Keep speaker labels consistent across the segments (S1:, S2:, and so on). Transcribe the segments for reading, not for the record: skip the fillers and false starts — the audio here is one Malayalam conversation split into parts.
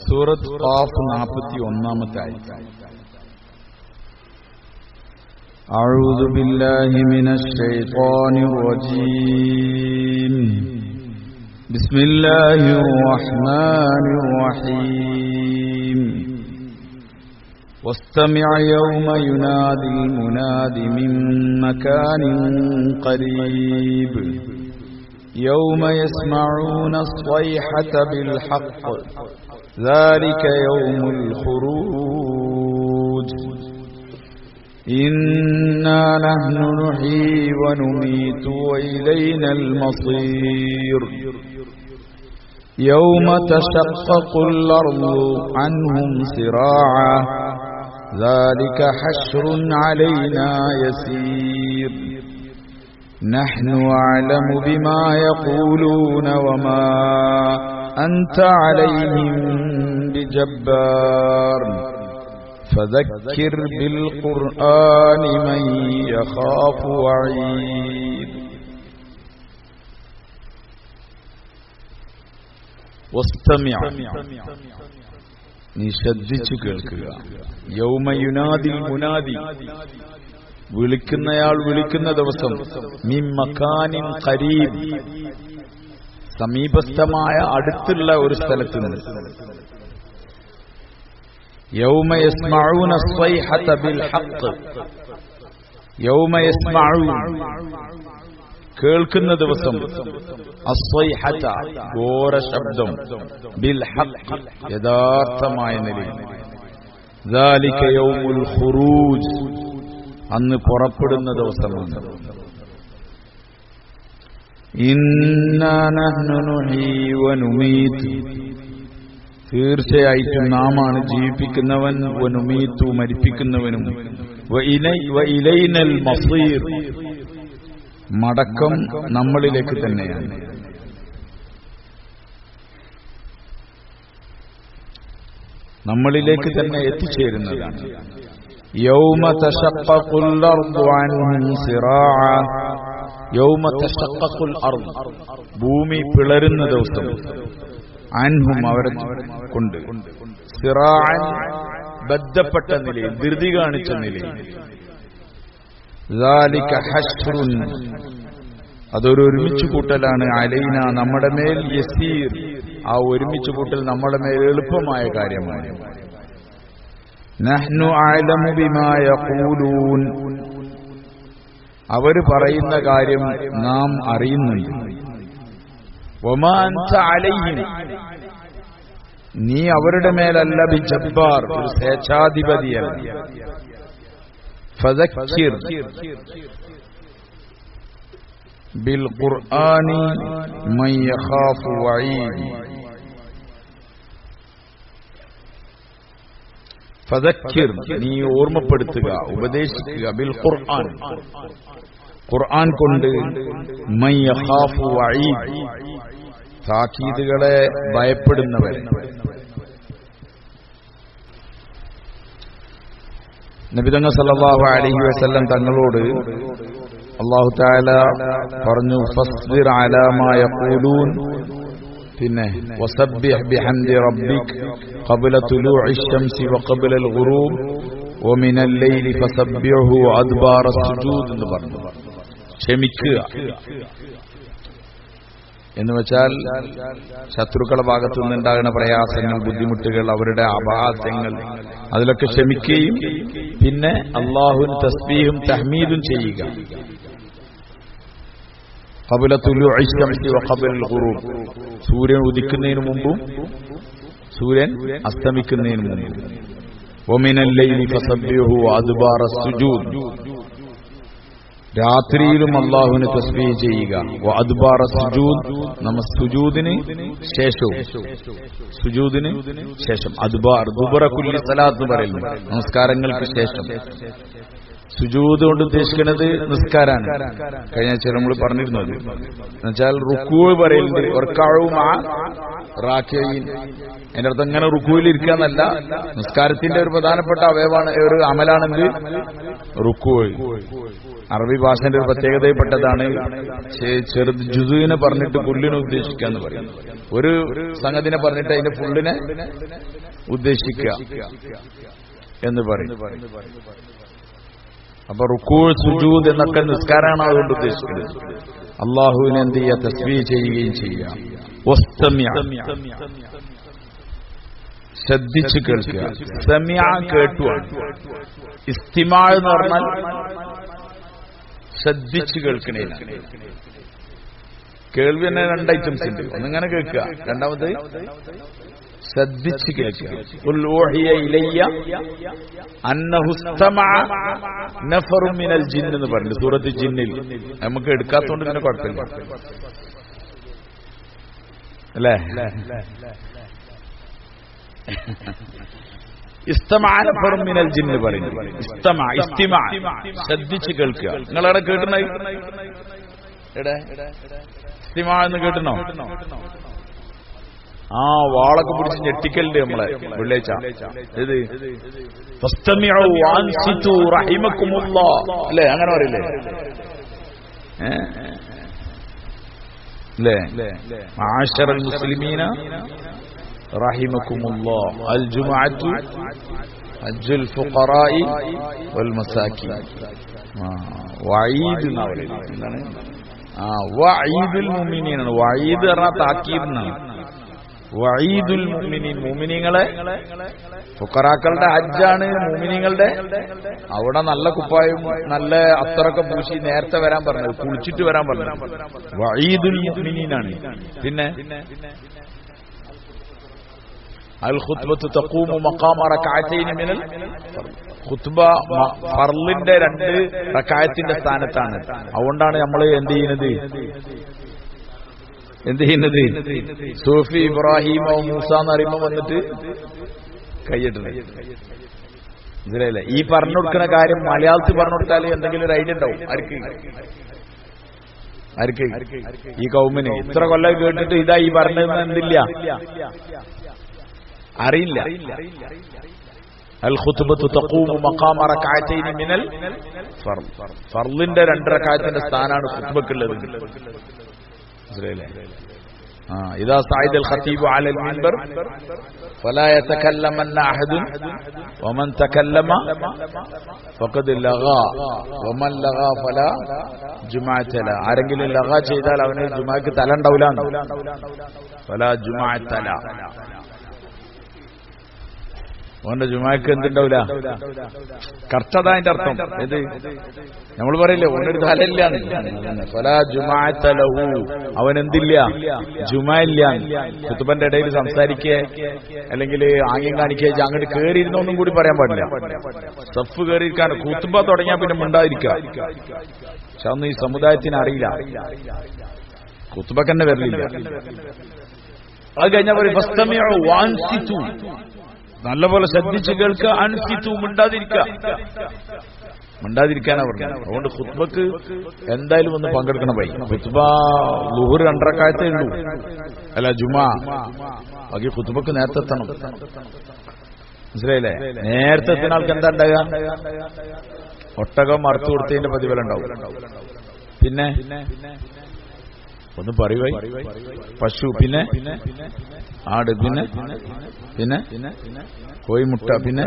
S1: സൂറത്ത് ഖാഫ് 41-ാമത്തെ ആയത്ത്. അഊദു ബില്ലാഹി മിനശ് ശൈത്വാനിർ റജീം. ബിസ്മില്ലാഹിർ റഹ്മാനിർ റഹീം. واستمع يوم ينادي المناد من مكان قريب يوم يسمعون الصيحة بالحق ذلك يوم الخروج إنا نحن نحيي ونميت وإلينا المصير يوم تشقق الأرض عنهم سراعا ذلك حشر علينا يسير نحن أعلم بما يقولون وما أنت عليهم بجبار فذكر بالقرآن من يخاف وعيد. واستمع നീ ശ്രദ്ധിച്ചു കേൾക്കുക. യൗമ യുനാദിൽ മുനാദി, വിളിക്കുന്നയാൾ വിളിക്കുന്ന ദിവസം, മിൻ മകാനിൻ ഖരീബ്, സമീപസ്ഥമായ അടുത്തുള്ള ഒരു സ്ഥലത്ത് നിന്ന്. യൗമ യസ്മഊന സ്വൈഹത ബിൽ ഹഖ്, യൗമ യസ്മഊൻ കേൾക്കുന്ന ദിവസം, അസ്വൈഹത ഘോര ശബ്ദം, ബിൽ ഹഖ് യഥാർത്ഥമായ നിലയിൽ. ദാലിക യൗമുൽ ഖുറൂജ് അന്ന് പുറപ്പെടുന്ന ദിവസമാണ്. ഇന്നാ നഹ്നു നുഹീ വനുമീതു, തീർച്ചയായിട്ടും നാമാണ് ജീവിപ്പിക്കുന്നവൻ, വനുമീതു മരിപ്പിക്കുന്നവനും, വഇലൈനൽ മസീർ മടക്കം നമ്മളിലേക്ക് തന്നെയാണ്. നമ്മളിലേക്ക് തന്നെ എത്തിച്ചേരുന്നതാണ്. യൗമ തശഖഖുൽ അർദു അൻഹും സിറാഅ, യൗമ തശഖഖുൽ അർദ് ഭൂമി പിളരുന്ന ദിവസം, അൻഹും അവരെ കൊണ്ട്, സിറാഅൻ ബദ്ധപ്പെട്ട നിലയിൽ, ധൃതി കാണിച്ച നിലയിൽ. ذَلِكَ حَشْرٌ അതൊരു ഒരുമിച്ച് കൂട്ടലാണ്, അലൈന നമ്മുടെ മേൽ, യസീർ ആ ഒരുമിച്ച് കൂട്ടൽ നമ്മുടെ മേൽ എളുപ്പമായ കാര്യമാണ്. നഹ്നു അഅലമു ബിമാ യഖൂലൂൻ അവർ പറയുന്ന കാര്യം നാം അറിയുന്നുണ്ട്. വമാ അൻത അലൈഹിം നീ അവരുടെ മേലല്ല ബിജബ്ബാർ ഒരു സ്വേച്ഛാധിപതിയല്ല. ഫദക്കിർ ബിൽ ഖുർആനി മൻ യഖാഫു വഈദ്. ഫദക്കിർ നീ ഓർമ്മപ്പെടുത്തുക, ഉപദേശിക്കുക, ബിൽ ഖുർആൻ ഖുർആൻ കൊണ്ട്, മൻ യഖാഫു വഈദ് താക്കീതുകളെ ഭയപ്പെടുന്നവരെ. നബി തങ്ങൾ സല്ലല്ലാഹു അലൈഹി വസല്ലം തങ്ങളോട് അല്ലാഹു തആല പറഞ്ഞു, ഫസ്ബിർ അലാ മാ യഖൂലൂൻ, പിന്നെ വസബ്ബിഹ് ബിഹംദി റബ്ബിക് ഖബ്ല തുലൂഇ ശംസി വഖബ്ല അൽ-ഗുറൂബ് വമിനൽ ലൈലി ഫസബ്ബിഹു വഅദ്ബാറ സുജൂദ് എന്ന് പറഞ്ഞു. ക്ഷമിക്കുക എന്ന് വെച്ചാൽ ശത്രുക്കളുടെ ഭാഗത്തു നിന്നുണ്ടാകുന്ന പ്രയാസങ്ങൾ, ബുദ്ധിമുട്ടുകൾ, അവരുടെ അപഹാസ്യങ്ങൾ, അതിലൊക്കെ ക്ഷമിക്കുകയും പിന്നെ അല്ലാഹുവിന് തസ്ബീഹും തഹ്മീദും ചെയ്യുക. ഖബ്ല തുലൂഇ ശംസി വഖബ്ല അൽ-ഗുറൂബ് സൂര്യൻ ഉദിക്കുന്നതിന് മുമ്പും സൂര്യൻ അസ്തമിക്കുന്നതിന് മുമ്പും. വമിനൽ ലൈലി ഫസബ്ബിഹു വഅദ്ബാറ സുജൂദ് രാത്രിയിലും അല്ലാഹുവിനെ തസ്ബീഹ് ചെയ്യുക. വഅദ്ബാറ സുജൂദ് സുജൂദിന് ശേഷവും, സുജൂദിന് ശേഷം. അദ്ബാർ ദുബറ കുല്ലി സലാത്ത് എന്ന് പറയുന്നു, നമസ്കാരങ്ങൾക്ക് ശേഷം. സുജൂദ് കൊണ്ട് ഉദ്ദേശിക്കുന്നത് നിസ്കാരാണ്. കഴിഞ്ഞ ആഴ്ച നമ്മൾ പറഞ്ഞിരുന്നത് എന്നുവെച്ചാൽ റുക്കൂ പറയുന്നത് അതിന്റെ അർത്ഥം ഇങ്ങനെ റുക്കൂയിൽ ഇരിക്കാന്നല്ല. നിസ്കാരത്തിന്റെ ഒരു പ്രധാനപ്പെട്ട അവയവാണ്, ഒരു അമലാണെന്ത് റുക്കൂ. അറബി ഭാഷന്റെ ഒരു പ്രത്യേകതയിൽപ്പെട്ടതാണ് ചെറുത് ജുസുവിനെ പറഞ്ഞിട്ട് ഫുള്ളിനെ ഉദ്ദേശിക്കാന്ന് പറയും. ഒരു സംഗതിനെ പറഞ്ഞിട്ട് അതിന്റെ ഫുള്ളിനെ ഉദ്ദേശിക്കുക എന്ന് പറയും. അപ്പൊ റുക്കൂ സുജൂദ് എന്നൊക്കെ നിസ്കാരമാണ് അതുകൊണ്ട് ഉദ്ദേശിക്കുന്നത്. അള്ളാഹുവിനെ എന്ത് ചെയ്യുക, തസ്ബീഹ് ചെയ്യുകയും ചെയ്യുക. ശ്രദ്ധിച്ചു കേൾക്കുക. സമിഅ കേട്ടുവാണ്. ഇസ്തിമാ എന്ന് പറഞ്ഞാൽ ശ്രദ്ധിച്ചു കേൾക്കണേ. കേൾവി തന്നെ രണ്ട് ഐറ്റംസ് ഉണ്ട്. ഒന്നിങ്ങനെ കേൾക്കുക, രണ്ടാമത് ശ്രദ്ധിച്ചു കേൾക്കുക. ഖുൽ ഊഹിയ ഇലയ്യ അന്നഹു ഇസ്തമഅ നഫറുൻ മിനൽ ജിന്ന് എന്ന് പറഞ്ഞു സൂറത്ത് ജിന്നിൽ. നമുക്ക് എടുക്കാത്തതുകൊണ്ട് പിന്നെ കുഴപ്പമില്ല അല്ലേ. ഇസ്തമഅ നഫറുൻ മിനൽ ജിന്ന് പറയുന്നു. ഇസ്തിമാ ശ്രദ്ധിച്ചു കേൾക്കുക. നിങ്ങളവിടെ കേട്ടണോ? ഇസ്തിമാ എന്ന് കേട്ടണോ? ആ വാളൊക്കെ പിടിച്ച് ഞെട്ടിക്കലുണ്ട് നമ്മളെ വെള്ളിയാഴ്ച. ഇത് അല്ലേ, അങ്ങനെ പറയില്ലേ അല്ലേ? മാശറൽ മുസ്ലിമീന റഹിമക്കുമുല്ലാഹ് അൽ ജുമുഅത്തു ഹജ്ജുൽ ഫുഖറാഇ വൽ മസാകിൻ. വഈദ് എന്നാ പറയുന്നത്. എന്താണ്? വഈദുൽ മുഅ്മിനീൻ. വഈദ് പറഞ്ഞാൽ താക്കീദ് എന്നാണ്. വഈദുൽ മുഅ്മിനീൻ, മുഅ്മിനീങ്ങളെ. ഫുഖറാക്കളുടെ ഹജ്ജാണ് മുഅ്മിനീങ്ങളുടെ. അവിടെ നല്ല കുപ്പായും നല്ല അത്തറൊക്കെ പൂശി നേരത്തെ വരാൻ പറഞ്ഞത്, കുളിച്ചിട്ട് വരാൻ പറഞ്ഞത് വഈദുൽ മുഅ്മിനീനാണ്. പിന്നെ അൽ ഖുത്ബത്തു തഖൂമു മഖാമ റക്അതൈനി മിനൽ ഖുത്ബ ഫർളിന്റെ 2 റക്അത്തിന്റെ സ്ഥാനത്താണ്. അതുകൊണ്ടാണ് നമ്മൾ എന്ത് ചെയ്യുന്നത് സൂഫി ഇബ്രാഹിമോ മൂസ എന്ന് പറയുമ്പോ വന്നിട്ട് കൈയിട്ടുണ്ട്. മനസ്സിലായില്ലേ? ഈ പറഞ്ഞു കൊടുക്കുന്ന കാര്യം മലയാളത്തിൽ പറഞ്ഞു കൊടുത്താൽ എന്തെങ്കിലും ഒരു ഐഡിയ ഉണ്ടാവും. ആർക്ക് ഈ കൗമിന് ഇത്ര കൊല്ലം കേട്ടിട്ട് ഇതാ ഈ പറഞ്ഞതെന്ന് എന്തില്ല, അറിയില്ല. അൽ ഖുത്ബത്തു തഖൂമു മഖാമ റക്അതൈനി മിനൽ ഫർൾ. ഫർളിന്റെ 2 റക്അത്തിന്റെ സ്ഥാനാണ് ഖുത്ബക്കുള്ളത്. മനസ്സിലായില്ലേ? ഇദാ സഅദൽ ഖതീബു അലൽ മിൻബർ ഫലാ യതകല്ലമന്ന അഹദുൻ വമൻ തകല്ലമ ഫഖദ് ലഗാ വമൻ ലഗാ ഫലാ ജുമഅത ല. ആരെങ്കിലും ലഗാ ചെയ്താൽ അവന് ജുമഅക്ക് തല ഉണ്ടാവില്ല. ഫലാ ജുമഅത ല. അവന്റെ ജുമാക്ക് എന്തുണ്ടാവില്ല, കർത്തത. അതിന്റെ അർത്ഥം ഇത് നമ്മൾ പറയില്ലേ, ഓനൊരു തലയില്ല. ഫലാ ജുമഅത ലഹു, അവനെന്തില്ല, ജുമാ ഇല്ല. ഖുത്ബന്റെ ഇടയിൽ സംസാരിക്കേ അല്ലെങ്കിൽ ആംഗ്യം കാണിക്കേ അങ്ങോട്ട് കയറിയിരുന്നൊന്നും കൂടി പറയാൻ പാടില്ല. സഫ് കയറിയിരിക്കാൻ ഖുത്ബ തുടങ്ങിയാൽ പിന്നെ മിണ്ടാതിരിക്കുക. പക്ഷെ അതൊന്നും ഈ സമുദായത്തിന് അറിയില്ല. ഖുത്ബക്ക് തന്നെ വരലില്ല. അത് കഴിഞ്ഞാൽ പറയും ഫസ്തമിഉ വഅൻസിതു, നല്ലപോലെ ശ്രദ്ധിച്ച് കേൾക്കുക. അൻസിതു, മിണ്ടാതിരിക്കാനാ പറഞ്ഞത്. അതുകൊണ്ട് ഖുത്ബക്ക് എന്തായാലും ഒന്ന് പങ്കെടുക്കണം. ഖുത്ബ ളുഹർ 2 റക്അത്തേ ഉള്ളൂ, അല്ല ജുമാ. ബാക്കി ഖുത്ബക്ക് നേരത്തെ എത്തണം. മനസ്സിലായില്ലേ? നേരത്തെ എത്തുന്ന ആൾക്ക് എന്താ ഉണ്ടാകുക? ഒട്ടകം അറുത്തു കൊടുത്തതിന്റെ പ്രതിഫലം ഉണ്ടാവും. പിന്നെ ഒന്ന് പറയുവായി പശു, പിന്നെ ആട്, പിന്നെ കോഴിമുട്ട, പിന്നെ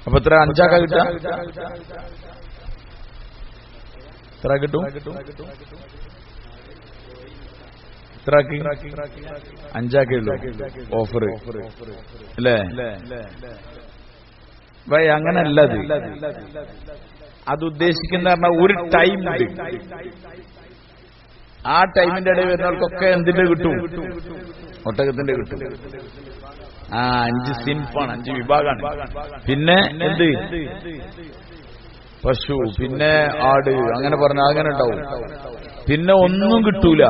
S1: അപ്പൊ എത്ര? 5 കിട്ടാ? എത്ര കിട്ടും? എത്രക്ക്? 5 ഉള്ളൂ ഓഫർ അല്ലേ? ഭയ അങ്ങനല്ല. അത് ഉദ്ദേശിക്കുന്ന പറഞ്ഞാൽ ഒരു ടൈം ഉണ്ട്. ആ ടൈമിന്റെ ഇടയിൽ വരുന്നവർക്കൊക്കെ എന്തിന്റെ കിട്ടും? ഒട്ടകത്തിന്റെ കിട്ടും. 5 സിൻഫാണ്, 5 വിഭാഗമാണ്. പിന്നെ എന്ത്? പശു, പിന്നെ ആട്, അങ്ങനെ പറഞ്ഞ അങ്ങനെ ഉണ്ടാവും. പിന്നെ ഒന്നും കിട്ടൂല.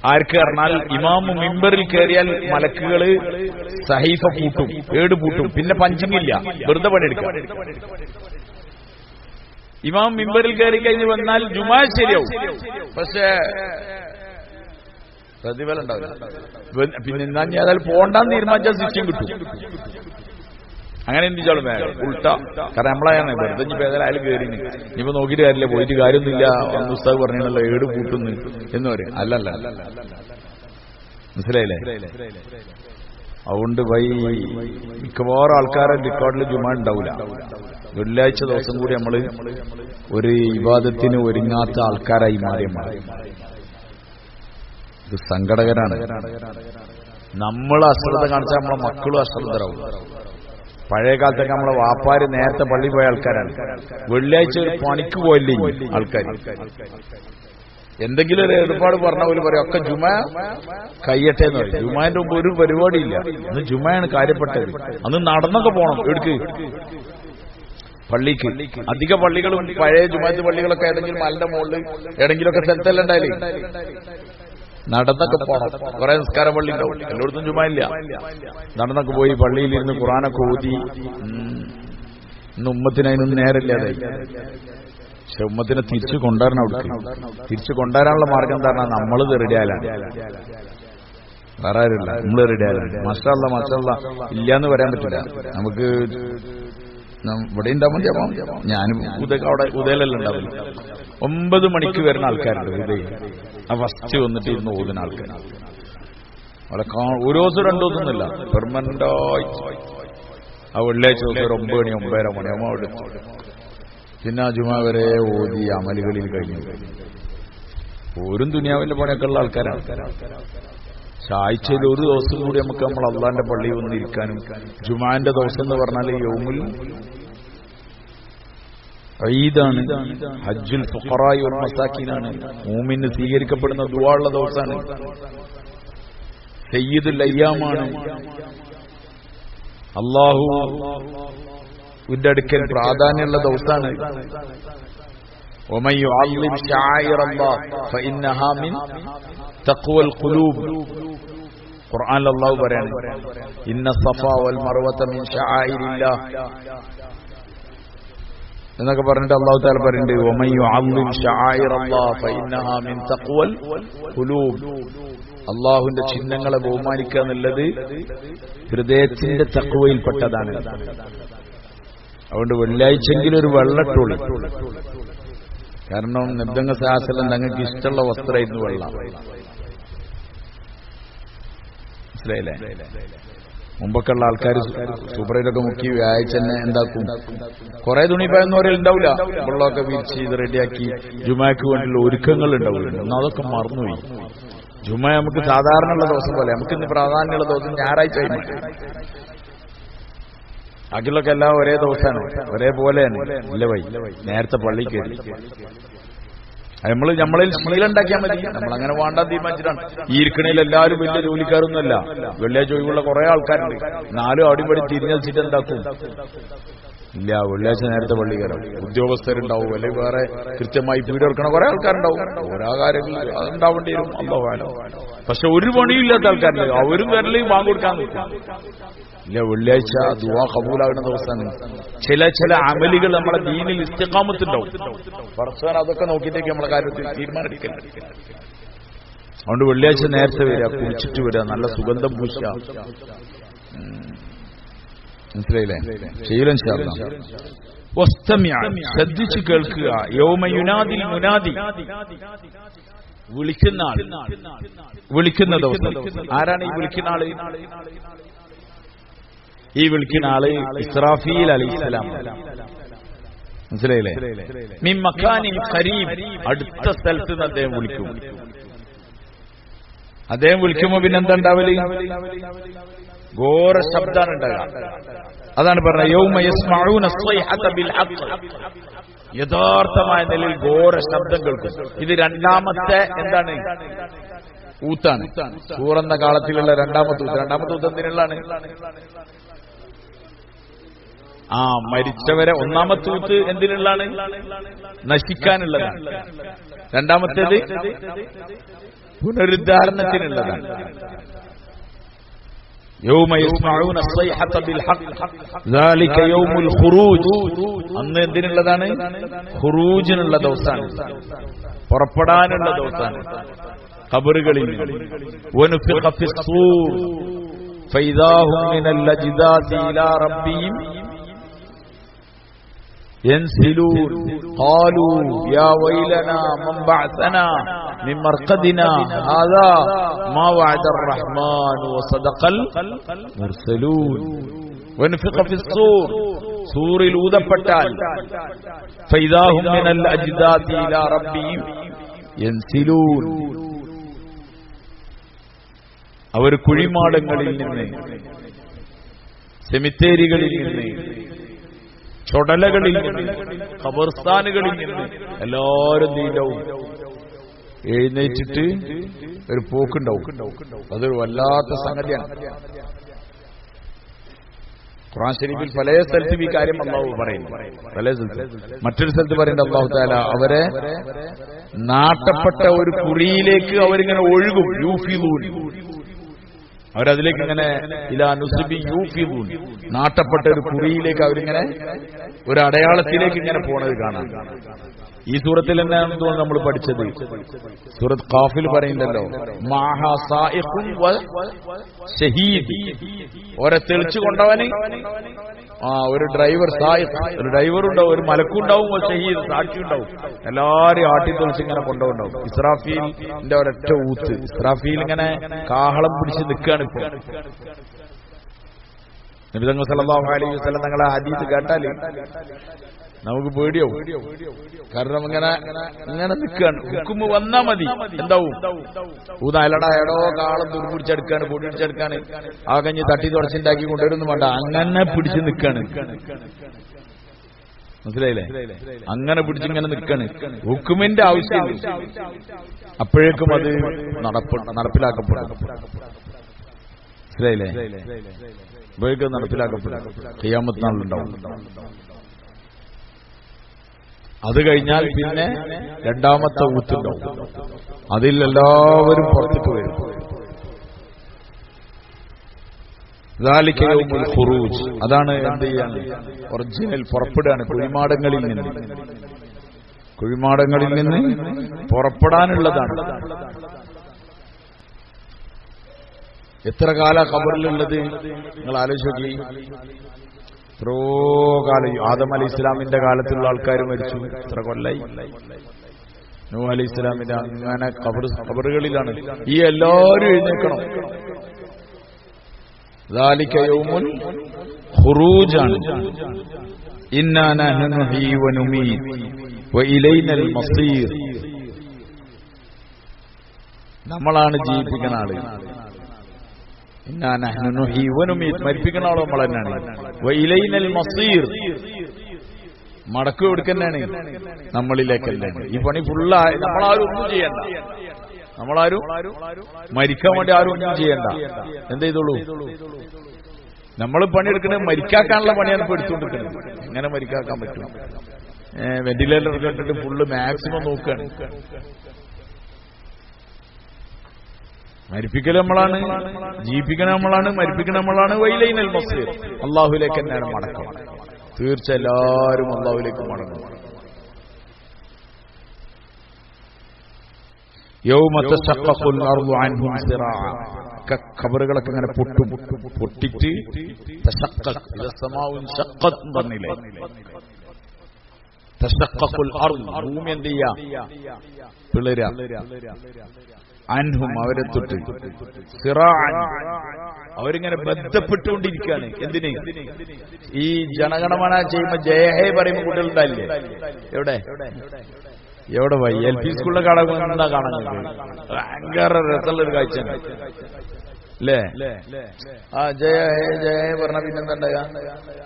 S1: ആർക്ക് പറഞ്ഞാൽ ഇമാമ് മിമ്പറിൽ കയറിയാൽ മലക്കുകള് സഹീഫ പൂട്ടും, ഏട് പൂട്ടും, പിന്നെ പഞ്ചിങ്ങില്ല, വെറുതെ പണിയെടുക്കാം. ഇമാം മിമ്പറിൽ കയറി കഴിഞ്ഞ് വന്നാൽ ജുമാ ശരിയാവും, പക്ഷേ പ്രതിഫലം ഉണ്ടാവില്ല. പിന്നെ എന്നാ ഏതായാലും പോണ്ടാന്ന് തീരുമാനിച്ചാൽ ശിക്ഷയും കിട്ടും. അങ്ങനെ എന്തിച്ചാലും ഉൾട്ട. കാരണം നമ്മളാണ് വെറുതെ ഇപ്പൊ ഏതായാലും കയറി ഇനിയിപ്പോ നോക്കിയിട്ട് കാര്യമില്ല, പോയിട്ട് കാര്യമൊന്നുമില്ല, അന്ന് ഉസ്താദ് പറഞ്ഞല്ലോ ഏട് പൂട്ടുന്നു എന്ന് പറയും. അല്ലല്ല, മനസ്സിലായില്ലേ? അതുകൊണ്ട് മിക്കവാറും ആൾക്കാരെ റെക്കോർഡിൽ ജുമാ ഉണ്ടാവില്ല. വെള്ളിയാഴ്ച ദിവസം കൂടി നമ്മള് ഒരു ഇബാദത്തിന് ഒരുങ്ങാത്ത ആൾക്കാരായി മാറി. ഇത് സങ്കടകരാണ്. നമ്മൾ അശ്രദ്ധ കാണിച്ചാൽ നമ്മളെ മക്കളും അശ്രദ്ധരാവും. പഴയ കാലത്തൊക്കെ നമ്മളെ വാപ്പാര് നേരത്തെ പള്ളി പോയ ആൾക്കാരാണ്. വെള്ളിയാഴ്ച ഒരു പണിക്ക് പോയില്ലേ ആൾക്കാർ. എന്തെങ്കിലും ഒരു ഏർപ്പാട് പറഞ്ഞ പോലെ പറയും ഒക്കെ ജുമ കയ്യട്ടെ എന്ന് പറയും. ജുമാന്റെ മുമ്പ് ഒരു പരിപാടിയില്ല. അന്ന് ജുമയാണ് കാര്യപ്പെട്ടത്. അന്ന് നടന്നൊക്കെ പോകണം. എടുക്ക് പള്ളിക്ക്. അധിക പള്ളികളും പഴയ ജുമാത്ത് പള്ളികളൊക്കെ ഏതെങ്കിലും മലന്റെ മുകളിൽ ഏതെങ്കിലുമൊക്കെ സ്ഥലത്തെല്ലാം ഉണ്ടായില്ലേ, നടന്നൊക്കെ പോകണം. കുറെ നിസ്കാര പള്ളി ഉണ്ടാവും, എല്ലായിടത്തും ജുമയില്ല. നടന്നൊക്കെ പോയി പള്ളിയിലിരുന്ന് ഖുർആനൊക്കെ ഓതി. ഇന്ന് ഉമ്മത്തിന് അതിനൊന്നും നേരമില്ലാതായി. പക്ഷെ ഉമ്മത്തിനെ തിരിച്ചു കൊണ്ടുവരണം. അവിടേക്ക് തിരിച്ചു കൊണ്ടുവരാനുള്ള മാർഗം എന്താ പറഞ്ഞാൽ നമ്മള് റെഡിയാലാണ്, വേറെ ആരുമില്ല, നമ്മള് റെഡിയാലാണ്. മാഷാഅല്ലാ മാഷാഅല്ലാ ഇല്ലാന്ന് പറയാൻ പറ്റില്ല. നമുക്ക് ഇവിടെ ഉണ്ടാവും. ഞാനും അവിടെ ഉദയലെല്ലാം ഉണ്ടാവില്ല. 9 മണിക്ക് വരുന്ന ആൾക്കാരുണ്ട് ഉദയ. ആ ഫസ്റ്റ് വന്നിട്ട് ഇരുന്ന് ഓതുന്ന ആൾക്കാർ അവിടെ ഒരു ദിവസം 2 ദിവസമൊന്നുമില്ല, പെർമനന്റായി. ആ വെള്ളിയാഴ്ച ദിവസം ഒരു 9 മണി 9:30 മണിയാകുമ്പോൾ അവിടെ പിന്നെ ജുമാ വരെ ഓതി അമലുകളിൽ കഴിഞ്ഞു. ഓരും ദുനിയാവിന്റെ പണിയൊക്കെ ഉള്ള ആൾക്കാരാണ്. ആഴ്ചയിൽ ഒരു ദിവസം കൂടി നമുക്ക് നമ്മൾ അള്ളാന്റെ പള്ളിയിൽ വന്നിരിക്കാനും. ജുമാന്റെ ദിവസം എന്ന് പറഞ്ഞാൽ യൗമുൽ ഈദാണ്, ഹജ്ജുൽ ഫുഖറാഇ വൽ മസാക്കീനാണ്. മൂമിന് സ്വീകരിക്കപ്പെടുന്ന ദുആ ഉള്ള ദിവസമാണ്. സയ്യിദുൽ അയ്യാമാണ്. അല്ലാഹുവിന്റെ അടുക്കൽ പ്രാധാന്യമുള്ള ദിവസമാണ്. വമൻ യുഅല്ലിം ശആയിറല്ലാഹ് ഫഇന്നഹാ മിൻ തഖ്വൽ ഖുലൂബ്. ഖുർആനിൽ അല്ലാഹു പറയാണ്, ഇന്ന സഫാ വൽ മർവത മിൻ ശആയിരില്ലാഹ് എന്നൊക്കെ പറഞ്ഞിട്ട് അല്ലാഹു തആല പറയുന്നുണ്ട്, വമൻ യുഅല്ലിം ശആയിറല്ലാഹ് ഫഇന്നഹാ മിൻ തഖ്വൽ ഖുലൂബ്. അല്ലാഹുവിന്റെ ചിഹ്നങ്ങളെ ബഹുമാനിക്കുക എന്നുള്ളത് ഹൃദയത്തിന്റെ തഖ്വയിൽപ്പെട്ടതാണ്. അതുകൊണ്ട് വെള്ളിയാഴ്ചെങ്കിലും ഒരു വെള്ളട്ടോളി. കാരണം നബിതങ്ങൾ സല്ലല്ലാഹു അലൈഹി വസല്ലം തങ്ങൾക്ക് ഇഷ്ടമുള്ള വസ്ത്രമായിരുന്നു വെള്ള. മനസ്സിലായില്ലേ? മുമ്പൊക്കെ ഉള്ള ആൾക്കാർ സുബ്രയിലൊക്കെ മുക്കി വ്യാഴ്ച തന്നെ എന്താക്കും, കുറെ തുണിപ്പായെന്ന് പറയൽ ഉണ്ടാവില്ല. വെള്ളമൊക്കെ വിരിച്ച് ഇത് റെഡിയാക്കി ജുമാക്ക് വേണ്ടിയുള്ള ഒരുക്കങ്ങൾ ഉണ്ടാവില്ല. എന്നാൽ അതൊക്കെ മറന്നുപോയി. ജുമ നമുക്ക് സാധാരണയുള്ള ദിവസം പോലെ, നമുക്ക് ഇന്ന് പ്രാധാന്യമുള്ള ദിവസം ഞായറാഴ്ച. അഖിലൊക്കെ എല്ലാം ഒരേ ദിവസമാണ്, ഒരേപോലെ തന്നെ. ഇല്ല വൈ നേരത്തെ പള്ളി കയറി നമ്മളിൽ ശീലം ഉണ്ടാക്കിയാൽ മതി. നമ്മളങ്ങനെ വേണ്ടാൻ തീരുമാനിച്ചിട്ടാണ്. ഈ ഇരിക്കണയിൽ എല്ലാവരും വലിയ ജോലിക്കാരൊന്നുമല്ല. വെള്ളിയാഴ്ച ഒഴിവുള്ള കുറെ ആൾക്കാരുണ്ട്. 4 അടിപൊളി തിരിഞ്ഞു വെച്ചിട്ട് എന്താക്കും? ഇല്ല, വെള്ളിയാഴ്ച നേരത്തെ പള്ളി കയറും. ഉദ്യോഗസ്ഥരുണ്ടാവും, അല്ലെങ്കിൽ വേറെ കൃത്യമായി വീട് എടുക്കണ കുറെ ആൾക്കാരുണ്ടാവും. ഓരോ കാര്യങ്ങൾ അതുണ്ടാവേണ്ടി വരും. അല്ലാഹു. പക്ഷെ ഒരു പണിയില്ലാത്ത ആൾക്കാരുണ്ട്, അവരും വരല് വാങ്ങി കൊടുക്കാൻ നിൽക്കും. ഇല്ല, വെള്ളിയാഴ്ച ദുആ ഖബൂലാകുന്ന ദിവസമാണ്. ചില അമലുകൾ നമ്മളെ ദീനിൽ ഇസ്തിഖാമത്തുണ്ടാവും. പടച്ചവൻ അതൊക്കെ നോക്കിയിട്ടേക്ക് നമ്മളെ കാര്യത്തിൽ തീരുമാനിക്കൽ. അതുകൊണ്ട് വെള്ളിയാഴ്ച നേരത്തെ വരിക, കുളിച്ചിട്ട് വരിക, നല്ല സുഗന്ധം പൂശുക. മനസ്സിലായില്ലേ? ശീലം ശ്രദ്ധിച്ചു കേൾക്കുക. യൗമ യുനാദിൽ മുനാദി, വിളിക്കുന്ന ആൾ, വിളിക്കുന്ന ദിവസം. ആരാണ് ഈ വിളിക്കുന്ന ആള്? ഈ വിളിക്കുന്ന ആള് ഇസ്രാഫീൽ അലൈഹിസ്സലാം. മനസ്സിലായില്ലേ? മിൻ മക്കാനിൻ ഖരീബ്, അടുത്ത സ്ഥലത്ത് നിന്ന് അദ്ദേഹം വിളിക്കും. അദ്ദേഹം വിളിക്കുമ്പോ പിന്നെന്താ ഉണ്ടാവല്? ഘോര ശബ്ദാണ് ഉണ്ടാകുക. അതാണ് പറഞ്ഞത്, യൗമ യസ്മഊന സ്വൈഹത ബിൽ ഹഖ്, യഥാർത്ഥമായ നിലയിൽ ഘോര ശബ്ദം കേൾക്കും. ഇത് രണ്ടാമത്തെ എന്താണ്? ഊത്താണ്. സൂറെന്ന കാലത്തിലുള്ള രണ്ടാമത്തെ ഊത്ത്. രണ്ടാമത്തെ ഊത്ത് എന്തിനുള്ളതാണ്? മരിച്ചവരെ. ഒന്നാമത്തെ ഊത്ത് എന്തിനുള്ളതാണ്? നശിക്കാനുള്ളതാണ്. രണ്ടാമത്തേത് പുനരുദ്ധാരണത്തിനുള്ളതാണ്. യൗമ യസ്മഊന അസ്സൈഹത ബിൽ ഹഖ് ദാലിക യൗമുൽ ഖുറൂജ്. അന്ന് എന്തിനുള്ളതാണ്? ഖുറൂജിനുള്ള ദിവസമാണ്, പുറപ്പെടാനുള്ള ദിവസമാണ് ഖബറുകളിൽ. വനുഫിഖ ഫിസ്സൂർ ഫൈദാഹും മിനൽ അജ്ദാസി ഇലാ റബ്ബിഹിം ينسلون قالوا يا ويلنا من بعثنا من مرقدنا هذا ما وعد الرحمن وصدق المرسلون ونفخ في الصور سور الودപ്പെട്ടാൽ فإذا هم من الأجداث إلى ربهم ينسلون. അവർ കുഴിമാടങ്ങളിൽ നിന്ന്, സെമിത്തേരികളിൽ നിന്ന്, ചൊടലകളിൽ നിന്ന്, ഖബർസ്ഥാനുകളിൽ നിന്ന് എല്ലാവരും നീണ്ടാവും എഴുന്നേറ്റിട്ട് ഒരു പോക്കുണ്ടാവും. അതൊരു വല്ലാത്ത സംഗതിയാണ്. ഖുർആൻ ശരീഫിൽ പല സ്ഥലത്തും ഈ കാര്യം അല്ലാഹു പറയുന്നു. പല സ്ഥലത്ത് മറ്റൊരു സ്ഥലത്ത് പറയുന്നത് അല്ലാഹു തആല അവരെ നാട്ടപ്പെട്ട ഒരു കുഴിയിലേക്ക് അവരിങ്ങനെ ഒഴുകും. യൂഫിദൂൻ, അവരതിലേക്ക് ഇങ്ങനെ ഇലാ നുസ്ബി യൂഫിദൂൻ, നാട്ടപ്പെട്ട ഒരു കുഴിയിലേക്ക് അവരിങ്ങനെ ഒരു അടയാളത്തിലേക്ക് ഇങ്ങനെ പോണത് കാണാം. ഈ സൂറത്തിൽ തന്നെയാണെന്ന് തോന്നുന്നു നമ്മൾ പഠിച്ചത്. സൂറത്ത് ഖാഫിൽ പറയുന്നല്ലോ മാഹാ സായിഖുൻ വ ഷഹീദ്, ഓരെ തെളിച്ചു കൊണ്ടവന് ഒരു ഡ്രൈവർ, സായിഖ് ഒരു ഡ്രൈവർ ഉണ്ടാവും, ഒരു മലക്കുണ്ടാവും, ഒരു ഷഹീദ് സാക്ഷി ഉണ്ടാവും. എല്ലാരും ആട്ടി തെളിച്ച് ഇങ്ങനെ കൊണ്ടുപോണ്ടാവും. ഇസ്രാഫീലിന്റെ ഒരൊറ്റ ഊത്ത്, ഇസ്രാഫീൽ ഇങ്ങനെ കാഹളം പിടിച്ച് നിൽക്കുകയാണ് ഇപ്പൊ. നബി തങ്ങൾ സല്ലല്ലാഹു അലൈഹി വസല്ലം തങ്ങളെ ഹദീസ് കേട്ടാൽ നമുക്ക് പേടിയാവും. കാരണം ഇങ്ങനെ നിൽക്കുകയാണ്. ഹുക്കുമ്പ് വന്നാ മതി, എന്താവും ഊതാലടാ എടോ കാളം തുറപ്പിടിച്ചെടുക്കാണ്, പൊടി പിടിച്ചെടുക്കാണ്, ആ കഞ്ഞി തട്ടി തുടച്ചുണ്ടാക്കി കൊണ്ടുവരുന്നു വേണ്ട, അങ്ങനെ പിടിച്ച് നിൽക്കാണ്. മനസ്സിലായില്ലേ? അങ്ങനെ പിടിച്ചിങ്ങനെ നിൽക്കാണ്. ഹുക്കുമിന്റെ ആവശ്യമില്ല, അപ്പോഴേക്കും അത് നടപ്പിലാക്കപ്പെടും. മനസ്സിലായില്ലേ? അപ്പോഴേക്കും നടപ്പിലാക്കപ്പെടും. ഖിയാമത്ത് നാളിലുണ്ടാവും. അത് കഴിഞ്ഞാൽ പിന്നെ രണ്ടാമത്തെ ഊത്തുണ്ടാവും. അതിൽ എല്ലാവരും പുറത്തേക്ക് വരും. ദാലിക യൗമുൽ ഖുറൂജ്, അതാണ് എന്ത് ചെയ്യാണ്? ഒറിജിനൽ പുറപ്പെടുകയാണ് കുഴിമാടങ്ങളിൽ നിന്ന്. കുഴിമാടങ്ങളിൽ നിന്ന് പുറപ്പെടാനുള്ളതാണ്. എത്ര കാല ഖബറിലുള്ളത് നിങ്ങൾ ആലോചിച്ച് നോക്കി. എത്രയോ കാലം. ആദം അലൈഹി ഇസ്ലാമിന്റെ കാലത്തുള്ള ആൾക്കാർ മരിച്ചു, എത്ര കൊല്ലായി. നൂഹ് അലൈഹി ഇസ്ലാമിന്റെ അങ്ങനെ ഖബറുകളിലാണ്. ഈ എല്ലാവരും എഴുന്നേൽക്കണം. ദാലിക യൗമുൽ ഖുറൂജാണ്. ഇന്നാ നഹ്നു നുഹ്യി വ നുമീത് വ ഇലൈനൽ മസീർ. നമ്മളാണ് ജീവിപ്പിക്കുന്ന ആള്. ഇന്നാ നഹ്നു നുഹ്യി വ നുമീത്, മരിപ്പിക്കുന്ന ആളോ നമ്മൾ തന്നെയാണ്. വ ഇലൈനൽ മസീർ, മടക്കു കൊടുക്കുന്നതാണ് നമ്മളിലേക്ക് തന്നെയാണ്. ഈ പണി ഫുള്ളായി നമ്മളാരും ഒന്നും ചെയ്യണ്ട. നമ്മളാരും മരിക്കാൻ വേണ്ടി ആരും ഒന്നും ചെയ്യണ്ട. എന്ത് ചെയ്തോളൂ? നമ്മൾ പണിയെടുക്കുന്നത് മരിക്കാക്കാനുള്ള പണിയാണ് ഇപ്പൊ എടുത്തുകൊണ്ടിരിക്കുന്നത്. എങ്ങനെ മരിക്കാക്കാൻ പറ്റും? വെന്റിലേറ്റർ കണ്ടിട്ട് ഫുള്ള് മാക്സിമം നോക്കുകയാണ്. മരിപ്പിക്കൽ നമ്മളാണ്, ജീവിപ്പിക്കണ നമ്മളാണ്, മരിപ്പിക്കണ നമ്മളാണ്. വൈലൈനൽ മസീർ, അള്ളാഹുലേക്ക് തന്നെയാണ് മടക്കം. തീർച്ച എല്ലാവരും അള്ളാഹുലേക്ക് മടങ്ങും. യൗമ തശഖഖുൽ അർദു അൻഹും സിറാഅ, ഖബറുകളൊക്കെ ഇങ്ങനെ പൊട്ടും. പൊട്ടിട്ട് തശഖഖ് ഇദസ്സമാഉൻ ശഖഖത് പറഞ്ഞില്ലേ? തശഖഖുൽ അർദ്, ഭൂമി എന്ത് ചെയ്യാ? പിളരാ. അൻഹും, അവരെ തൊട്ട്. സിറാഅൻ, അവരിങ്ങനെ ബന്ധപ്പെട്ടുകൊണ്ടിരിക്കുകയാണ്. എന്തിന്? ഈ ജനഗണമന ചെയ്യുമ്പോ ജയഹേ പറയുമ്പോ കുട്ടികളുണ്ടായില്ലേ? എവിടെ പോയി? എൽ പി സ്കൂളിലെ കാണാൻ കാണാൻ ഭയങ്കര രസമുള്ളൊരു കാഴ്ച അല്ലേ? ആ ജയ ഹേ ജയ ഹേ പറഞ്ഞ പിന്നെന്താ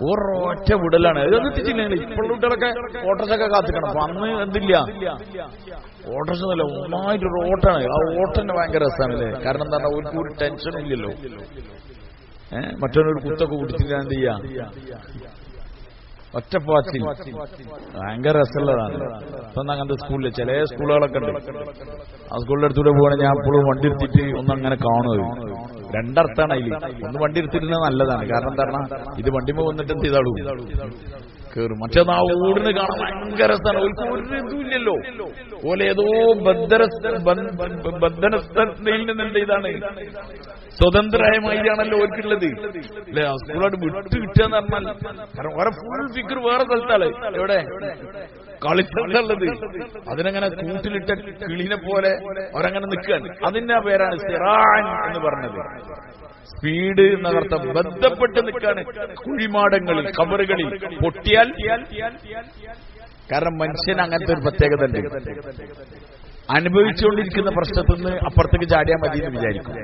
S1: ഒരൊറ്റ വിടലാണ്. അതെത്തിച്ചില്ലെങ്കിൽ ഇപ്പോഴുള്ള കുട്ടികളൊക്കെ ഓട്ടർഷൊക്കെ കാത്തിക്കണം. അപ്പൊ അന്ന് എന്തില്ല, ഓട്ടർഷ എന്നല്ല, ഒന്നായിട്ടൊരു ഓട്ടാണ്. ആ ഓട്ടന്നെ ഭയങ്കര രസമാണല്ലേ? കാരണം എന്താ പറഞ്ഞാൽ ഒരു കൂടി ടെൻഷനും ഇല്ലല്ലോ. മറ്റൊരു കുത്തൊക്കെ കുടിച്ചിട്ട് എന്ത് ചെയ്യാ? ഒറ്റപ്പാച്ചിൽ ഭയങ്കര രസമുള്ളതാണ്. ഇപ്പൊ അങ്ങനത്തെ സ്കൂളിൽ ചില സ്കൂളുകളൊക്കെ ഉണ്ട്. ആ സ്കൂളിന്റെ അടുത്തൂടെ പോകണേ ഞാൻ എപ്പോഴും വണ്ടി എടുത്തിട്ട് ഒന്നങ്ങനെ കാണുന്നത്. രണ്ടർത്ഥാണ് അതിൽ. ഒന്ന് വണ്ടി എടുത്തിരുന്നത് നല്ലതാണ്. കാരണം എന്താ, ഇത് വണ്ടിമ വന്നിട്ട് എന്ത് ചെയ്താളൂ കേറും. മറ്റേത് ആ ഊടിന് കാണാൻ ഭയങ്കര രസമാണ്. ഒരു ഇതുമില്ലല്ലോ. പോലെ ഏതോ ബന്ധനസ്ഥയിൽ നിന്ന് എന്ത് ചെയ്താണ് സ്വതന്ത്രമായ മൈലാണല്ലോ ഓർക്കുള്ളത് അല്ലെ. ആ സ്കൂളോട് വിട്ട് കിട്ടുകയെന്ന് പറഞ്ഞാൽ കാരണം വേറെ ഫുൾ ഫിഗർ വേറെ സ്ഥലത്താണ്. എവിടെ കളിച്ചുള്ളത് അതിനങ്ങനെ കൂട്ടിലിട്ട കിളിനെ പോലെ അവരങ്ങനെ നിൽക്കുകയാണ്. അതിന്റെ പേരാണ് സിറാൻ എന്ന് പറഞ്ഞത്. സ്പീഡ് എന്നർത്ഥം ബന്ധപ്പെട്ട് നിൽക്കാണ്. കുഴിമാടങ്ങളിൽ കബറുകളിൽ പൊട്ടിയാൽ. കാരണം മനുഷ്യന് അങ്ങനത്തെ ഒരു പ്രത്യേകത ഉണ്ട്. അനുഭവിച്ചുകൊണ്ടിരിക്കുന്ന പ്രശ്നത്തിൽ നിന്ന് അപ്പുറത്തേക്ക് ചാടിയാൽ മതി എന്ന് വിചാരിക്കും.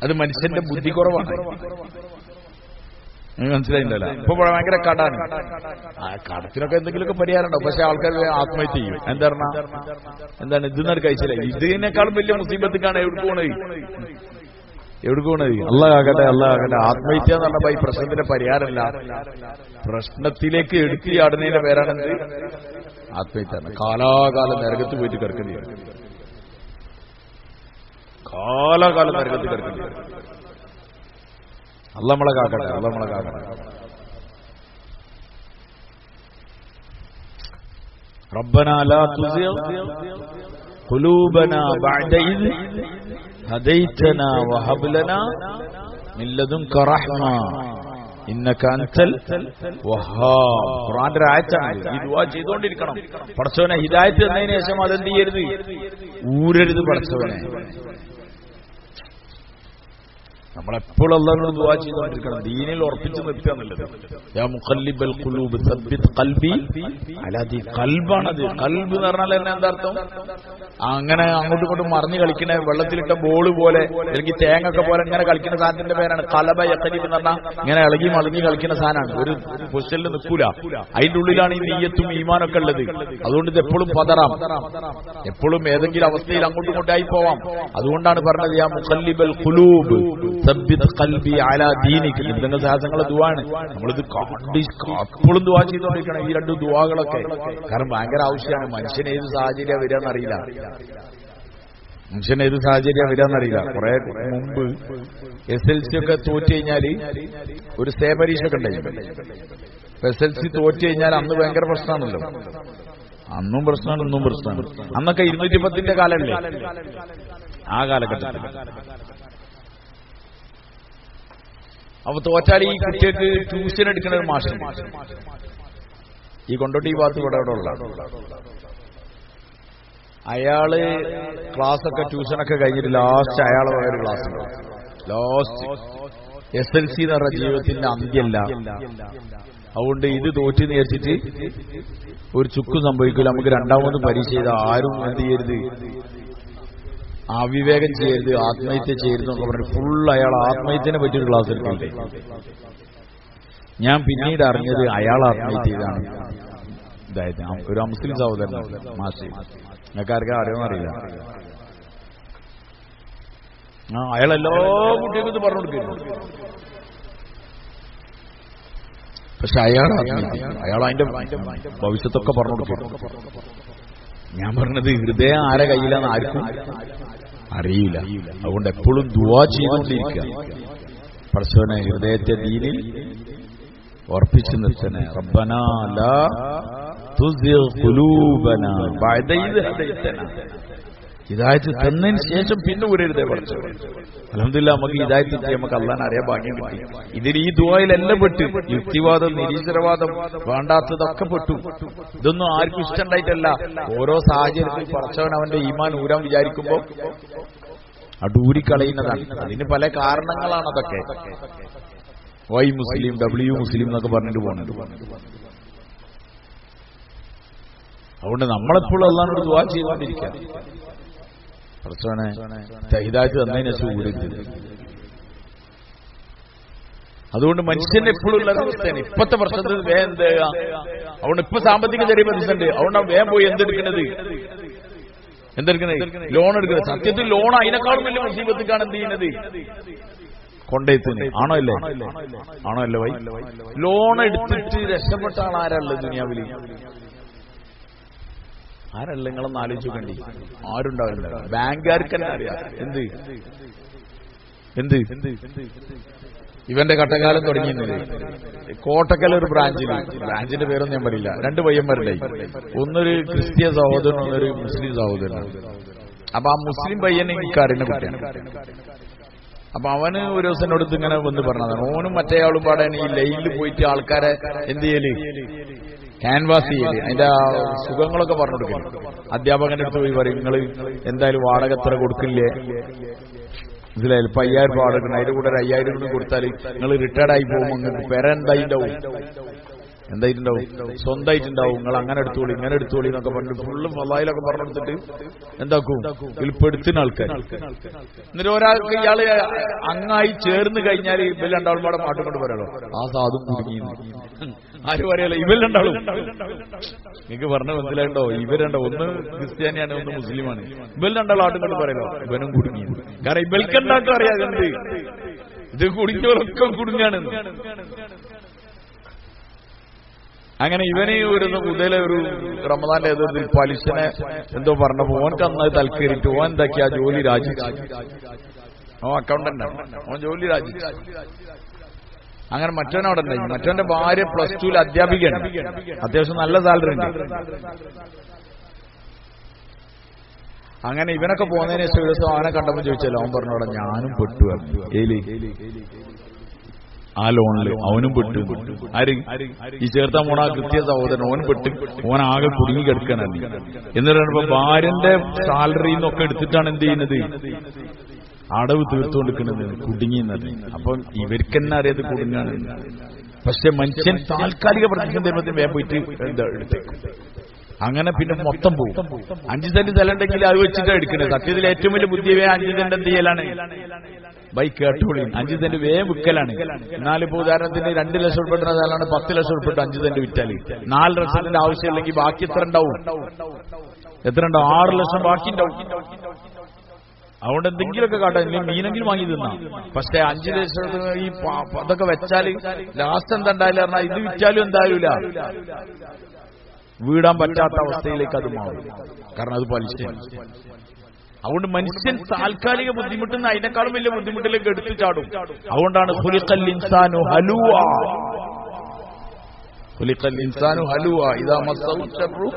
S1: അത് മനുഷ്യന്റെ ബുദ്ധി കുറവാണ്. മനസ്സിലായില്ലല്ലോ. ഇപ്പൊ ഭയങ്കര കടാണ്. ആ കടത്തിനൊക്കെ എന്തെങ്കിലുമൊക്കെ പരിഹാരമുണ്ടോ? പക്ഷെ ആൾക്കാർ ആത്മഹത്യ ചെയ്യും. എന്താണ് ഇതെന്നത് കഴിച്ചില്ല. ഇതിനേക്കാളും വലിയ മുസീബത്തിക്കാണ് എവിടെ പോണത്. അള്ളാഹ് ആകട്ടെ. ആത്മഹത്യ എന്ന് പറഞ്ഞപ്പോ ഈ പ്രശ്നത്തിന്റെ പരിഹാരമല്ല, പ്രശ്നത്തിലേക്ക് എടുത്തിയാടുന്നതിന്റെ പേരാണെന്ത് ആത്മഹത്യ. കാലാകാലം നരകത്ത് പോയിട്ട് കിടക്കേണ്ടി വരും. കാലാകാലം നരകത്ത് കിടക്കേണ്ടി വരും. അള്ളാഹ് നമ്മളെ കാക്കട്ടെ. റബ്ബനാ ലാ തുസിഗ് ഖുലൂബനാ ബഅദ ഇദ് ഹദൈതനാ വഹബ് ലനാ മിൻ ലദുൻക റഹ്മ ഇന്നക അൻതൽ വഹാബ്. ഖുർആന്റെ ആയത്താണ്. ഈ ദുആ ചെയ്തുകൊണ്ടിരിക്കണം. പടച്ചവനെ ഹിദായത്ത് തന്നതിന് ശേഷം അതെന്ത് ചെയ്യരുത്, ഊരരുത്. പടച്ചവനെ നമ്മളെപ്പോഴും അല്ലാഹുവിനോട് ദുആ ചെയ്തുകൊണ്ടിരിക്കണം. ദീനിൽ ഉറപ്പിച്ചു നിർത്തുക എന്നുള്ളത്. യാ മുഖല്ലിബൽ ഖുലൂബ് സബ്ബിത് ഖൽബി അലാ ദീ. ഖൽബാണത്. ഖൽബ് എന്ന് പറഞ്ഞാൽ തന്നെ എന്താ അർത്ഥം? അങ്ങനെ അങ്ങോട്ടും ഇങ്ങോട്ടും മറിഞ്ഞു കളിക്കുന്ന വെള്ളത്തിലിട്ട ബോൾ പോലെ അല്ലെങ്കിൽ തേങ്ങൊക്കെ പോലെ ഇങ്ങനെ കളിക്കുന്ന സാധനത്തിന്റെ പേരാണ് ഖലബ യഖലിബ് എന്ന് പറഞ്ഞാൽ. ഇങ്ങനെ ഇളകി മറിഞ്ഞു കളിക്കുന്ന സാധനമാണ്. ഒരു പൊസിഷനിൽ നിൽക്കൂല. അതിന്റെ ഉള്ളിലാണ് ഈ നിയ്യത്തും ഈമാനൊക്കെ ഉള്ളത്. അതുകൊണ്ട് ഇത് എപ്പോഴും പതറാം. എപ്പോഴും ഏതെങ്കിലും അവസ്ഥയിൽ അങ്ങോട്ടും ഇങ്ങോട്ടായി പോവാം. അതുകൊണ്ടാണ് പറഞ്ഞത് യാ മുഖല്ലിബൽ ഖുലൂബ് സബ്ബിത് ഖൽബി അലാ ദീനിക. ഇതിന്റെ സാധനങ്ങളെ ദുആണ്. നമ്മളിത് എപ്പോഴും ദുആ ചെയ്തുകൊണ്ടിരിക്കണം. ഈ രണ്ട് ദുആകളൊക്കെ കാരണം ഭയങ്കര ആവശ്യമാണ്. മനുഷ്യൻ ഏത് സാഹചര്യം വരാന്നറിയില്ല. കുറെ മുമ്പ് SLC ഒക്കെ തോറ്റു കഴിഞ്ഞാല് ഒരു സേ പരീക്ഷ ഒക്കെ ഉണ്ടായിരുന്നു. SLC തോറ്റു കഴിഞ്ഞാൽ അന്ന് ഭയങ്കര പ്രശ്നമാണല്ലോ. അന്നും പ്രശ്നമാണ്, ഇന്നും പ്രശ്നമാണ്. അന്നൊക്കെ 210 കാലമല്ലേ ആ കാലഘട്ടത്തിൽ. അപ്പൊ തോറ്റാൽ ഈ കുട്ടികൾക്ക് ട്യൂഷൻ എടുക്കുന്ന ഒരു മാഷ് ഈ കൊണ്ടോട്ടി ഈ ഭാഗത്ത് ഇവിടെ ഉള്ള അയാള് ക്ലാസ്സൊക്കെ ട്യൂഷനൊക്കെ കഴിഞ്ഞിട്ട് ലാസ്റ്റ് അയാളെ ഒരു ക്ലാസ് ലാസ്റ്റ് SLC എന്ന് പറഞ്ഞ ജീവിതത്തിന്റെ അന്ത്യല്ല. അതുകൊണ്ട് ഇത് തോറ്റു നേരിച്ചിട്ട് ഒരു ചുക്കും സംഭവിക്കില്ല. നമുക്ക് രണ്ടാമത് പരീക്ഷ ചെയ്ത ആരും എന്ത് ചെയ്യരുത്, അവിവേകം ചെയ്യരുത്, ആത്മഹത്യ ചെയ്യരുത് എന്നൊക്കെ പറഞ്ഞു ഫുൾ അയാൾ ആത്മഹത്യനെ പറ്റിയൊരു ക്ലാസ് എടുക്കണ്ടേ. ഞാൻ പിന്നീട് അറിഞ്ഞത് അയാൾ ആത്മഹത്യ ചെയ്താണ്. ഇതായത് ഒരു മുസ്ലിം സഹോദരനാണ് മാഷി. നിങ്ങൾക്കാർക്കും അറിയാമെന്നറിയില്ല. അയാൾ എല്ലാ കുട്ടികൾക്കും ഇത് പറഞ്ഞു കൊടുക്കുന്നു. പക്ഷെ അയാൾ അതിന്റെ ഭവിഷ്യത്തൊക്കെ പറഞ്ഞു കൊടുക്കുന്നു. ഞാൻ പറഞ്ഞത് ഹൃദയം ആരെ കയ്യിലാന്ന് ആർക്കും അറിയില്ല. അതുകൊണ്ട് എപ്പോഴും ദുആ ചെയ്തുകൊണ്ടിരിക്കുക. പടച്ചവനെ ഹൃദയത്തെ ദീനിൽ ഉറപ്പിച്ചു നിർത്തണേ. റബ്ബനാ ലാ തുസിഗ് ഖുലൂബനാ ബഅദ ഇദ് ഹദൈതനാ. ഹിദായത്ത് തന്നതിന് ശേഷം പിന്നെ ഊരരുതേ പടച്ചവനെ. അൽഹംദുലില്ലാഹ് നമുക്ക് ഹിദായത്ത് കിട്ടി, നമുക്ക് അല്ലാഹനെ അറിയാൻ ഭാഗ്യം കിട്ടി. ഇതിൽ ഈ ദുആയിലെല്ലാം പെട്ടു. യുക്തിവാദം, നിരീശ്വരവാദം, വേണ്ടാത്തതൊക്കെ പെട്ടു. ഇതൊന്നും ആർക്കും ഇഷ്ടമുണ്ടായിട്ടല്ല. ഓരോ സാഹചര്യത്തിൽ പടച്ചവൻ അവന്റെ ഈമാൻ ഊരാൻ വിചാരിക്കുമ്പോൾ അടൂരിക്കളയുന്നതാണ്. അതിന് പല കാരണങ്ങളാണ്. അതൊക്കെ വൈ മുസ്ലിം, W മുസ്ലിം എന്നൊക്കെ പറഞ്ഞിട്ട് പോകുന്നുണ്ട്. അതുകൊണ്ട് നമ്മളെപ്പോഴും അല്ലാഹുവോട് ദുആ ചെയ്തുകൊണ്ടിരിക്കുക. പടച്ചവനെ ഹിദായത്ത് തന്നതിന് ശേഷം ഊരരുത്. അതുകൊണ്ട് മനുഷ്യന്റെ എപ്പോഴും ഉള്ള അവസ്ഥയാണ് ഇപ്പത്തെ പ്രശ്നത്തിൽ വേഗം എന്ത് ചെയ്യുക. അതുകൊണ്ട് ഇപ്പൊ സാമ്പത്തിക ചെറിയ പ്രതിസന്ധി. അതുകൊണ്ടാണ് വേഗം പോയി എന്തെടുക്കുന്നത്, ലോൺ എടുക്കുന്നത്. സത്യത്തിൽ ലോൺ അതിനേക്കാളും വലിയ മുസീബത്തിക്കാണ് എന്ത് ചെയ്യുന്നത്. കൊണ്ടേത്തിന് ആണോ അല്ലേ? ആണോ അല്ലേ വൈ? ലോൺ എടുത്തിട്ട് രക്ഷപ്പെട്ട ആളാരല്ലേ ദുനിയാവില്? ആരല്ല? നിങ്ങളൊന്ന് ആലോചിച്ചു കണ്ടി. ആരുണ്ടാവില്ല. ബാങ്കുകാർക്ക് തന്നെ അറിയാം എന്ത് ഇവന്റെ കട്ടക്കാലം തുടങ്ങിയെന്നില്ലേ. കോട്ടക്കൽ ഒരു ബ്രാഞ്ചിന്റെ പേരൊന്നും ഞാൻ പറയില്ല. 2 പയ്യന്മാരുണ്ടായി. ഒന്നൊരു ക്രിസ്ത്യൻ സഹോദരൻ, ഒന്നൊരു മുസ്ലിം സഹോദരനാണ്. അപ്പൊ ആ മുസ്ലിം പയ്യൻ എനിക്ക് അറിയുന്ന കുട്ടിയാണ്. അപ്പൊ അവന് ഒരു ദിവസം എന്നോട് ഇങ്ങനെ വന്ന് പറഞ്ഞതാണ്. ഓനും മറ്റേയാളും പാടാണ് ഈ ലൈനിൽ പോയിട്ട് ആൾക്കാരെ എന്ത് ചെയ്യല്, ക്യാൻവാസ് ചെയ്യല്, അതിന്റെ സുഖങ്ങളൊക്കെ പറഞ്ഞു കൊടുക്കല്. അധ്യാപകന്റെ അടുത്ത് പോയി പറയും, നിങ്ങൾ എന്തായാലും വാടക എത്ര കൊടുക്കില്ലേ, മനസ്സിലായാലും ഇപ്പൊ 5000 രൂപ വാടക, അതിന്റെ കൂടെ ഒരു 5000 കൂടി കൊടുത്താൽ നിങ്ങൾ റിട്ടയർഡ് ആയി പോകുമ്പോൾ നിങ്ങൾക്ക് പെര എന്തായിട്ടുണ്ടാവും, സ്വന്തമായിട്ടുണ്ടാവും. നിങ്ങൾ അങ്ങനെ എടുത്തോളി ഇങ്ങനെ എടുത്തോളി എന്നൊക്കെ പറഞ്ഞു ഫുള്ള് ഫളായിലൊക്കെ പറഞ്ഞെടുത്തിട്ട് എന്താക്കും, വിൽപ്പെടുത്തുന്ന ആൾക്കാർ. എന്നിട്ട് ഒരാൾക്ക് ഇയാള് അങ്ങായി ചേർന്ന് കഴിഞ്ഞാൽ ഇവർ രണ്ടാളും പാടെ പാട്ടും കൊണ്ട് പറയാലോ, ആ സാധു കുടുങ്ങി. ആരും പറയല്ലോ, ഇവർ രണ്ടാളും. നിങ്ങൾക്ക് പറഞ്ഞ മനസ്സിലായിട്ടോ? ഇവർ രണ്ടോ, ഒന്ന് ക്രിസ്ത്യാനിയാണ്, ഒന്ന് മുസ്ലിമാണ്. ഇവർ രണ്ടാളും ആട്ടും കൊണ്ട് പറയലോ, ഇവനും കുടുങ്ങി. കാരണം ഇവൽക്കുണ്ടാക്കും അറിയാം എന്ത് ഇത് കുടുങ്ങിയവരൊക്കെ കുടുങ്ങാണ്. അങ്ങനെ ഇവന് ഒരു മുതലേ ഒരു റമദാന്റെ ഏതൊരു പലിശനെ എന്തോ പറഞ്ഞപ്പോ ഓനക്ക് അന്ന് തൽക്കരിട്ട് ഓൻ എന്താക്കിയ ജോലി രാജിച്ചു. ഓൻ അക്കൗണ്ടന്റാണ്, ഓൻ ജോലി രാജിച്ചു. അങ്ങനെ മറ്റവനവിടെ ഉണ്ടായി. മറ്റവന്റെ ഭാര്യ +2 അധ്യാപികയാണ്, അത്യാവശ്യം നല്ല സാലറി ഉണ്ട്. അങ്ങനെ ഇവനൊക്കെ പോകുന്നതിന് ശേഷം ഒരു ദിവസം അവനെ കണ്ടപ്പോൾ ചോദിച്ചല്ലോ, അവൻ പറഞ്ഞോടെ ഞാനും പെട്ടു. ഏലി ആ ലോണില് അവനും പെട്ടു. ആര്? ഈ ചേർത്താൻ പോണ കൃത്യ സഹോദരൻ, ഓൻ പെട്ട്, ഓൻ ആകെ കുടുങ്ങി കിടക്കാനാണ്. എന്നിട്ട് പറയുമ്പോ ഭാര്യന്റെ സാലറിയിൽ നിന്നൊക്കെ എടുത്തിട്ടാണ് എന്ത് ചെയ്യുന്നത്, അടവ് തീർത്തുകൊണ്ടിരിക്കുന്നത്, കുടുങ്ങിയെന്നത്. അപ്പം ഇവർക്കെന്നെ അറിയാതെ കുടുങ്ങാണ്. പക്ഷെ മനുഷ്യൻ താൽക്കാലിക പ്രതിസന്ധി വേഗം പോയിട്ട് എന്താ എടുത്തേക്കും. അങ്ങനെ പിന്നെ മൊത്തം പോകും. 5 സെന്റ് സ്ഥലം ഉണ്ടെങ്കിൽ അത് വെച്ചിട്ടാണ് എടുക്കുന്നത്. സത്യത്തിൽ ഏറ്റവും വലിയ ബുദ്ധിയെ 5 സെന്റ് എന്ത് ചെയ്യലാണ്, ബൈ കേട്ടോളി, 5 സെന്റ് വേഗം വിൽക്കലാണ്. എന്നാലിപ്പോ ഉദാഹരണത്തിന് 2 ലക്ഷം ഉൾപ്പെട്ട സ്ഥലമാണ് 10 ലക്ഷം ഉൾപ്പെട്ട് 5 സെന്റ് വിറ്റാല് 4 ലക്ഷത്തിന്റെ ആവശ്യമില്ലെങ്കിൽ ബാക്കി എത്ര ഉണ്ടാവും? 6 ലക്ഷം ബാക്കി ഉണ്ടാവും. അതുകൊണ്ട് എന്തെങ്കിലുമൊക്കെ കാട്ടാം, ഇല്ലെങ്കിൽ മീനെങ്കിലും വാങ്ങി തിന്നാം. പക്ഷെ 5 ലക്ഷത്തിന് ഈ അതൊക്കെ വെച്ചാല് ലാസ്റ്റ് എന്താ ഉണ്ടായില്ല പറഞ്ഞാൽ ഇത് വിറ്റാലും എന്തായാലും വീടാൻ പറ്റാത്ത അവസ്ഥയിലേക്ക് അത് മാറും. കാരണം അത് പലിശ. അതുകൊണ്ട് മനുഷ്യൻ താൽക്കാലിക ബുദ്ധിമുട്ടുന്ന അതിനേക്കാളും വലിയ ബുദ്ധിമുട്ടിലേക്ക് എടുത്തു ചാടും. അതുകൊണ്ടാണ് ഖുലിഖൽ ഇൻസാനു ഹലൂവ, ഖുലിഖൽ ഇൻസാനു ഹലൂവ ഇദാ മസ്സഹു ശർറു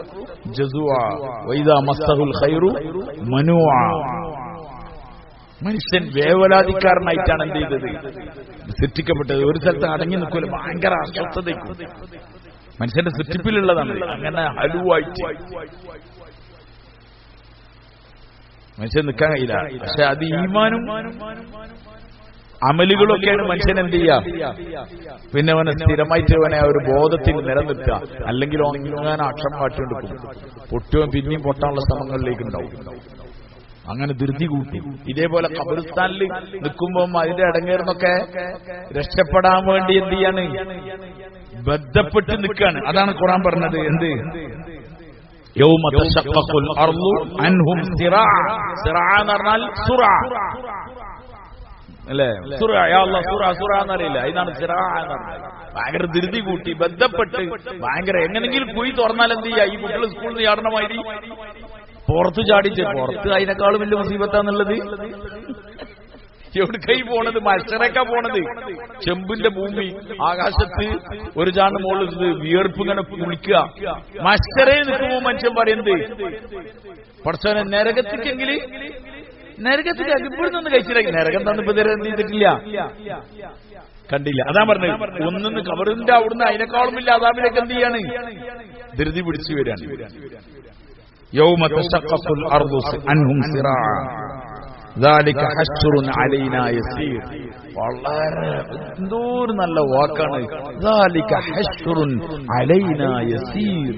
S1: ജസൂഅ വഇദാ മസ്സഹുൽ ഖൈറു മനൂഅ. മനുഷ്യൻ വേവലാതിക്കാരനായിട്ടാണ് എന്ത് ചെയ്തത്, സൃഷ്ടിക്കപ്പെട്ടത്. ഒരു സ്ഥലത്ത് അടങ്ങി നിൽക്കില്ല, ഭയങ്കര അസ്വസ്ഥതയ്ക്കും മനുഷ്യന്റെ സൃഷ്ടിപ്പിലുള്ളതാണ്. അങ്ങനെ ഹലുവായിട്ട് മനുഷ്യൻ നിൽക്കാൻ കഴിയില്ല. പക്ഷെ അത് ഈമാനും അമലുകളൊക്കെയാണ് മനുഷ്യൻ എന്ത് ചെയ്യാ, പിന്നെ അവനെ സ്ഥിരമായിട്ട് അവനെ ഒരു ബോധത്തിൽ നിലനിർത്തുക. അല്ലെങ്കിൽ അങ്ങനെ അക്ഷരം കാട്ടിക്കൊണ്ടിരിക്കും, പൊട്ടുകയും പിന്നെയും പൊട്ടാനുള്ള ശ്രമങ്ങളിലേക്ക് ഉണ്ടാവും. അങ്ങനെ ധൃതി കൂട്ടി. ഇതേപോലെ ഖബറിസ്ഥാനിൽ നിൽക്കുമ്പോൾ അതിന്റെ ഇടങ്ങേർന്നൊക്കെ രക്ഷപ്പെടാൻ വേണ്ടി എന്ത് ചെയ്യാണ്, ബന്ധപ്പെട്ട് നിൽക്കുകയാണ്. അതാണ് ഖുർആൻ പറഞ്ഞത്. എന്ത്? യൗമ തശഖഖുൽ അർളു അൻഹും സിറാ. സിറാ എന്ന് പറഞ്ഞാൽ സുറാ അല്ലേ? സുറാ, യാ അല്ലാഹ്, സുറാ സുറാ എന്നറിയില്ല, ഇതാണ് സിറാ എന്ന് പറഞ്ഞാൽ. ഭയങ്കര ധൃതി കൂട്ടി ബന്ധപ്പെട്ട് ഭയങ്കര എങ്ങനെങ്കിലും കുഴി തുറന്നാൽ എന്ത് ചെയ്യാ, ഈ കുട്ടികൾ സ്കൂളിൽ നിന്ന് ചാടണമാതിരി പുറത്ത് ചാടിച്ച്. പുറത്ത് അതിനേക്കാളും വലിയ മുസീബത്താന്നുള്ളത്. എവിടേക്കായി പോണത്? മത്സരക്കാ പോണത്. ചെമ്പിന്റെ ഭൂമി, ആകാശത്ത് ഒരു ചാണ്ട് മുകളിൽ വിയർപ്പ് ഇങ്ങനെ കുളിക്കുക. മത്സരയിൽ നിൽക്കുമ്പോ മനുഷ്യൻ പറയുന്നത്, പഠിച്ചവനെ നരകത്തിക്കെങ്കിൽ നരകത്തിൽ ഇപ്പോഴൊന്നും കഴിച്ചില്ല. നരകം തന്നിപ്പോ എന്ത് ചെയ്തിട്ടില്ല, കണ്ടില്ല. അതാ പറഞ്ഞത്, ഒന്നിന്ന് കബറിന്റെ അവിടുന്ന് അതിനേക്കാളും വലിയ അദാബിലേക്ക് എന്ത് ചെയ്യാണ്, ധൃതി പിടിച്ചു വരികയാണ്. യൗമ തശഖഖുൽ അർളു അൻഹും സിറാ ദാലിക ഹശ്റുൻ അലൈനാ യസീർ. വളരെ എന്തോരു നല്ല വാക്കാണ്. ദാലിക ഹശ്റുൻ അലൈനാ യസീർ.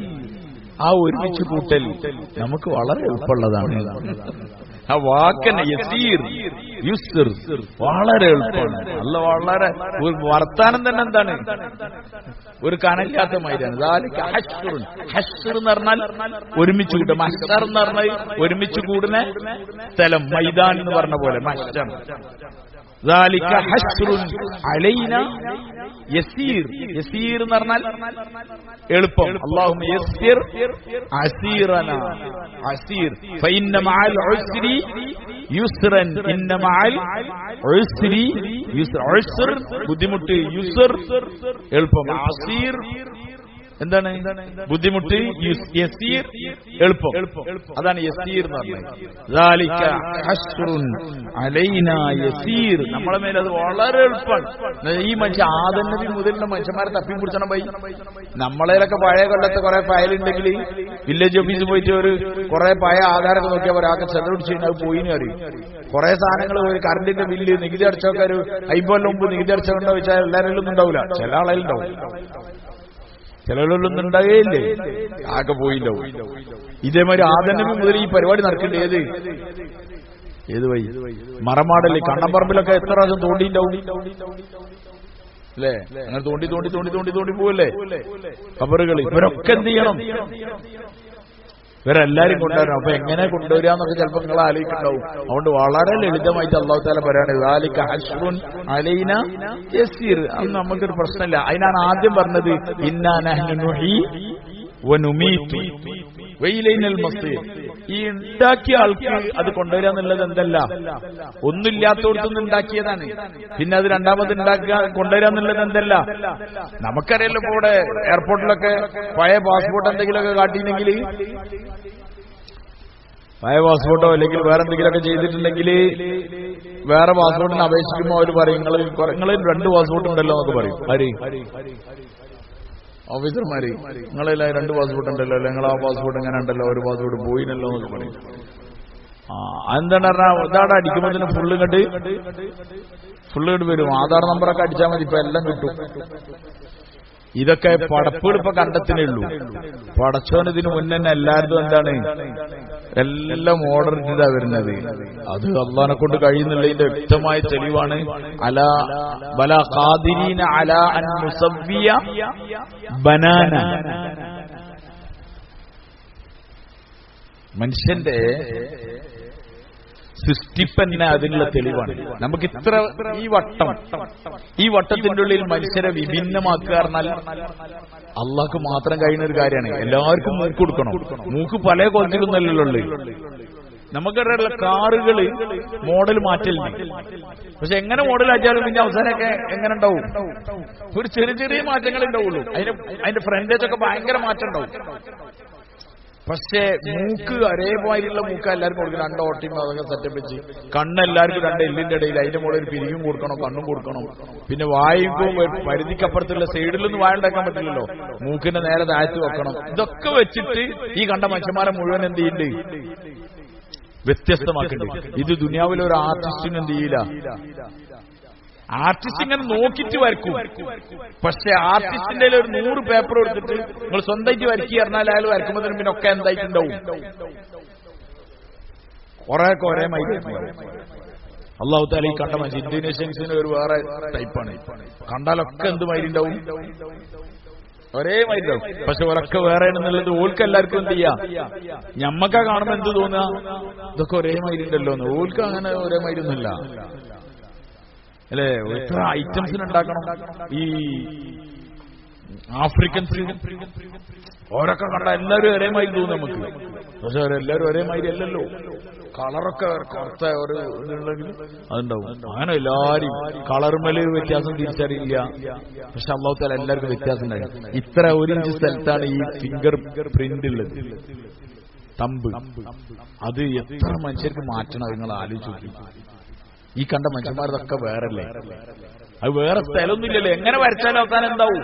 S1: ആ ഒരുമിച്ച് കൂട്ടൽ നമുക്ക് വളരെ എളുപ്പമുള്ളതാണ്. ആ വാക്കന്നെ യസീർ, യുസ്ർ, വളരെ എളുപ്പമാണ്. അല്ല, വളരെ വർത്താനം തന്നെ എന്താണ്, ഒരു കനല്ലാത്ത മാതിരിയാണ്. ഹശ്ർ എന്ന് പറഞ്ഞാൽ ഒരുമിച്ച് കൂട്ടുക. മഹ്ശർ എന്ന് പറഞ്ഞാൽ ഒരുമിച്ച് കൂടുന്ന സ്ഥലം, മൈതാൻ എന്ന് പറഞ്ഞ പോലെ മഹ്ശർ. ذلك حشر علينا യസീർ. യസീർ എന്ന് പറഞ്ഞാൽ എളുപ്പം. അല്ലാഹുമ്മ യസ്സിർ അസീറന. അസീർ ഫഇന്ന മഅൽ ഉസ്രി യുസ്റൻ. ഇന്ന മഅൽ ഉസ്രി യുസ്ർ. ഉസ്ർ ബുദ്ധിമുട്ട്, യുസ്ർ എളുപ്പം. അസീർ എന്താണ് ബുദ്ധിമുട്ട്, യസീർ എളുപ്പം. അതാണ് യസീർ എന്ന് പറഞ്ഞത്. ദാലിക ഹസ്റുൻ അലൈനാ യസീർ. നമ്മളെ മേലെ അത് വളരെ എളുപ്പമാണ്. ഈ മനുഷ്യ ആദം നബി മുതലുള്ള മനുഷ്യന്മാരെ തപ്പി പിടിച്ചണം പോയി. നമ്മളേലൊക്കെ പഴയ കൊല്ലത്തെ കുറെ ഫയൽ ഉണ്ടെങ്കിൽ വില്ലേജ് ഓഫീസിൽ പോയിട്ട് ഒരു കുറെ പഴയ ആധാരമൊക്കെ നോക്കിയാൽ ഒരാൾക്ക് ചെലവടിച്ച് കഴിഞ്ഞാൽ പോയിന്ന് അറിയും. കുറെ സാധനങ്ങൾ ഒരു കറണ്ടിന്റെ ബില്ല് നികുതി അടച്ചൊക്കെ ഒരു 50 മുമ്പ് നികുതി അടച്ചോണ്ടോ വെച്ചാൽ എല്ലാവരിലും ഒന്നും ഉണ്ടാവില്ല, ചില ആളുകളുണ്ടാവും. ചിലവരൊന്നും ഉണ്ടാകുകയില്ലേ, ആകെ പോയിണ്ടാവും. ഇതേമാതിരി ആദം നബി മുതൽ ഈ പരിപാടി നടക്കേണ്ടത് ഏത് വഴി? മറമാടല്ലേ, കണ്ണമ്പറമ്പിലൊക്കെ എത്ര പ്രാവശ്യം തോണ്ടിണ്ടാവും അല്ലേ? അങ്ങനെ തോണ്ടി തോണ്ടി തോണ്ടി തോണ്ടി തോണ്ടി പോവല്ലേ ഖബറുകൾ. ഇവരൊക്കെ എന്ത് ചെയ്യണം? ഇവരെല്ലാരും കൊണ്ടുവരണം. അപ്പൊ എങ്ങനെ കൊണ്ടുവരാന്നൊക്കെ ചിലപ്പോൾ നിങ്ങൾ ആലോചിക്കുന്നുണ്ടാവും. അതുകൊണ്ട് വളരെ ലളിതമായിട്ട് അല്ലാഹു തആല പറയാണ് ദാലിക ഹസ്റുൻ അലൈന യസീർ. അന്ന് നമുക്കൊരു പ്രശ്നമില്ല. അതിനാണ് ആദ്യം പറഞ്ഞത് ഇന്നാ നഹ്നു നുഹീ വനുമീതു വഇലൈനൽ മസീർ. ഈ ഉണ്ടാക്കിയ ആൾക്ക് അത് കൊണ്ടുവരാന്നുള്ളത് എന്തല്ല, ഒന്നുമില്ലാത്തടത്തുനിന്ന് ഉണ്ടാക്കിയതാണ്. പിന്നെ അത് രണ്ടാമത് ഉണ്ടാക്കുക കൊണ്ടുവരാന്നുള്ളത് എന്തല്ല. നമുക്കറിയാലോ, ഇപ്പൊ ഇവിടെ എയർപോർട്ടിലൊക്കെ പഴയ പാസ്പോർട്ട് എന്തെങ്കിലുമൊക്കെ കാട്ടിയിരുന്നെങ്കിൽ, പഴയ പാസ്പോർട്ടോ അല്ലെങ്കിൽ വേറെ എന്തെങ്കിലുമൊക്കെ ചെയ്തിട്ടുണ്ടെങ്കിൽ വേറെ പാസ്പോർട്ടിന് അപേക്ഷിക്കുമ്പോൾ അവർ പറയും നിങ്ങൾ 2 പാസ്പോർട്ട് ഉണ്ടല്ലോ എന്നൊക്കെ പറയും. ഓഫീസർമാര് നിങ്ങളെല്ലാം 2 പാസ്പോർട്ട് ഉണ്ടല്ലോ, അല്ലെങ്കിൽ നിങ്ങൾ ആ പാസ്പോർട്ട് എങ്ങനെ ഉണ്ടല്ലോ, ഒരു പാസ്പോർട്ട് പോയിനല്ലോ എന്നൊക്കെ പറയും. അതെന്താണ് പറഞ്ഞാൽ ഇതാടെ അടിക്കുമ്പോൾ തന്നെ ഫുള്ള് കണ്ട് വരും. ആധാർ നമ്പറൊക്കെ അടിച്ചാൽ മതി, ഇപ്പൊ എല്ലാം കിട്ടും. ഇതൊക്കെ പടപ്പുകൾ ഇപ്പൊ കണ്ടെത്തിനേ ഉള്ളൂ. പടച്ചോനതിന് മുന്നേ എല്ലാവരും എന്താണ് എല്ലാം ഓർഡർ ഇട്ടിട്ടാ വരുന്നത്. അത് അള്ളാഹിനെ കൊണ്ട് കഴിയുന്നുള്ളതിന്റെ വ്യക്തമായ തെളിവാണ്. അലാ ബല ഖാദിരീന അലാ അൻ നുസവ്വിയ ബനാന. മനുഷ്യന്റെ സൃഷ്ടിപ്പന്നെ അതിനുള്ള തെളിവാണ്. നമുക്ക് ഇത്ര ഈ വട്ടത്തിന്റെ ഉള്ളിൽ മനുഷ്യരെ വിഭിന്നമാക്കുക പറഞ്ഞാൽ അള്ളാഹ്ക്ക് മാത്രം കഴിയുന്ന ഒരു കാര്യമാണ്. എല്ലാവർക്കും മൂക്ക് കൊടുക്കണം. മൂക്ക് പല കോലത്തിലൊന്നല്ലല്ലോ ഉള്ളത്. നമുക്കറിയാനുള്ള കാറുകള് മോഡൽ മാറ്റലുണ്ട്. പക്ഷെ എങ്ങനെ മോഡൽ ആച്ചാലും പിന്നെ അവസാനമൊക്കെ എങ്ങനെ ഉണ്ടാവും? ഒരു ചെറിയ മാറ്റങ്ങൾ ഉണ്ടാവുള്ളൂ. അതിന്റെ ഫ്രണ്ടേജൊക്കെ ഭയങ്കര മാറ്റം ഉണ്ടാവും. പക്ഷേ മൂക്ക് ഒരേപോലെയുള്ള മൂക്ക് എല്ലാവർക്കും കൊടുക്കണം. 2 ഓട്ടിയും അതൊക്കെ സെറ്റപ്പ് വെച്ച്, കണ്ണെല്ലാവർക്കും 2 എല്ലിന്റെ ഇടയിൽ അതിന്റെ മുകളിൽ ഒരു പിരിയും കൊടുക്കണം, കണ്ണും കൊടുക്കണം. പിന്നെ വായിക്കും പരിധിക്കപ്പുറത്തുള്ള സൈഡിലൊന്നും വായ ഉണ്ടാക്കാൻ പറ്റില്ലല്ലോ, മൂക്കിന്റെ നേരെ താഴ്ത്തി വെക്കണം. ഇതൊക്കെ വെച്ചിട്ട് ഈ കണ്ട മനുഷ്യന്മാരെ മുഴുവൻ എന്ത് ചെയ്യുന്നുണ്ട്? വ്യത്യസ്തമാക്കുന്നുണ്ട്. ഇത് ദുനിയാവിലെ ഒരു ആർട്ടിസ്റ്റിനും എന്ത് ചെയ്യില്ല. ആർട്ടിസ്റ്റ് ഇങ്ങനെ നോക്കിയിട്ട് വരക്കും. പക്ഷെ ആർട്ടിസ്റ്റിന്റെ ഒരു 100 പേപ്പർ എടുത്തിട്ട് നിങ്ങൾ സ്വന്തമായിട്ട് വരക്കി പറഞ്ഞാൽ അയാൾ വരക്കുമ്പോൾ പിന്നെ ഒക്കെ എന്തായിട്ടുണ്ടാവും? ഒരേ മൈൻഡ്. അല്ലാഹു തആല ഈ കണ്ട മനുഷ്യ ഇന്തോനേഷ്യൻസിന് ഒരു വേറെ ടൈപ്പാണ്. കണ്ടാലൊക്കെ എന്ത് മൈൻഡുണ്ടാവും? ഒരേ മൈൻഡാവും. പക്ഷെ ഒരൊക്കെ വേറെയാണെന്നുള്ളത് ഓൾക്ക് എല്ലാവർക്കും എന്ത് ചെയ്യാം? ഞമ്മക്കാ കാണുമ്പോൾ എന്ത് തോന്നുക? ഇതൊക്കെ ഒരേ മൈൻഡുണ്ടല്ലോ എന്ന്. ഓൾക്ക് അങ്ങനെ ഒരേ മൈൻഡൊന്നുമില്ല അല്ലേ? എത്ര ഐറ്റംസിന് ഉണ്ടാക്കണം. ഈ ആഫ്രിക്കൻസ് ഓരൊക്കെ കണ്ട എല്ലാവരും ഒരേ മാതിരി തോന്നും നമുക്ക്. പക്ഷെ അവരെല്ലാവരും ഒരേ മാതിരി അല്ലല്ലോ. കളറൊക്കെ കറുത്ത ഒരു ഇതുണ്ടെങ്കിൽ അതുണ്ടാവും. അങ്ങനെ എല്ലാവരും കളർമേല് വ്യത്യാസം തിരിച്ചറിയില്ല. പക്ഷെ അല്ലാഹു തആല എല്ലാവർക്കും വ്യത്യാസം ഉണ്ടാകും. ഇത്ര 1 ഇഞ്ച് സ്ഥലത്താണ് ഈ ഫിംഗർ പ്രിന്റ് ഉള്ളത്, തമ്പ്. അത് എത്ര മനുഷ്യർക്ക് മാറ്റണം നിങ്ങൾ ആലോചിച്ച് നോക്കി. ഈ കണ്ട മനുഷ്യന്മാരതൊക്കെ വേറല്ലേ? അത് വേറെ സ്ഥലമൊന്നുമില്ലല്ലോ. എങ്ങനെ വരച്ചാലും അവസാനം എന്താവും?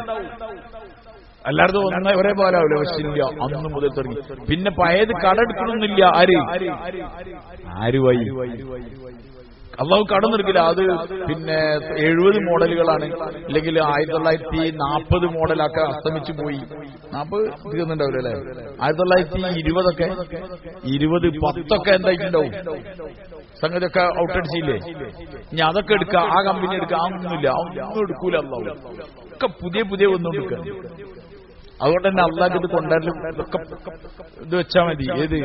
S1: എല്ലായിടത്തും ഒരേ പോലെ ആവില്ല. പക്ഷെ ഇല്ല, അന്ന് മുതൽ തുടങ്ങി. പിന്നെ പഴയത് കടെടുക്കണമെന്നില്ല. ആര് വഴി അള്ളാഹു കടന്നെടുക്കില്ല. അത് പിന്നെ 70 മോഡലുകളാണ്, അല്ലെങ്കിൽ 1940 മോഡലൊക്കെ അസ്തമിച്ചു പോയി. 40 തീർന്നുണ്ടാവില്ല അല്ലെ? 1920 10 എന്തായിട്ടുണ്ടാവും? സംഗതിയൊക്കെ ഔട്ടടിച്ചില്ലേ? ഇനി അതൊക്കെ എടുക്കുക, ആ കമ്പനി എടുക്കുക, ഒന്നുമില്ല, ഒന്നും എടുക്കൂല. അള്ളാഹു ഒക്കെ പുതിയ ഒന്നും എടുക്കുക. അതുകൊണ്ട് തന്നെ അള്ളാഹ് ഇത് കൊണ്ടുവരലും ഇതൊക്കെ ഇത് വെച്ചാൽ മതി. ഏത്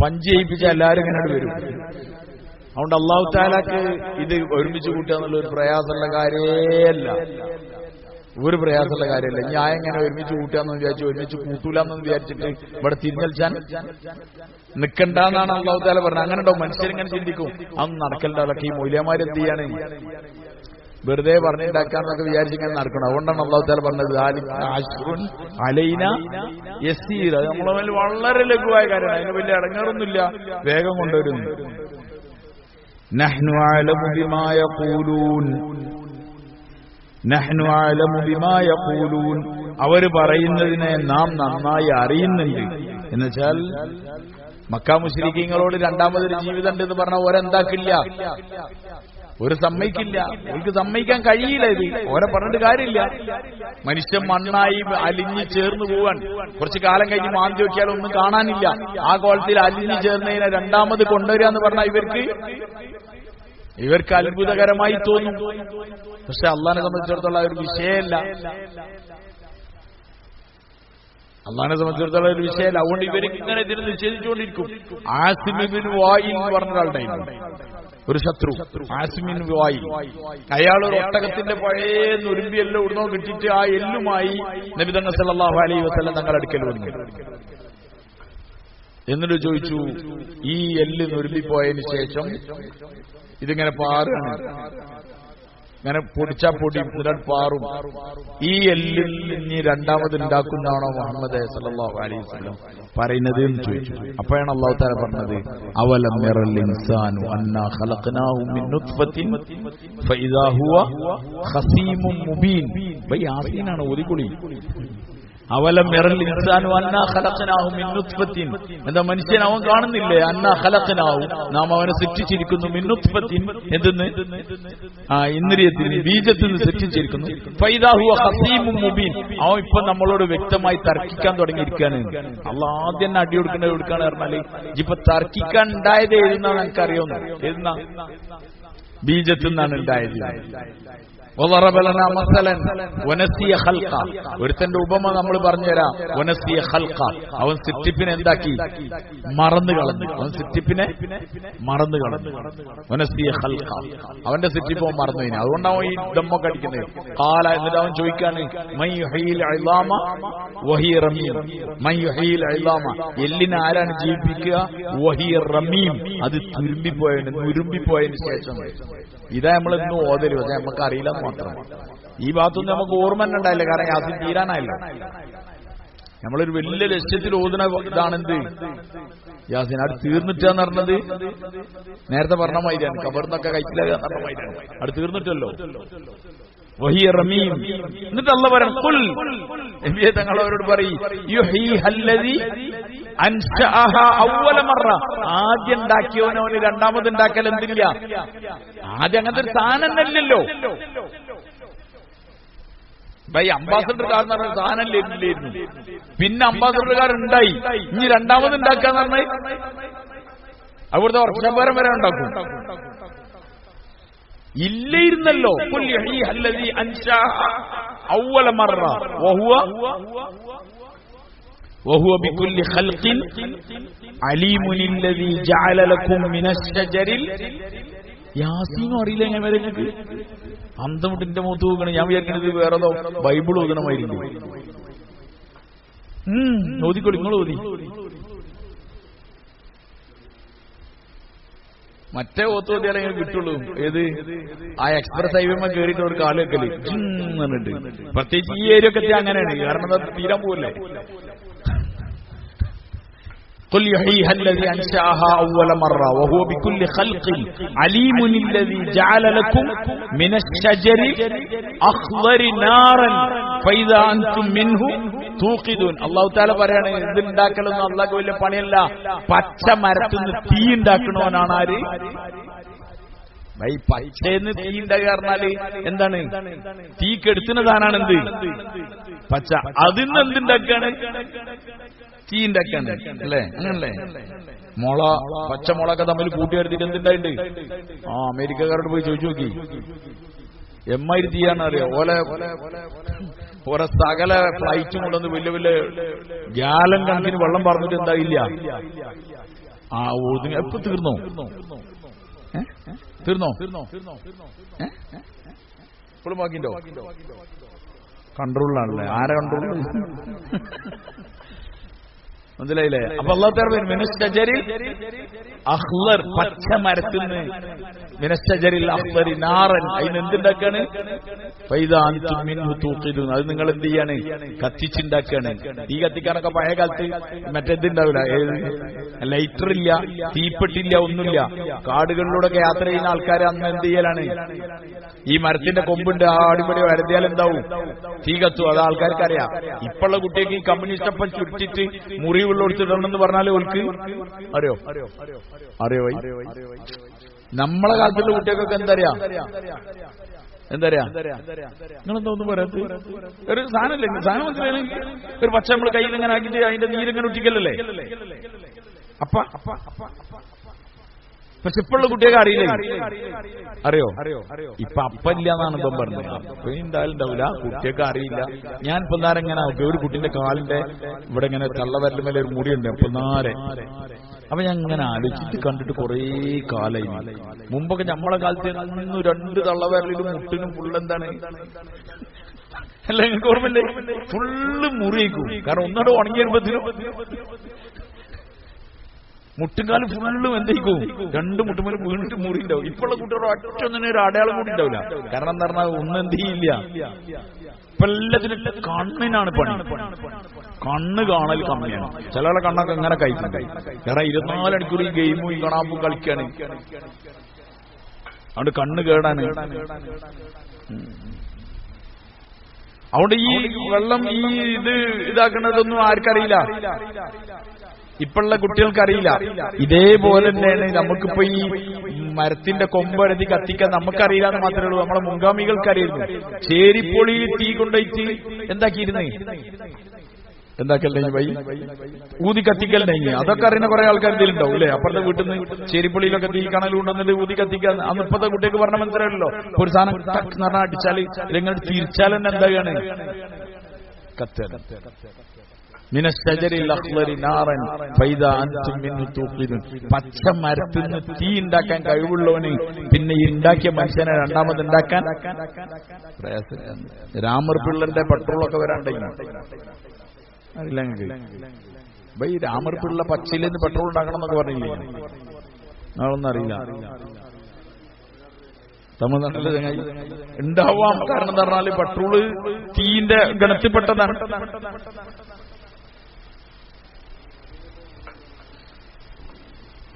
S1: പഞ്ച് ചെയ്യിപ്പിച്ച എല്ലാവരും ഇങ്ങനെ വരും. അതുകൊണ്ട് അല്ലാഹു തആലക്ക് ഇത് ഒരുമിച്ച് കൂട്ടുക എന്നുള്ള ഒരു പ്രയാസമുള്ള കാര്യമല്ല, ഒരു പ്രയാസമുള്ള കാര്യമല്ല. ഞാൻ എങ്ങനെ ഒരുമിച്ച് കൂട്ടാന്ന് വിചാരിച്ചു, ഒരുമിച്ച് കൂട്ടൂലെന്ന് വിചാരിച്ചിട്ട് ഇവിടെ തിരിഞ്ഞൽച്ചാൻ നിൽക്കണ്ടെന്നാണ് അല്ലാഹു തആല പറഞ്ഞത്. അങ്ങനെ ഉണ്ടാവും, മനുഷ്യരിങ്ങനെ ചിന്തിക്കും അതൊന്നും നടക്കലുണ്ടാവില്ല. ഈ മൗലവിമാരെന്ത് ചെയ്യാണ്, വെറുതെ പറഞ്ഞുണ്ടാക്കാന്നൊക്കെ വിചാരിച്ചിങ്ങനെ നടക്കണം. അതുകൊണ്ടാണ് അല്ലാഹു തആല പറഞ്ഞത് അലൈന യസീർ, അത് നമ്മളെ മേൽ വളരെ ലഘുവായ കാര്യമാണ്, അതിന് വലിയ അടങ്ങാറൊന്നുമില്ല, വേഗം കൊണ്ടുവരുന്നു. നഹ്നു അഅലമു ബിമാ യഖൂലൂൻ, നഹ്നു അഅലമു ബിമാ യഖൂലൂൻ, അവർ പറയുന്നതിനെ നാം നന്നായി അറിയുന്നുണ്ട്. എന്നുവെച്ചാൽ മക്ക മുശ്രിക്കീങ്ങളോട് രണ്ടാമതൊരു ജീവിതം ഉണ്ടെന്ന് പറഞ്ഞാൽ ഓരെന്താക്കില്ല, ഒരു സമ്മതിക്കില്ല, അവർക്ക് സമ്മതിക്കാൻ കഴിയില്ല. ഇത് ഓരെ പറഞ്ഞിട്ട് കാര്യമില്ല. മനുഷ്യൻ മണ്ണായി അലിഞ്ഞു ചേർന്ന് പോവാൻ, കുറച്ചു കാലം കഴിഞ്ഞ് മാന്തി നോക്കിയാൽ ഒന്നും കാണാനില്ല. ആ കോലത്തിൽ അലിഞ്ഞു ചേർന്നതിനെ രണ്ടാമത് കൊണ്ടുവരിക എന്ന് പറഞ്ഞാൽ ഇവർക്ക് അത്ഭുതകരമായി തോന്നും. പക്ഷെ അള്ളാഹിനെ സംബന്ധിച്ചിടത്തോളം ഒരു വിഷയമല്ല, അള്ളാഹിനെ സംബന്ധിച്ചിടത്തോളം ഒരു വിഷയമല്ല. അതുകൊണ്ട് ഇവർക്ക് ഇങ്ങനെ ഇതിന് നിഷേധിച്ചുകൊണ്ടിരിക്കും. ആസിം ഇബ്നു വായിൽ എന്ന് പറഞ്ഞ ഒരാളുണ്ടായിരുന്നു, ഒരു ശത്രു, ആസിം ഇബ്നു വായിൽ. അയാൾ ഒരു ഒട്ടകത്തിന്റെ പഴയ നുരുമ്പിയെല്ലാം ഇവിടുന്നോ കിട്ടിയിട്ട് ആ എല്ലുമായി നബി തങ്ങൾ സല്ലല്ലാഹു അലൈഹി വസല്ലം തങ്ങളുടെ അടുക്കൽ വന്നു. എന്നിട്ട് ചോദിച്ചു, ഈ എല്ല് നുരുമ്പിപ്പോയതിനു ശേഷം ഇതിങ്ങനെ പാറാണ്, ഇങ്ങനെ പൊടിച്ചാ പൊടി പാറും, ഈ എല്ലിൽ ഇനി രണ്ടാമത് ഉണ്ടാക്കുന്നതാണോ മുഹമ്മദ് സല്ലല്ലാഹു അലൈഹി വസല്ലം പറയുന്നത് എന്ന് ചോദിച്ചു. അപ്പോഴാണ് അല്ലാഹു തആല പറഞ്ഞത്, അവലം യറൽ ഇൻസാനു അന്നാ ഖലഖനാഹു മിൻ നുത്ഫത്തിൻ ഫഇദാ ഹുവ ഖസീമുൻ മുബീൻ. യാസീനാണ് ഓതിക്കുളി. അവലം യറൽ ഇൻസാനു അന്നാ ഖലഖനാഹു മിൻ നുത്ഫത്തിൻ, എന്താ മനുഷ്യൻ അവൻ കാണുന്നില്ലേ, അന്നാ ഖലഖനാഹു, നാം അവനെ സൃഷ്ടിച്ചിരിക്കുന്നു, മിൻ നുത്ഫത്തിൻ, എന്തെന്ന്, ഇന്ദ്രിയത്തിന്, ബീജത്തിൽ നിന്ന് സൃഷ്ടിച്ചിരിക്കുന്നു, ഫൈദാ ഹുവ ഖസീമുൻ മുബീൻ, അവൻ ഇപ്പൊ നമ്മളോട് വ്യക്തമായി തർക്കിക്കാൻ തുടങ്ങിയിരിക്കുകയാണ്. അള്ളാഹ് ആദ്യം തന്നെ അടി കൊടുക്കേണ്ടത് കൊടുക്കാണ് പറഞ്ഞാല്, ഇപ്പൊ തർക്കിക്കാൻ ഉണ്ടായത് ഏതെന്നാണ് എനിക്കറിയാവുന്നത്, ഏതെന്നാ, ബീജത്തിൽ നിന്നാണ് ഉണ്ടായത്. ഒരുത്തന്റെ ഉപമ നമ്മൾ പറഞ്ഞുതരാം. വനസിയ ഖൽഖ, അവൻ സൃഷ്ടിപ്പിനെ എന്താക്കി, മറന്നു കളഞ്ഞു. അവൻ സൃഷ്ടിപ്പിനെ മറന്നു കളഞ്ഞു. വനസിയ ഖൽഖ, അവന്റെ സൃഷ്ടിപ്പ് അവൻ മറന്നു കഴിഞ്ഞു. അതുകൊണ്ടാണ് ഈ ദമ്മൊക്കെ അടിക്കുന്നത്. ഖാല, എന്നിട്ട് അവൻ ചോദിക്കാണ്, മൻ യുഹീൽ ഇളാമ വഹിയ റമീം, മൻ യുഹീൽ ഇളാമ, എല്ലിനെ ആരാണ് ജീവിപ്പിക്കുക, വഹിയ റമീം, അത് നുരുമ്പിപ്പോയതിനു ശേഷം. ഇതാ നമ്മൾ ഇന്ന് ഓതല്, പക്ഷെ നമുക്ക് അറിയില്ല മാത്രം. ഈ ഭാഗത്തൊന്നും നമുക്ക് ഓർമ്മ തന്നെ ഉണ്ടായില്ല, കാരണം യാസിൻ തീരാനായില്ല. നമ്മളൊരു വലിയ ലക്ഷ്യത്തിൽ ഓതുന്ന ഇതാണെന്ത്, യാസിൻ അത് തീർന്നിട്ടാന്ന് പറഞ്ഞത് നേരത്തെ പറഞ്ഞ മാതിരിയാണ്, കബറിന്നൊക്കെ കഴിച്ചില്ല പറഞ്ഞ മാതിരിയാണ്. അത് തീർന്നിട്ടല്ലോ, വഹിയ റമീം. എന്നിട്ട് അല്ലാഹു പറയും, ഖുൽ, നബിയെ തങ്ങൾ അവരോട് പറയും, യുഹീഹല്ലദീ അൻശഅഹ അവ്വല മറ, ആദ്യം ഉണ്ടാക്കിയവനെ അവന് രണ്ടാമത് ഉണ്ടാക്കൽ എന്തില്ല, ആദ്യം അങ്ങനത്തെ ഒരു സാധനം തന്നെയല്ലോ. അംബാസഡർകാർ എന്ന് പറഞ്ഞ സാധനം ഇല്ലായിരുന്നു, പിന്നെ അംബാസഡർകാർ ഉണ്ടായി, ഇനി രണ്ടാമത് ഉണ്ടാക്കാന്ന് പറഞ്ഞാൽ അവിടുത്തെ വർഷാപരം വരെ ഉണ്ടാക്കും. ഇല്ലായിരുന്നല്ലോ. ഖുൽ യുഹീഹല്ലദീ അൻശഅഹ അവ്വല മറ വഹുവ ബികുല്ലി ഖൽഖിൻ അലീമുല്ലദീ ജഅല ലക്കും മിനശ്ശജരിൽ. യാസീനും അറിയില്ല എങ്ങനെ വരെ നിങ്ങൾക്ക് അന്തമുട്ടിന്റെ മുഖത്ത് നോക്കണം. ഞാൻ വിചാരിക്കുന്നത് വേറെതോ ബൈബിൾ ഓതണമായിരുന്നു. ഓതിക്കോളി, നിങ്ങൾ ഓതി. മറ്റേ ഓത്തോതിയാലേ കിട്ടുള്ളൂ. ഏത്, ആ എക്സ്പ്രസ് ഹൈവേമ കയറിയിട്ട് ഒരു കാല് വെക്കല് എന്നിട്ട്, പ്രത്യേകിച്ച് ഈ ഏരിയ ഒക്കെ അങ്ങനെയാണ്, കാരണം അത് തീരാൻ പോവല്ലേ. قل يحييها الذي أنشأها أول مرة وهو بكل خلق عليم الذي جعل لكم من الشجر أخضر نارا فإذا أنتم منه തൂക്കിദൂൻ. അല്ലാഹു തആല പറയാണ്, ഇതുണ്ടാക്കലൊന്നും അല്ലാഹുക്ക് വലിയ പണിയല്ല, പച്ച മരത്തുനിന്ന് തീ ഉണ്ടാക്കണവനാണ് ആര്. പച്ചന്ന് തീ ഉണ്ടാക്കുക പറഞ്ഞാല് എന്താണ്, തീ കെടുത്തുന്നതാനാണ് എന്ത്, പച്ച. അതിന്ന് എന്തുണ്ടാക്കാണ്, തീ ഉണ്ടാക്കാണ്, അല്ലേ, അങ്ങനല്ലേ. മുള, പച്ചമുളൊക്കെ തമ്മിൽ കൂട്ടിയെടുത്തിട്ട് എന്തുണ്ടായിട്ടുണ്ട്, അമേരിക്കക്കാരോട് പോയി ചോദിച്ചു നോക്കി, എമ്മാതിരി തീയാണെന്ന് അറിയാം. ഓരോ സകല ഫ്ലൈറ്റും കൊണ്ടൊന്ന് വലിയ വലിയ ഗ്യാലൻ കണക്കിന് വെള്ളം പറഞ്ഞിട്ട് എന്തായില്ല, ഒതുങ്ങി എപ്പോ തീർന്നു. തീർന്നോ? ഇപ്പോഴും ബാക്കിണ്ടോ? കൺട്രോളിലാണല്ലേ? ആരെ കൺട്രോൾ? മനസ്സിലായില്ലേ? അപ്പൊ അല്ലാഹു തആല മിനശ്ശജരിൽ അഖ്ളർ, പച്ച മരത്തിന് മിനശ്ശജരിൽ അഖ്ളരി നാറൻ, അതിന് എന്തുണ്ടാക്കാണ്? ഫൈദാ അൻതും മിൻഹു തൂഖിദൂൻ, അത് നിങ്ങൾ എന്ത് ചെയ്യാണ്? കത്തിച്ചുണ്ടാക്കാണ്. തീ കത്തിക്കാനൊക്കെ പഴയ കാലത്ത് മറ്റേതുണ്ടാവില്ല, ലൈറ്റർ ഇല്ല, തീപ്പെട്ടില്ല, ഒന്നുമില്ല. കാടുകളിലൂടെയൊക്കെ യാത്ര ചെയ്യുന്ന ആൾക്കാർ അന്ന് എന്ത് ചെയ്യലാണ്? ഈ മരത്തിന്റെ കൊമ്പുണ്ട്, ആ അടിപൊളി വരതിയാൽ എന്താവും? തീ കത്തും. അത് ആൾക്കാർക്കറിയാം. ഇപ്പോഴുള്ള കുട്ടികൾക്ക് ഈ കമ്മ്യൂണിസ്റ്റ് അപ്പം ചുരുട്ടിട്ട് മുറിവുള്ള ഒളിച്ചിടണമെന്ന് പറഞ്ഞാൽ ഓൾക്ക് അറിയോ? നമ്മളെ കാലത്തുള്ള കുട്ടികൾക്കൊക്കെ എന്തറിയാ? നിങ്ങളെന്താ ഒന്നും പറയാത്ത? ഒരു സാധനമില്ല, സാധനം മനസ്സിലായില്ലെങ്കിൽ ഒരു പച്ച നമ്മൾ കയ്യിൽ ഇങ്ങനെ ആക്കിയിട്ട് അതിന്റെ നീരിങ്ങനെ ഒറ്റിക്കല്ലേ? പക്ഷെ ഇപ്പോഴുള്ള കുട്ടിയൊക്കെ അറിയില്ല. അറിയോ? ഇപ്പൊ അപ്പല്ല എന്നാണ് ഇപ്പം പറഞ്ഞത്. അപ്പൊ എന്തായാലും ഉണ്ടാവില്ല, കുട്ടിയൊക്കെ അറിയില്ല. ഞാൻ ഇപ്പൊ നേരം ഇങ്ങനെ ഒരു കുട്ടിന്റെ കാലിന്റെ ഇവിടെ ഇങ്ങനെ തള്ളവരല് മേലെ ഒരു മുടിയുണ്ട്. അപ്പൊ നേരെ അപ്പൊ ഞാൻ ഇങ്ങനെ ആലോചിച്ചിട്ട് കണ്ടിട്ട് കുറേ കാലായി. മുമ്പൊക്കെ നമ്മളെ കാലത്ത് 2 തള്ളവരലിലും മുട്ടിനും ഫുള്ളെന്താണ് അല്ല, നിങ്ങൾക്ക് ഓർമ്മയില്ലേ? ഫുള്ള് മുറിയിക്കും. കാരണം ഒന്നോട് ഉണങ്ങി വരുമ്പത്തിനും മുട്ടുംകാലം ഫുള്ളും എന്തേക്കും 2 മുട്ടുമേലും വീണിട്ട് മുറി ഉണ്ടാവും. ഇപ്പോഴുള്ള കുട്ടികളുടെ ഒറ്റൊന്നിനും ഒരു അടയാളം കൂടി ഉണ്ടാവില്ല. കാരണം എന്താ പറഞ്ഞാൽ ഒന്നും എന്ത് ചെയ്യില്ല. ഇപ്പൊ എല്ലാത്തിനും കണ്ണിനാണ് പണി. കണ്ണ് കാണൽ കമ്മിയാണ്. ചിലരുടെ കണ്ണൊക്കെ ഇങ്ങനെ കഴിക്കും. കാരണം 24 മണിക്കൂർ ഈ ഗെയിമും ഈ കണാപ്പും കളിക്കാണ്. അതുകൊണ്ട് കണ്ണ് കേടാണ്. അതുകൊണ്ട് ഈ വെള്ളം ഈ ഇതാക്കുന്നതൊന്നും ആർക്കറിയില്ല. ഇപ്പോഴുള്ള കുട്ടികൾക്കറിയില്ല. ഇതേപോലെ തന്നെയാണ് നമുക്കിപ്പോ ഈ മരത്തിന്റെ കൊമ്പെടുത്തി കത്തിക്കാൻ നമുക്കറിയില്ല എന്ന് മാത്രമേ ഉള്ളൂ. നമ്മളെ മുൻഗാമികൾക്കറിയുന്നു. ചേരിപ്പൊളി തീ കൊണ്ടുപോയിട്ട് എന്താക്കിയിരുന്നേ? എന്താക്കല്ലേ വൈ ഊതി കത്തിക്കലിനെ അതൊക്കെ അറിയുന്ന കുറെ ആൾക്കാർ ഇതിലുണ്ടാവും അല്ലേ? അപ്പുറത്തെ വീട്ടിൽ നിന്ന് ചേരിപ്പൊളിയിലൊക്കെ തീ കണൽ കൊണ്ടുവന്നിട്ട് ഊതി കത്തിക്കാൻ അന്ന് ഇപ്പത്തെ കുട്ടിയൊക്കെ പറഞ്ഞ മനസ്സിലായല്ലോ. ഒരു സാധനം ടക്ക് എന്ന് പറഞ്ഞാൽ അടിച്ചാൽ നിങ്ങൾ തിരിച്ചാൽ തന്നെ എന്താകാണ്? കത്ത്. പച്ച മരത്തിന് തീ ഉണ്ടാക്കാൻ കഴിവുള്ളവന് പിന്നെ ഈ ഉണ്ടാക്കിയ മനുഷ്യനെ രണ്ടാമത് ഉണ്ടാക്കാൻ പ്രയാസം. രാമർ പിള്ളന്റെ പെട്രോളൊക്കെ വരാണ്ടെങ്കിൽ അറിയില്ല നിങ്ങൾക്ക്. ഈ രാമർ പിള്ള പച്ചയിൽ നിന്ന് പെട്രോൾ ഉണ്ടാക്കണം എന്നൊക്കെ പറഞ്ഞില്ലേ? നാളൊന്നും അറിയില്ല. തമിഴ്നാട്ടിലെ ചങ്ങായി ഉണ്ടാവാം. കാരണം എന്താ പറഞ്ഞാല് പെട്രോള് തീന്റെ ഗണത്തിൽപ്പെട്ടതാണ്.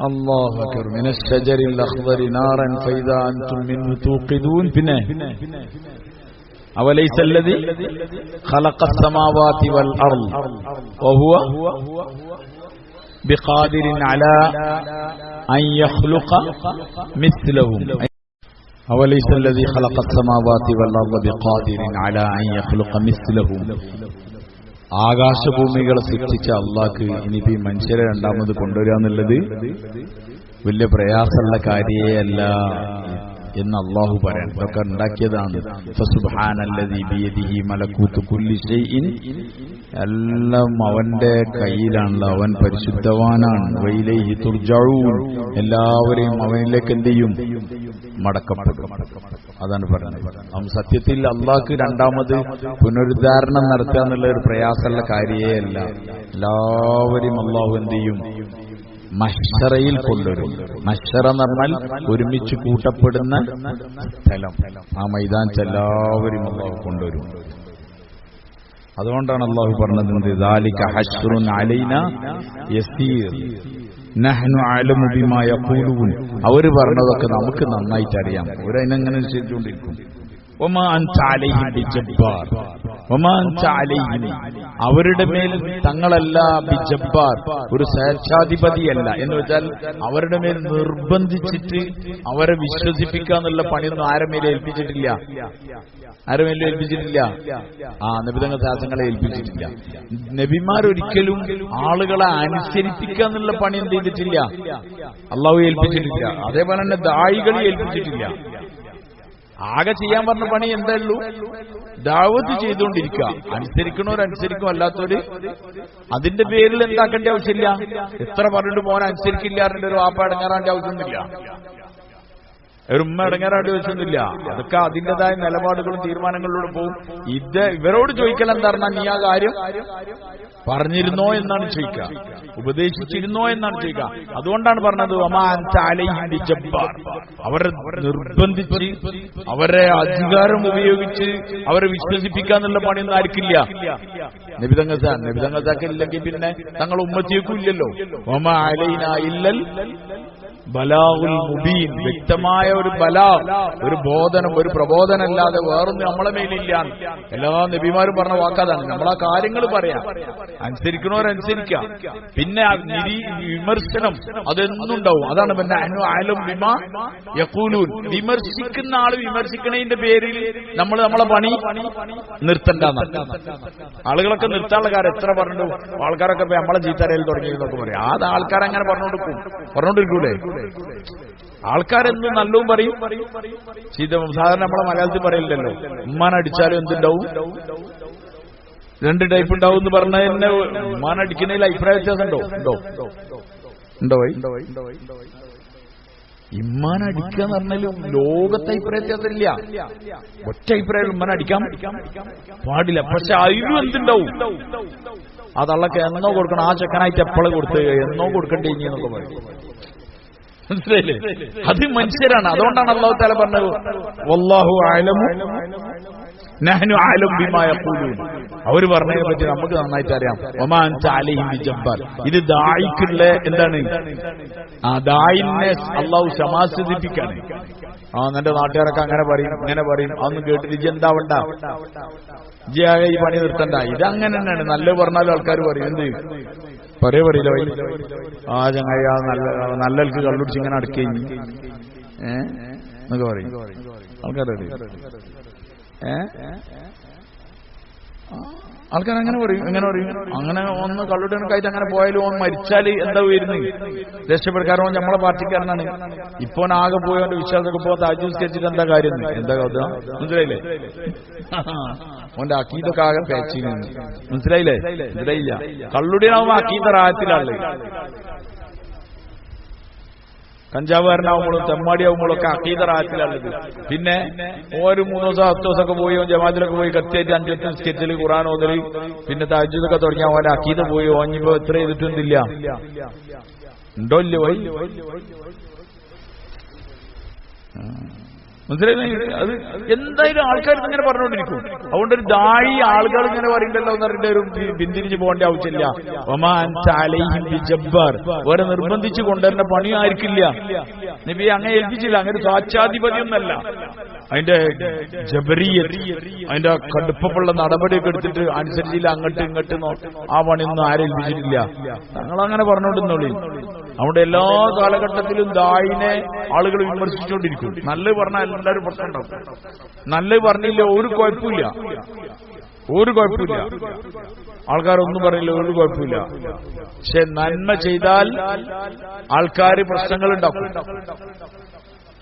S1: അല്ലാഹു അക്ബർ. മിനശ്ശജരിൽ അഖ്ദരി നാറൻ ഫൈദാ അൻതും മിൻഹു തൂഖിദൂൻ. പിന്നെ അവലൈസ അല്ലദി ഖലഖസ് സമാവാതി വൽ അർദ് വഹുവ ബിഖാദിരിൻ അലാ അൻ യഖ്ലുഖ മിസ്ലഹും. അവലൈസ അല്ലദി ഖലഖസ് സമാവാതി വൽ അർദ് ബിഖാദിരിൻ അലാ അൻ യഖ്ലുഖ മിസ്ലഹും. ആകാശഭൂമികളെ സൃഷ്ടിച്ച അള്ളാഹ്ക്ക് ഇനിയിപ്പോ ഈ മനുഷ്യരെ രണ്ടാമത് കൊണ്ടുവരിക എന്നുള്ളത് വലിയ പ്രയാസമുള്ള കാര്യേ അല്ല എന്ന് അള്ളാഹു പറയാൻ. ഇതൊക്കെ ഉണ്ടാക്കിയതാണ്. ഫസുബ്ഹാനല്ലദീ ബിയദിഹി മലകൂതു കുല്ലി ശൈഇൻ. എല്ലാം അവന്റെ കയ്യിലാണല്ലോ. അവൻ പരിശുദ്ധവാനാണ്. വഇലൈഹി തുർജഊൻ. എല്ലാവരെയും അവനിലേക്ക് എന്ത് ചെയ്യും? മടക്കപ്പെടും. അതാണ് പറഞ്ഞത്. സത്യത്തിൽ അള്ളാഹ്ക്ക് രണ്ടാമത് പുനരുദ്ധാരണം നടത്തുക എന്നുള്ള ഒരു പ്രയാസമുള്ള കാര്യേ അല്ല. എല്ലാവരെയും അള്ളാഹു എന്ത് ചെയ്യും? മഹ്ശറയിൽ കൊണ്ടുവരും. മഹ്ശറ എന്ന് പറഞ്ഞാൽ ഒരുമിച്ച് കൂട്ടപ്പെടുന്ന സ്ഥലം. ആ മൈതാനത്ത് എല്ലാവരും അള്ളാഹു കൊണ്ടുവരും. അതുകൊണ്ടാണ് അള്ളാഹു പറഞ്ഞത് ദാലിക ഹശ്റുൻ അലൈനാ യസീർ നഹ്നു അഅലമു ബിമാ യഖൂലൂൻ. അവര് പറഞ്ഞതൊക്കെ നമുക്ക് നന്നായിട്ട് അറിയാം. അവരതിനെങ്ങനെ ചെയ്തുകൊണ്ടിരിക്കും. വമാ അൻത അലൈഹിം ബിജബ്ബാർ. വമാ അൻത അലൈഹിം. അവരുടെ മേൽ തങ്ങളല്ല ബിജബ്ബാർ, ഒരു സ്വേച്ഛാധിപതിയല്ല. എന്ന് വെച്ചാൽ അവരുടെ മേൽ നിർബന്ധിച്ചിട്ട് അവരെ വിശ്വസിപ്പിക്കാന്നുള്ള പണിയൊന്നും ആരെമേലും ഏൽപ്പിച്ചിട്ടില്ല. ആരെമേലും ഏൽപ്പിച്ചിട്ടില്ല. നബിതങ്ങൾ ശാസനങ്ങളെ ഏൽപ്പിച്ചിട്ടില്ല. നബിമാരൊരിക്കലും ആളുകളെ അനുസരിപ്പിക്കാന്നുള്ള പണി എന്ത് ചെയ്തിട്ടില്ല? അള്ളാഹു ഏൽപ്പിച്ചിട്ടില്ല. അതേപോലെ തന്നെ ദായികളെ ഏൽപ്പിച്ചിട്ടില്ല. ആകെ ചെയ്യാൻ പറഞ്ഞ പണി എന്താ ഉള്ളൂ? ദഅവത്ത് ചെയ്തുകൊണ്ടിരിക്കുക. അനുസരിക്കണവരനുസരിക്കും, അല്ലാത്തവര് അതിന്റെ പേരിൽ എന്താക്കേണ്ട ആവശ്യമില്ല. എത്ര പറഞ്ഞിട്ട് മോനെ അനുസരിക്കില്ല ഒരു വാപ്പ അടങ്ങാറാന്റെ ആവശ്യമൊന്നുമില്ല. ഒരു ഉമ്മ ഇടങ്ങേറായിട്ട് വെച്ചൊന്നുമില്ല. അതൊക്കെ അതിൻ്റെതായ നിലപാടുകളും തീരുമാനങ്ങളിലൂടെ പോകും. ഇവരോട് ചോദിക്കൽ എന്താ പറഞ്ഞാൽ നീ ആ കാര്യം പറഞ്ഞിരുന്നോ എന്നാണ് ചോദിക്കുക, ഉപദേശിച്ചിരുന്നോ എന്നാണ് ചോദിക്കുക. അതുകൊണ്ടാണ് പറഞ്ഞത് അവരെ നിർബന്ധിച്ച് അവരെ അധികാരം ഉപയോഗിച്ച് അവരെ വിശ്വസിപ്പിക്കാന്നുള്ള പണിയൊന്നും ആർക്കില്ല. നബിതങ്ങസാക്ക് ഇല്ലെങ്കിൽ പിന്നെ തങ്ങൾ ഉമ്മത്തിയേക്കും ഇല്ലല്ലോ. വമാ അലൈനാ ഇല്ലൽ ബലാഗുൽ മുബീൻ, വ്യക്തമായ ഒരു ഒരു ബോധനം, ഒരു പ്രബോധനമല്ലാതെ വേറൊന്നും നമ്മളെ മേലില്ല. എല്ലാ നബിമാരും പറഞ്ഞ വാക്കാതാണ്. നമ്മളാ കാര്യങ്ങൾ പറയാം, അനുസരിക്കണവരനുസരിക്കാം. പിന്നെ വിമർശനം അതെന്നുണ്ടാവും. അതാണ് പിന്നെ ആലും ബിമാ യഖൂലൂൻ. വിമർശിക്കുന്ന ആള് വിമർശിക്കണതിന്റെ പേരിൽ നമ്മൾ നമ്മളെ പണി നിർത്തണ്ടെന്ന്. ആളുകളൊക്കെ നിർത്താനുള്ള കാര്യം എത്ര പറഞ്ഞു. ആൾക്കാരൊക്കെ നമ്മളെ ചീത്തരയിൽ തുടങ്ങിയെന്നൊക്കെ പറയും. അത് ആൾക്കാരങ്ങനെ പറഞ്ഞുകൊണ്ടിരിക്കൂലേ. ആൾക്കാരെന്ത് നല്ലവും പറയും, ചീത്ത സാധാരണ നമ്മളെ മലയാളത്തിൽ പറയില്ലല്ലോ. ഉമ്മാനടിച്ചാലും എന്തുണ്ടാവും, രണ്ട് ടൈപ്പ് ഉണ്ടാവും എന്ന് പറഞ്ഞ തന്നെ. ഉമ്മാനടിക്കുന്നതിൽ അഭിപ്രായ വ്യത്യാസം ഉണ്ടോ? ഇമ്മാനടിക്കുക എന്ന് പറഞ്ഞാലും ലോകത്തെ അഭിപ്രായ വ്യത്യാസം ഇല്ല. ഒറ്റ അഭിപ്രായം ഉമ്മാനടിക്കാൻ പാടില്ല. പക്ഷെ അതിലും എന്തുണ്ടാവും, അതള്ളക്ക് എന്നോ കൊടുക്കണം. ആ ചെക്കനായിട്ട് എപ്പോഴും കൊടുത്ത് എന്നോ കൊടുക്കേണ്ടി എന്നൊക്കെ പറയും. മനസ്സിലായില്ലേ? അത് മനുഷ്യരാണ്. അതുകൊണ്ടാണ് അല്ലാഹു തആല പറഞ്ഞത് വല്ലാഹു അഅലമു നഹ്നു അഅലം ബിമാ യഖൂലൂൻ. അവർ പറഞ്ഞതിനെ പറ്റി നമുക്ക് നന്നായിട്ട് അറിയാം. വമാ അൻത അലൈഹിം ബിജബ്ബാർ. ഇത് ദായിക്കുള്ള എന്താണ്, ആ ദായിനെ അല്ലാഹു സമാസിപ്പിക്കാണ്. നിന്റെ നാട്ടുകാരൊക്കെ അങ്ങനെ പറയും ഇങ്ങനെ പറയും, അതൊന്നും കേട്ടിട്ട് ഇജ്ജ് എന്താവണ്ട, ഇജ്ജാകെ ഈ പണി നിർത്തണ്ട. ഇത് അങ്ങനെ തന്നെയാണ്. നല്ല പറഞ്ഞാലും ആൾക്കാർ പറയും എന്ത് പറയില്ല. ആ ചങ്ങായി നല്ലൽക്ക് കള്ളുടിച്ച് ഇങ്ങനെ അടുക്കഴിഞ്ഞ് എന്നൊക്കെ പറയും ആൾക്കാരറിയും. ആൾക്കാരങ്ങനെ പറയും, എങ്ങനെ പറയും. അങ്ങനെ ഒന്ന് കള്ളുടിക്കായിട്ട് അങ്ങനെ പോയാലും ഓൻ മരിച്ചാൽ എന്താ വരുന്നത്, രക്ഷപ്പെടുക്കാരൻ നമ്മളെ പാർട്ടിക്കാരനാണ്. ഇപ്പൊ ആകെ പോയവന്റെ വിശ്വാസമൊക്കെ പോ താജൂസ്കരിച്ചിട്ട് എന്താ കാര്യം, എന്താ കഥ, മനസ്സിലായില്ലേ? ഓന്റെ അക്കീതൊക്കെ ആകെ പേച്ചി, മനസ്സിലായില്ലേ? മനസ്സിലായില്ല. കള്ളുടിയാവുമ്പോ അക്കീത റാഹത്തിലാണ്. കഞ്ചാവുകാരനാവുമ്പോഴും തെമ്മാടിയാവുമ്പോഴൊക്കെ അക്കീദ റാഹത്തിലാണത്. പിന്നെ ഒരു 3 ദിവസം 10 ദിവസമൊക്കെ പോയി ജമാഅത്തിലൊക്കെ പോയി കത്തിയായിട്ട് 5 സ്കെച്ചിൽ ഖുർആൻ ഓതല്, പിന്നെ തഹജ്ജുദൊക്കെ തുടങ്ങിയ അവന്റെ അക്കീദ പോയി ഓഞ്ഞിപ്പോ എത്ര ചെയ്തിട്ടൊന്നുമില്ല. ഉണ്ടോ ഇല്ല പോയി, മനസ്സിലായി? അത് എന്തായാലും ആൾക്കാർ ഇങ്ങനെ പറഞ്ഞുകൊണ്ടിരിക്കും. അതുകൊണ്ടൊരു ദാഴി ആളുകൾ ഇങ്ങനെ പറയണ്ടല്ലോ എന്ന് പറഞ്ഞിട്ട് ഒരു പിന്തിരിഞ്ഞു പോകേണ്ട ആവശ്യമില്ല. ഓരെ നിർബന്ധിച്ച് കൊണ്ടുവരുന്ന പണി ആയിരിക്കില്ല. നബി അങ്ങനെ ഏൽപ്പിച്ചില്ല. അങ്ങനെ സ്വാച്ഛാധിപതിയൊന്നല്ല. അതിന്റെ ജബരിയത്ത്, അതിന്റെ കടുപ്പമുള്ള നടപടിയൊക്കെ എടുത്തിട്ട് അനുസരിച്ചില്ല, അങ്ങോട്ട് ഇങ്ങോട്ട് ആ പണിയൊന്നും ആരേൽപ്പിച്ചിട്ടില്ല. ഞങ്ങളങ്ങനെ പറഞ്ഞുകൊണ്ടിരുന്നോളി. അവിടെ എല്ലാ കാലഘട്ടത്തിലും ദായിനെ ആളുകൾ വിമർശിച്ചുകൊണ്ടിരിക്കും. നല്ലത് പറഞ്ഞാൽ എല്ലാവരും പ്രശ്നം ഉണ്ടാവും. നല്ലത് പറഞ്ഞില്ല ഒരു കുഴപ്പമില്ല. ആൾക്കാരൊന്നും പറയില്ല, ഒരു കുഴപ്പമില്ല. പക്ഷെ നന്മ ചെയ്താൽ ആൾക്കാർ പ്രശ്നങ്ങൾ ഉണ്ടാക്കും.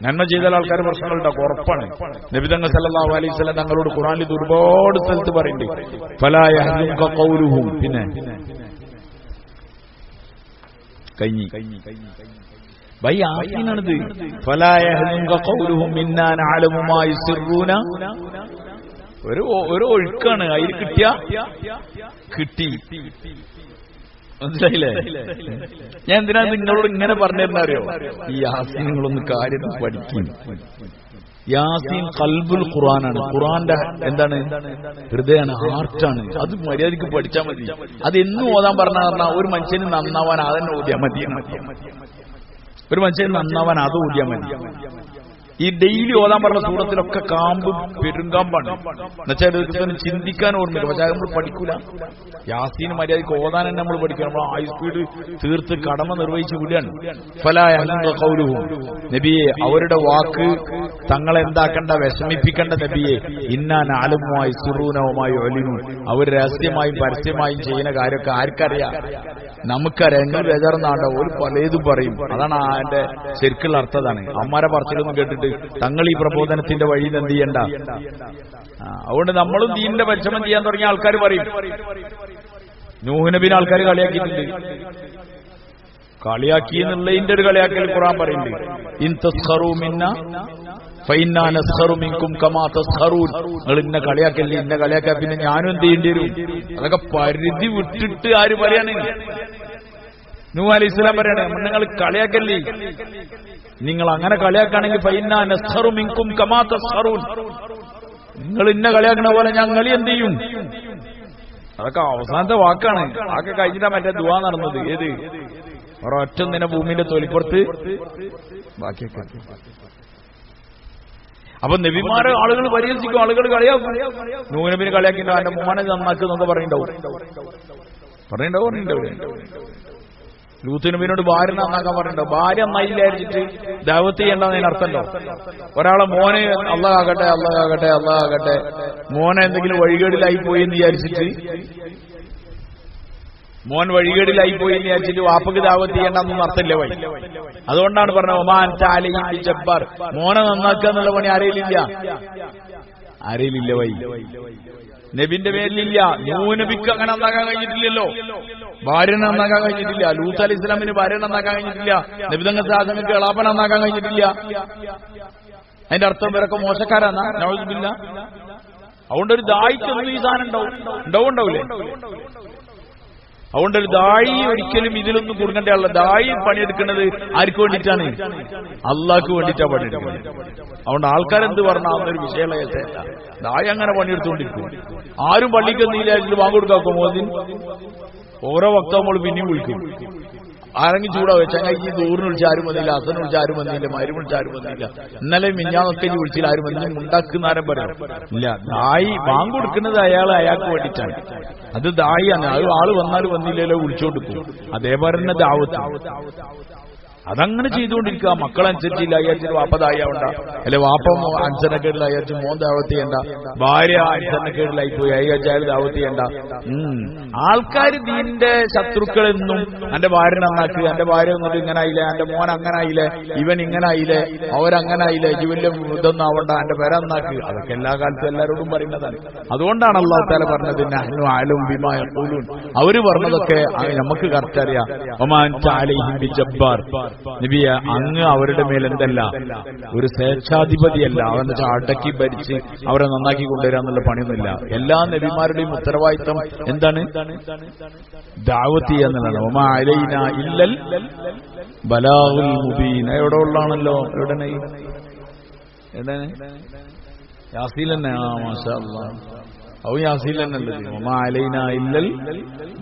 S1: നന്മ ചെയ്താൽ ആൾക്കാർ പ്രശ്നങ്ങൾ ഉണ്ടാക്കും, ഉറപ്പാണ്. നബി തങ്ങൾ സല്ലല്ലാഹു അലൈഹി വസല്ലം തങ്ങളോട് ഖുർആനിൽ ഒരുപാട് സ്ഥലത്ത് പറയുന്നുണ്ട് ഫലാ യഹ്ദുക ഖൗലുഹും. പിന്നെ യാസീനാണിത്. ഫലാ യഹ്ദുക ഖൗലുഹും ഇന്നാ നഅലമു മാ യുസിറൂന. ഒരു ഒഴുക്കാണ്. അതിൽ കിട്ടി, മനസ്സിലായില്ലേ? ഞാൻ എന്തിനാ നിങ്ങളോട് ഇങ്ങനെ പറഞ്ഞിരുന്ന അറിയോ? ഈ യാസീൻ നിങ്ങളൊന്ന് കാര്യം പഠിക്കും. യാസീൻ ഖൽബുൽ ഖുർആനാണ്. ഖുർആന്റെ എന്താണ്, ഹൃദയമാണ്, ഹാർട്ടാണ്. അത് മര്യാദക്ക് പഠിച്ചാൽ മതി. അത് എന്നും ഓതാൻ പറഞ്ഞാൽ ഒരു മനുഷ്യന് നന്നാവാൻ അതന്നെ ഓതിയാൽ മതി. ഒരു മനുഷ്യന് നന്നാവാൻ അത് ഓതിയാൽ മതി. ഈ ഡെയിലി ഓതാൻ പറഞ്ഞ സൂറത്തിലൊക്കെ കാമ്പ് പെരുങ്കാമ്പാണ്. എന്നുവെച്ചാൽ ചിന്തിക്കാൻ ഓർമ്മയില്ല. പക്ഷെ നമ്മൾ പഠിക്കൂല. യാസീന് മര്യാദയ്ക്ക് ഓതാൻ തന്നെ നമ്മൾ പഠിക്കണം. നമ്മൾ ഹൈ സ്പീഡ് തീർത്ത് കടമ നിർവഹിച്ച് വിടുകയാണ്. ഫലാ യഹ്ദുക ഖൗലുഹും. നബിയെ അവരുടെ വാക്ക് തങ്ങളെ എന്താക്കണ്ട, വിഷമിപ്പിക്കേണ്ട നബിയെ. ഇന്നാ നഅലമു മാ യുസിറൂന വമാ യുഅ്ലിനൂൻ. അവർ രഹസ്യമായും പരസ്യമായും ചെയ്യുന്ന കാര്യമൊക്കെ ആർക്കറിയാം? നമുക്കറിയാം. നിങ്ങൾ ബേജാറൊന്നാണ്ടോ, ഒരു പലതും പറയും. അതാണ് അതിന്റെ ശരിക്കുള്ള അർത്ഥതാണ്. അമ്മാരെ പറച്ചിലൊന്നും കേട്ടിട്ട് തങ്ങൾ ഈ പ്രബോധനത്തിന്റെ വഴിയിൽ എന്ത് ചെയ്യണ്ട. അതുകൊണ്ട് നമ്മളും ദീനിന്റെ പരിശ്രമം ചെയ്യാൻ തുടങ്ങിയ ആൾക്കാർ പറയും. നൂഹ് നബിനെ ആൾക്കാർ കളിയാക്കിയിട്ടുണ്ട്. കളിയാക്കി എന്നുള്ളതിന്റെ ഒരു കളിയാക്കൽ ഖുർആൻ പറയുന്നുണ്ട്. ഇൻ തസ്ഖറൂ മിന്നാ ഫഇന്നാ നസ്ഖറു മിൻകും കമാ തസ്ഖറൂൻ. നിങ്ങൾ ഇന്ന കളിയാക്കല്ലേ, ഇന്ന കളിയാക്കാ പിന്നെ ഞാനും എന്ത് ചെയ്യേണ്ടി വരും? അതൊക്കെ പരിധി വിട്ടിട്ട് ആര് പറയാണ്? നൂഹ് അലൈഹിസ്സലാം പറയാണ്, നിങ്ങൾ കളിയാക്കല്ലേ, നിങ്ങൾ അങ്ങനെ കളിയാക്കുകയാണെങ്കിൽ ഫഇന്നാ നസ്ഖറു മിൻകും കമാ തസ്ഖറൂൻ, നിങ്ങൾ ഇന്ന കളിയാക്കണ പോലെ ഞങ്ങൾ എന്ത് ചെയ്യും? അതൊക്കെ അവസാനത്തെ വാക്കാണ്. ആകെ കഴിഞ്ഞിട്ടാ മറ്റേ ദുആ നടന്നത്. ഏത് ഒരൊറ്റ നിന്നെ ഭൂമിന്റെ തൊലിപ്പുറത്ത് ബാക്കിയൊക്കെ. അപ്പൊ നബിമാരെ ആളുകൾ പരിഹസിക്കും, ആളുകൾ കളിയാക്കും. നൂഹ് നബിനെ കളിയാക്കിണ്ടോ, എന്റെ മോനെ നന്നാക്കുന്നൊക്കെ പറയണ്ടാവും. ലൂത്ത് നബിനോട് ഭാര്യ നന്നാക്കാൻ പറയണ്ടാവും. ഭാര്യ നന്നായില്ലായിരിച്ചിട്ട് ദഅവത്ത് ചെയ്യേണ്ടതിന് അർത്ഥമല്ലോ. ഒരാളെ മോനെ അള്ളാഹ് ആകട്ടെ മോനെ എന്തെങ്കിലും വഴികേടിലായി പോയി എന്ന് വിചാരിച്ചിട്ട് വാപ്പക്ക് ദഅവത്ത് ചെയ്യേണ്ടെന്നൊന്നും അർത്ഥമില്ല വഴി. അതുകൊണ്ടാണ് പറഞ്ഞത് ഒമാൻ ചാലയും ജബ്ബാർ, മോനെ നന്നാക്കുക എന്നുള്ള പണി ആരെയിലില്ല വൈ. നബിന്റെ പേരിലില്ല. നൂഹ് നബിക്ക് അങ്ങനെ നന്നാക്കാൻ കഴിഞ്ഞിട്ടില്ലല്ലോ, ഭാര്യനെ നന്നാക്കാൻ കഴിഞ്ഞിട്ടില്ല. ലൂത്ത് അലൈഹി ഇസ്ലാമിന് ഭാര്യനെ നന്നാക്കാൻ കഴിഞ്ഞിട്ടില്ല. നബിതങ്ങൾക്ക് ആദമിക്ക് എളാപ്പനെ നന്നാക്കാൻ കഴിഞ്ഞിട്ടില്ല. അതിന്റെ അർത്ഥം ഇവരൊക്കെ മോശക്കാരാണ്. നൗസുബില്ലാ. അതുകൊണ്ടൊരു ദായിക്കൊന്നും ഈ സാധനം ഉണ്ടാവില്ലേ? അതുകൊണ്ടൊരു ദായി ഒരിക്കലും ഇതിലൊന്നും കുടുങ്ങേണ്ടതല്ല. ദായി പണിയെടുക്കുന്നത് ആർക്ക് വേണ്ടിയിട്ടാണ്? അള്ളാഹ്ക്ക് വേണ്ടിയിട്ടാണ് പണിയെടുക്കുന്നത്. അതുകൊണ്ട് ആൾക്കാരെന്ത് പറഞ്ഞാൽ അതൊരു വിഷയമല്ല. ദായി അങ്ങനെ പണിയെടുത്തുകൊണ്ടിരിക്കും. ആരും പള്ളിക്ക് നീലായിട്ട് വാങ്ങിക്കൊടുക്കാക്കോ മോദിൻ. ഓരോ വക്താവുമ്പോൾ പിന്നെയും വിളിക്കും. ആരെങ്കിലും ചൂടാവേ ചങ്ങായി ദൂറിന് വിളിച്ച് ആരും വന്നില്ല, അസന് വിളിച്ച് ആരും വന്നില്ല, മരു വിളിച്ച് ആരും വന്നില്ല, ഇന്നലെ മിഞ്ഞാന്നൊക്കെ വിളിച്ചില്ല ആരും വന്നില്ല, ഉണ്ടാക്കുന്ന ആരും പറയാം ഇല്ല. ദായി ബാങ്ക് കൊടുക്കുന്നത് അയാൾക്ക് വേണ്ടിയിട്ടാണ്. അത് ദായിയാണ്. അത് ആള് വന്നാലും വന്നില്ലല്ലോ വിളിച്ചോണ്ടിരിക്കും. അതേപോലെ തന്നെ ദാവത്ത് അതങ്ങനെ ചെയ്തുകൊണ്ടിരിക്കുക. മക്കളനുസരിച്ചില്ല അയ്യാച്ചിട്ട് വാപ്പ ദായാവണ്ട, അല്ലെ വാപ്പ അനുസരണക്കേടിൽ അയ്യാച്ച് മോൻ ദാവത്ത് ചെയ്യണ്ട, ഭാര്യ അനുസരണക്കേടിലായി പോയി അയ്യാച്ച് അയാൾ ദാവത്ത് ചെയ്യണ്ട. ആൾക്കാർ ദീന്റെ ശത്രുക്കളെന്നും എന്റെ ഭാര്യ നന്നാക്കുക, എന്റെ ഭാര്യ ഒന്നും ഇങ്ങനെ ആയില്ലേ, എന്റെ മോൻ അങ്ങനെ ആയില്ലേ, ഇവൻ ഇങ്ങനെ ആയില്ലേ, അവരങ്ങനെ ആയില്ലേ, ഇവന്റെ ഇതൊന്നും ആവണ്ട, എന്റെ പേര നന്നാക്കുക. അതൊക്കെ എല്ലാ കാലത്തും എല്ലാവരോടും പറയുന്നതാണ്. അതുകൊണ്ടാണ് അല്ലാഹു തആല പറഞ്ഞത് നഹ്നു അഅലം ബിമാ യഖൂലൂൻ. അവര് പറഞ്ഞതൊക്കെ നമുക്ക് കറക്റ്റ് അറിയാം. വമാൻ അലൈഹിം ബിജബ്ബാർ. നബിയെ അങ്ങ് അവരുടെ മേൽ എന്തല്ല, ഒരു സ്വേച്ഛാധിപതിയല്ല. അവന്റെ അടക്കി ഭരിച്ച് അവരെ നന്നാക്കി കൊണ്ടുവരാ എന്നുള്ള പണിയൊന്നുമില്ല. എല്ലാ നബിമാരുടെയും ഉത്തരവാദിത്തം എന്താണ്? ദഅവത്ത് ചെയ്യുക എന്നുള്ളതാണ്. വമാ അലൈനാ ഇല്ലൽ ബലാഗുൽ മുബീൻ. എവിടെ ഉള്ളാണല്ലോ, എവിടെ യാസീൻ തന്നെ. മാഷാ അല്ലാഹ്, യാസീൻ തന്നെയല്ലത്. വമാ അലൈനാ ഇല്ലൽ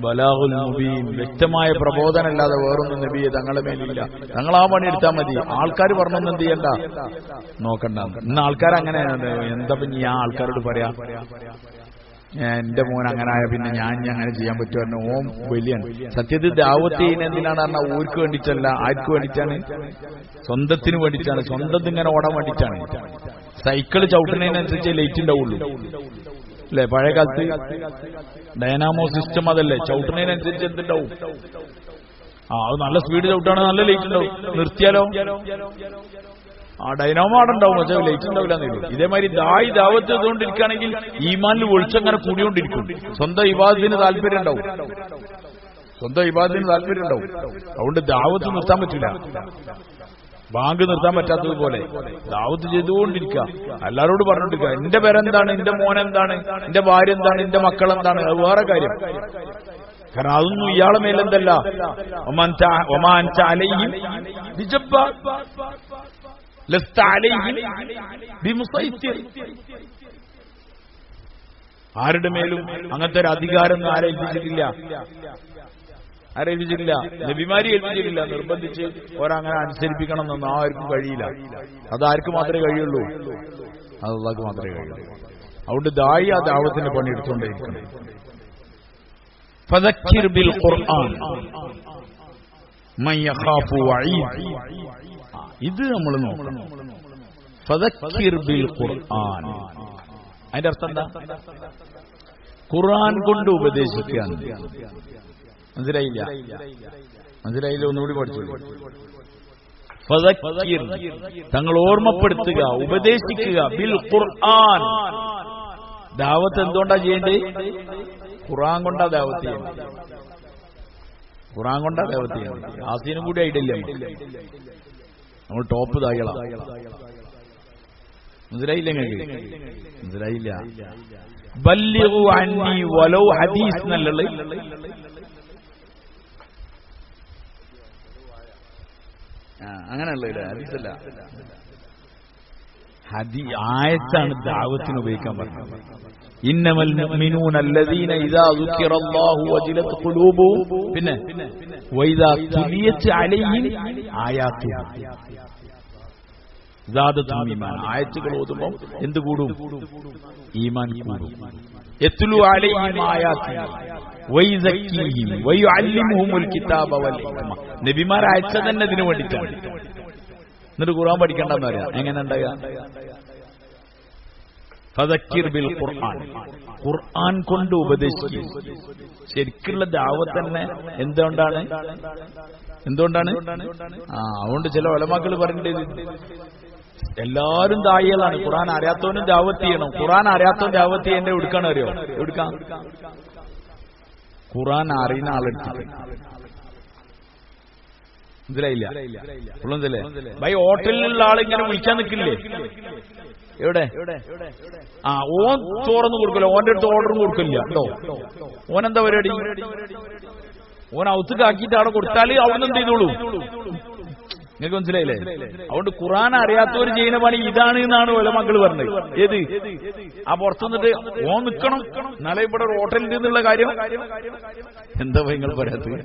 S1: ബലാഗുൽ മുബീൻ. വ്യക്തമായ പ്രബോധനമല്ലാതെ വേറൊന്നും നബിയെ തങ്ങളെ മേലില്ല. തങ്ങൾ ആ പണി എടുത്താൽ മതി. ആൾക്കാർ പറഞ്ഞൊന്നും എന്ത് ചെയ്യണ്ട, നോക്കണ്ട. ഇന്ന് ആൾക്കാർ അങ്ങനെയാണ്. എന്താ പിന്നെ ഞാൻ ആൾക്കാരോട് പറയാ, എന്റെ മോൻ അങ്ങനെ ആയ പിന്നെ ഞാൻ അങ്ങനെ ചെയ്യാൻ പറ്റുമോ? ഓം വലിയാണ്. സത്യത്തിൽ ദാവത്ത് ചെയ്യുന്ന എന്തിനാണ് പറഞ്ഞാൽ ഊർക്ക് വേണ്ടിയിട്ടല്ല. ആർക്ക് വേണ്ടിയിട്ടാണ്? സ്വന്തത്തിന് വേണ്ടിയിട്ടാണ്. സ്വന്തം ഇങ്ങനെ ഓടാൻ വേണ്ടിയിട്ടാണ്. സൈക്കിള് ചവിട്ടുന്നതിനനുസരിച്ച് ലൈറ്റ് ഉണ്ടാവുള്ളൂ അല്ലെ? പഴയ കാലത്ത് ഡൈനാമോ സിസ്റ്റം അതല്ലേ, ചവിട്ടുന്നതിനനുസരിച്ച് എന്തുണ്ടാവും? അത് നല്ല സ്പീഡ് ചവിട്ടാണ്, നല്ല ലൈറ്റ് ഉണ്ടാവും. നിർത്തിയാലോ ഡൈനാമോ അവിടെ ഉണ്ടാവും, പക്ഷേ ലൈറ്റ് ഉണ്ടാവില്ല. ഇതേമാതിരി ദാവത്ത് ചെയ്തുകൊണ്ടിരിക്കുകയാണെങ്കിൽ ഈമാനിൽ വെളിച്ചങ്ങനെ കൂടിക്കൊണ്ടിരിക്കും. സ്വന്തം ഇബാദത്തിന് താല്പര്യം ഉണ്ടാവും. അതുകൊണ്ട് ദാവത്ത് നിർത്താൻ പറ്റില്ല. ബാങ്ക് നിർത്താൻ പറ്റാത്തതുപോലെ ദാവത്ത് ചെയ്തുകൊണ്ടിരിക്കുക. എല്ലാവരോടും പറഞ്ഞിട്ടിരിക്കുക. എന്റെ പേരെന്താണ്, എന്റെ മോനെന്താണ്, എന്റെ ഭാര്യ എന്താണ്, എന്റെ മക്കളെന്താണ്, അത് വേറെ കാര്യം. കാരണം അതൊന്നും ഇയാളെ മേലെന്തല്ല. ആരുടെ മേലും അങ്ങനത്തെ ഒരു അധികാരം ആരേൽപ്പിച്ചിട്ടില്ല. നബിമാരി ഏൽപ്പിച്ചിട്ടില്ല. നിർബന്ധിച്ച് ഒരങ്ങനെ അനുസരിപ്പിക്കണം എന്നൊന്നും ആർക്കും കഴിയില്ല. അതാർക്ക് മാത്രമേ കഴിയുള്ളൂ? അത് അല്ലാഹുക്ക് മാത്രമേ കഴിയുള്ളൂ. അതുകൊണ്ട് ദായി ആ ദാവത്തിന്റെ പണി എടുത്തുകൊണ്ടേയിരിക്കണം. ഫദക്കിർ ബിൽ ഖുർആൻ മൻ യഖാഫു വഈദ്. ഇത് നമ്മൾ നോക്കണം. ഫദക്കിർ ബിൽ ഖുർആൻ, അതിന്റെ അർത്ഥം എന്താ? ഖുർആൻ കൊണ്ട് ഉപദേശിക്കുകയാണ്. മനസ്സിലായില്ല? ഒന്നുകൂടി പഠിച്ചു. ഫദക്കിർ, തങ്ങൾ ഓർമ്മപ്പെടുത്തുക, ഉപദേശിക്കുക. ബിൽ ഖുർആൻ. ദാവത്ത് എന്തുകൊണ്ടാ ചെയ്യേണ്ടത്? ഖുർആൻ കൊണ്ടാ ദാവത്ത് ചെയ്യേണ്ടത്. ഖുർആൻ കൊണ്ടാ ദഅവത്ത് ചെയ്യണം. യാസീനും കൂടി ഐഡിയ നമ്മൾ ടോപ്പ് താകളാ. മനസ്സിലായില്ല നിങ്ങൾക്ക്? മനസ്സിലായില്ല. ബല്ലിഗു അന്നി വലൗ ഹദീസ് എന്നല്ലേ അങ്ങനെയല്ലേ? ഹദീസല്ല, ആയത്താണ് ദഅവത്തിന് ഉപയോഗിക്കാൻ പറഞ്ഞത്. ഇന്നമൽ മുഅ്മിനൂന അല്ലദീന ഇദാ ദുകിറല്ലാഹു വജിലത് ഖുലൂബുഹും പിന്നെ വഇദാ തുലിയത് അലൈഹിം ആയാതുഹു സാദത്തുഹും ഈമാൻ. ആയത്തുകൾ ഓതുമ്പോൾ എന്ത് കൂടും? ഈമാൻ കൂടും. യത്ലു അലൈഹിം ആയാതിഹി വയസക്കീഹിം വയുഅല്ലിമുഹുൽ കിതാബ വൽ ഹിക്മ. നബിമാർ അയച്ചത് തന്നെ ഇതിനു വേണ്ടിയിട്ടാണ്. എന്നിട്ട് ഖുർആൻ പഠിക്കണ്ടെന്ന് പറയാം. എങ്ങനെ ഉണ്ടാകുക? ഫദക്കിർ ബിൽ ഖുർആൻ, ഖുർആൻ കൊണ്ട് ഉപദേശിക്കും. ശരിക്കുള്ള ദഅവത്ത് തന്നെ എന്തുകൊണ്ടാണ്? അതുകൊണ്ട് ചില ഉലമാക്കൾ പറഞ്ഞിട്ടുണ്ട് എല്ലാവരും ദായികളാണ്. ഖുർആൻ അറിയാത്തവനും ദഅവത്ത് ചെയ്യണം. ഖുർആൻ അറിയാത്തവൻ ദഅവത്ത് ചെയ്യേണ്ട എടുക്കണം. അറിയോ? എടുക്കാം. ഖുർആൻ അറിയുന്ന ആളെടുത്തിട്ട് മനസ്സിലായില്ല? ഉള്ളതല്ലേ ഭൈ? ഹോട്ടലിലുള്ള ആളിങ്ങനെ വിളിക്കാൻ നിൽക്കില്ലേ? എവിടെ? ഓൻ ചോറൊന്നും കൊടുക്കില്ല, ഓന്റെ അടുത്ത് ഓർഡറും കൊടുക്കില്ല കേട്ടോ. ഓനെന്താ പരിപാടി? ഓൻ ഔത്തുക്കാക്കിയിട്ട് അവിടെ കൊടുത്താൽ അവിടുന്ന് എന്ത് ചെയ്തോളൂ. നിങ്ങൾക്ക് മനസ്സിലായില്ലേ? അതുകൊണ്ട് ഖുർആൻ അറിയാത്തവർ ചെയ്യുന്ന പണി ഇതാണ് എന്നാണ് ഉലമാക്കൾ പറഞ്ഞത്. ഏത്? ആ പുറത്തുനിന്നിട്ട് ഓൻ നിൽക്കണം, നാളെ ഇവിടെ ഒരു ഹോട്ടലിൽ നിന്നുള്ള കാര്യം എന്താ നിങ്ങൾ പറയാത്തത്?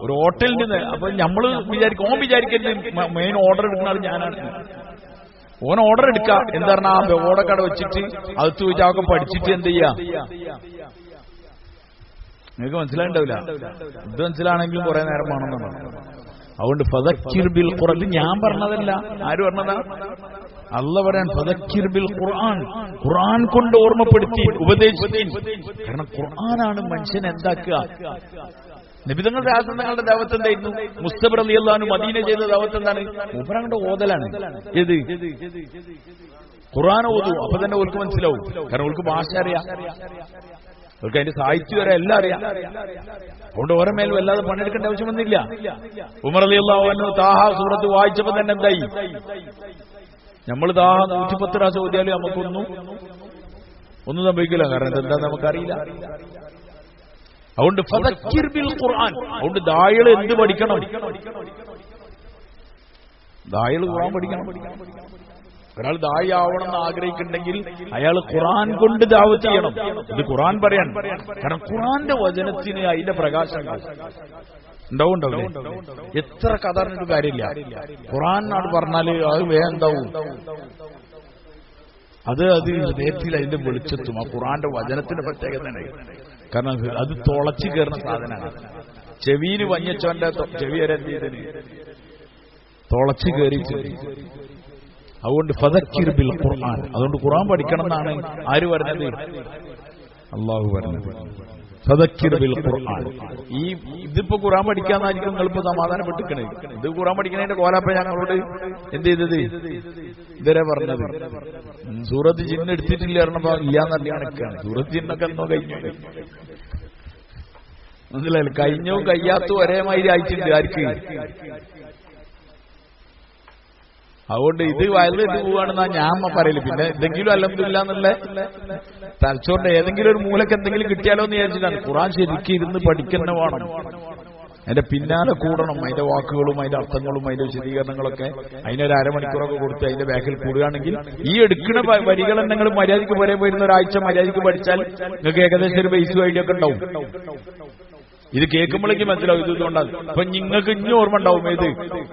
S1: ഒരു ഹോട്ടലിൽ നിന്ന്. അപ്പൊ നമ്മള് വിചാരിക്കും, ഓൻ വിചാരിക്കരുത് മെയിൻ ഓർഡർ എടുക്കുന്ന ആൾ ഞാനാണ്. ഓൻ ഓർഡർ എടുക്കാം. എന്താ പറഞ്ഞാ ആ ഓടക്കട വെച്ചിട്ട് അകത്ത് വെച്ചൊക്കെ പഠിച്ചിട്ട് എന്ത് ചെയ്യാ? നിങ്ങൾക്ക് മനസ്സിലായിണ്ടാവില്ല. ഇത് മനസ്സിലാണെങ്കിലും കുറെ നേരം വേണമെന്നാണ്. അതുകൊണ്ട് ഫദക്കിർ ബിൽ ഖുർആൻ, ഞാൻ പറഞ്ഞതല്ല. ആര് പറഞ്ഞതാ? അല്ലാഹ് പറയാൻ ഫദക്കിർ ബിൽ ഖുർആൻ, ഖുർആൻ കൊണ്ട് ഓർമ്മപ്പെടുത്തി ഉപദേശിക്കും. കാരണം ഖുർആനാണ് മനുഷ്യനെ എന്താക്കുക. നബിതങ്ങളുടെ ആസനങ്ങളുടെ ദഅവത്ത് എന്തായിരുന്നു? മുസ്തഫ റളിയല്ലാഹു അൻഹു മദീന ചെയ്ത ദഅവത്ത് എന്താണ്? മൂപ്പരങ്ങളുടെ ഓതലാണ്. ഏത്? ഖുർആൻ ഓതു. അപ്പൊ തന്നെ ഓർക്ക് മനസ്സിലാവും. കാരണം ഓർക്ക് ഭാഷ അറിയാം, അവർക്ക് അതിന്റെ സാഹിത്യം വരെ എല്ലാം അറിയാം. അതുകൊണ്ട് ഓരോ മേലും വല്ലാതെ പണിയെടുക്കേണ്ട ആവശ്യം വന്നില്ല. ഉമർ റളിയല്ലാഹു അൻഹു താഹ സൂറത്ത് വായിച്ചപ്പോ തന്നെ എന്തായി? നമ്മൾ താഹ 110 പ്രാവശ്യം ഓതിയാലും നമുക്കൊന്നും സംഭവിക്കില്ല. കാരണം എന്താ നമുക്കറിയില്ല. അതുകൊണ്ട് ഫദക്കിർ ബിൽ ഖുർആൻ. അതുകൊണ്ട് ദായികൾ എന്ത് പഠിക്കണം? ദായികൾ ഖുർആൻ പഠിക്കണം. ഒരാൾ ദായി ആവണമെന്ന് ആഗ്രഹിക്കുന്നുണ്ടെങ്കിൽ അയാൾ ഖുർആൻ കൊണ്ട് ദഅവത്ത് ചെയ്യണം. ഇത് ഖുർആൻ പറയാൻ. കാരണം ഖുർആന്റെ വചനത്തിന് അതിന്റെ പ്രകാശങ്ങൾ ഉണ്ടാവുണ്ടാവില്ലേ? എത്ര കഥ പറഞ്ഞിട്ട് കാര്യമില്ല. ഖുർആൻ നാട് പറഞ്ഞാല് അത് വേഗം എന്താവും? അത് ഹൃദയത്തിൽ അതിന്റെ വെളിച്ചെത്തും. ആ ഖുർആന്റെ വചനത്തിന്റെ പ്രത്യേകതയാണ്. കാരണം അത് തുളച്ചു കയറുന്ന സാധനമാണ്. ചെവിയിൽ വഞ്ഞച്ചവന്റെ ചെവി വരെ എന്ത് ചെയ്തതിന് തുളച്ചു കയറി. അതുകൊണ്ട് ഫദക്കിർ ബിൽ ഖുർആൻ. അതുകൊണ്ട് ഖുർആൻ പഠിക്കണം എന്നാണ് ആര് പറഞ്ഞത്? അല്ലാഹു പറഞ്ഞത്. ഫദക്കിർ ബിൽ ഖുർആൻ. ഇതിപ്പോ ഖുർആൻ പഠിക്കാന്നായിരിക്കും നിങ്ങളിപ്പോ സമാധാനപ്പെട്ടിരിക്കണേ. ഇത് ഖുർആൻ പഠിക്കണതിന്റെ കോലാപ്പ ഞങ്ങളോട് എന്ത് ചെയ്തത്? ഇതുവരെ പറഞ്ഞത് സൂറത്ത് ജിന്ന് എടുത്തിട്ടില്ല പറഞ്ഞപ്പോ ഇല്ലാന്നറിയാണ്. സൂറത്ത് ജിന്നൊക്കെ എന്നോ കഴിഞ്ഞു. മനസ്സിലായില്ല? കഴിഞ്ഞവും കഴിയാത്തും ഒരേമാതിരി അയച്ചിട്ടുണ്ട് ആർക്ക്? അതുകൊണ്ട് ഇത് വയലിട്ട് പോവാണെന്നാ ഞാൻ പറയല്. പിന്നെ എന്തെങ്കിലും അൽഹംദുലില്ലാ എന്നുള്ള തലച്ചോറിന്റെ ഏതെങ്കിലും ഒരു മൂലക്ക് എന്തെങ്കിലും കിട്ടിയാലോ എന്ന് വിചാരിച്ചിട്ടാണ്. ഖുർആൻ ശരിക്കും ഇരുന്ന് പഠിക്കുന്ന വേണം. അതിന്റെ പിന്നാലെ കൂടണം. അതിന്റെ വാക്കുകളും അതിന്റെ അർത്ഥങ്ങളും അതിന്റെ വിശദീകരണങ്ങളൊക്കെ അതിനൊരു അരമണിക്കൂറൊക്കെ കൊടുത്ത് അതിന്റെ ബാക്കിൽ കൂടുകയാണെങ്കിൽ ഈ എടുക്കുന്ന വരികൾ നിങ്ങൾ മര്യാദയ്ക്ക് വരെ പോയിരുന്ന ഒരാഴ്ച മര്യാദയ്ക്ക് പഠിച്ചാൽ നിങ്ങൾക്ക് ഏകദേശം ഒരു ബേസ് ഐഡിയ ഒക്കെ ഉണ്ടാവും. ഇത് കേൾക്കുമ്പോഴേക്കും മനസ്സിലാവും ഇത് ഇതുകൊണ്ടാണ്. അപ്പൊ നിങ്ങൾക്ക് ഇനി ഓർമ്മ ഉണ്ടാവും. ഏത്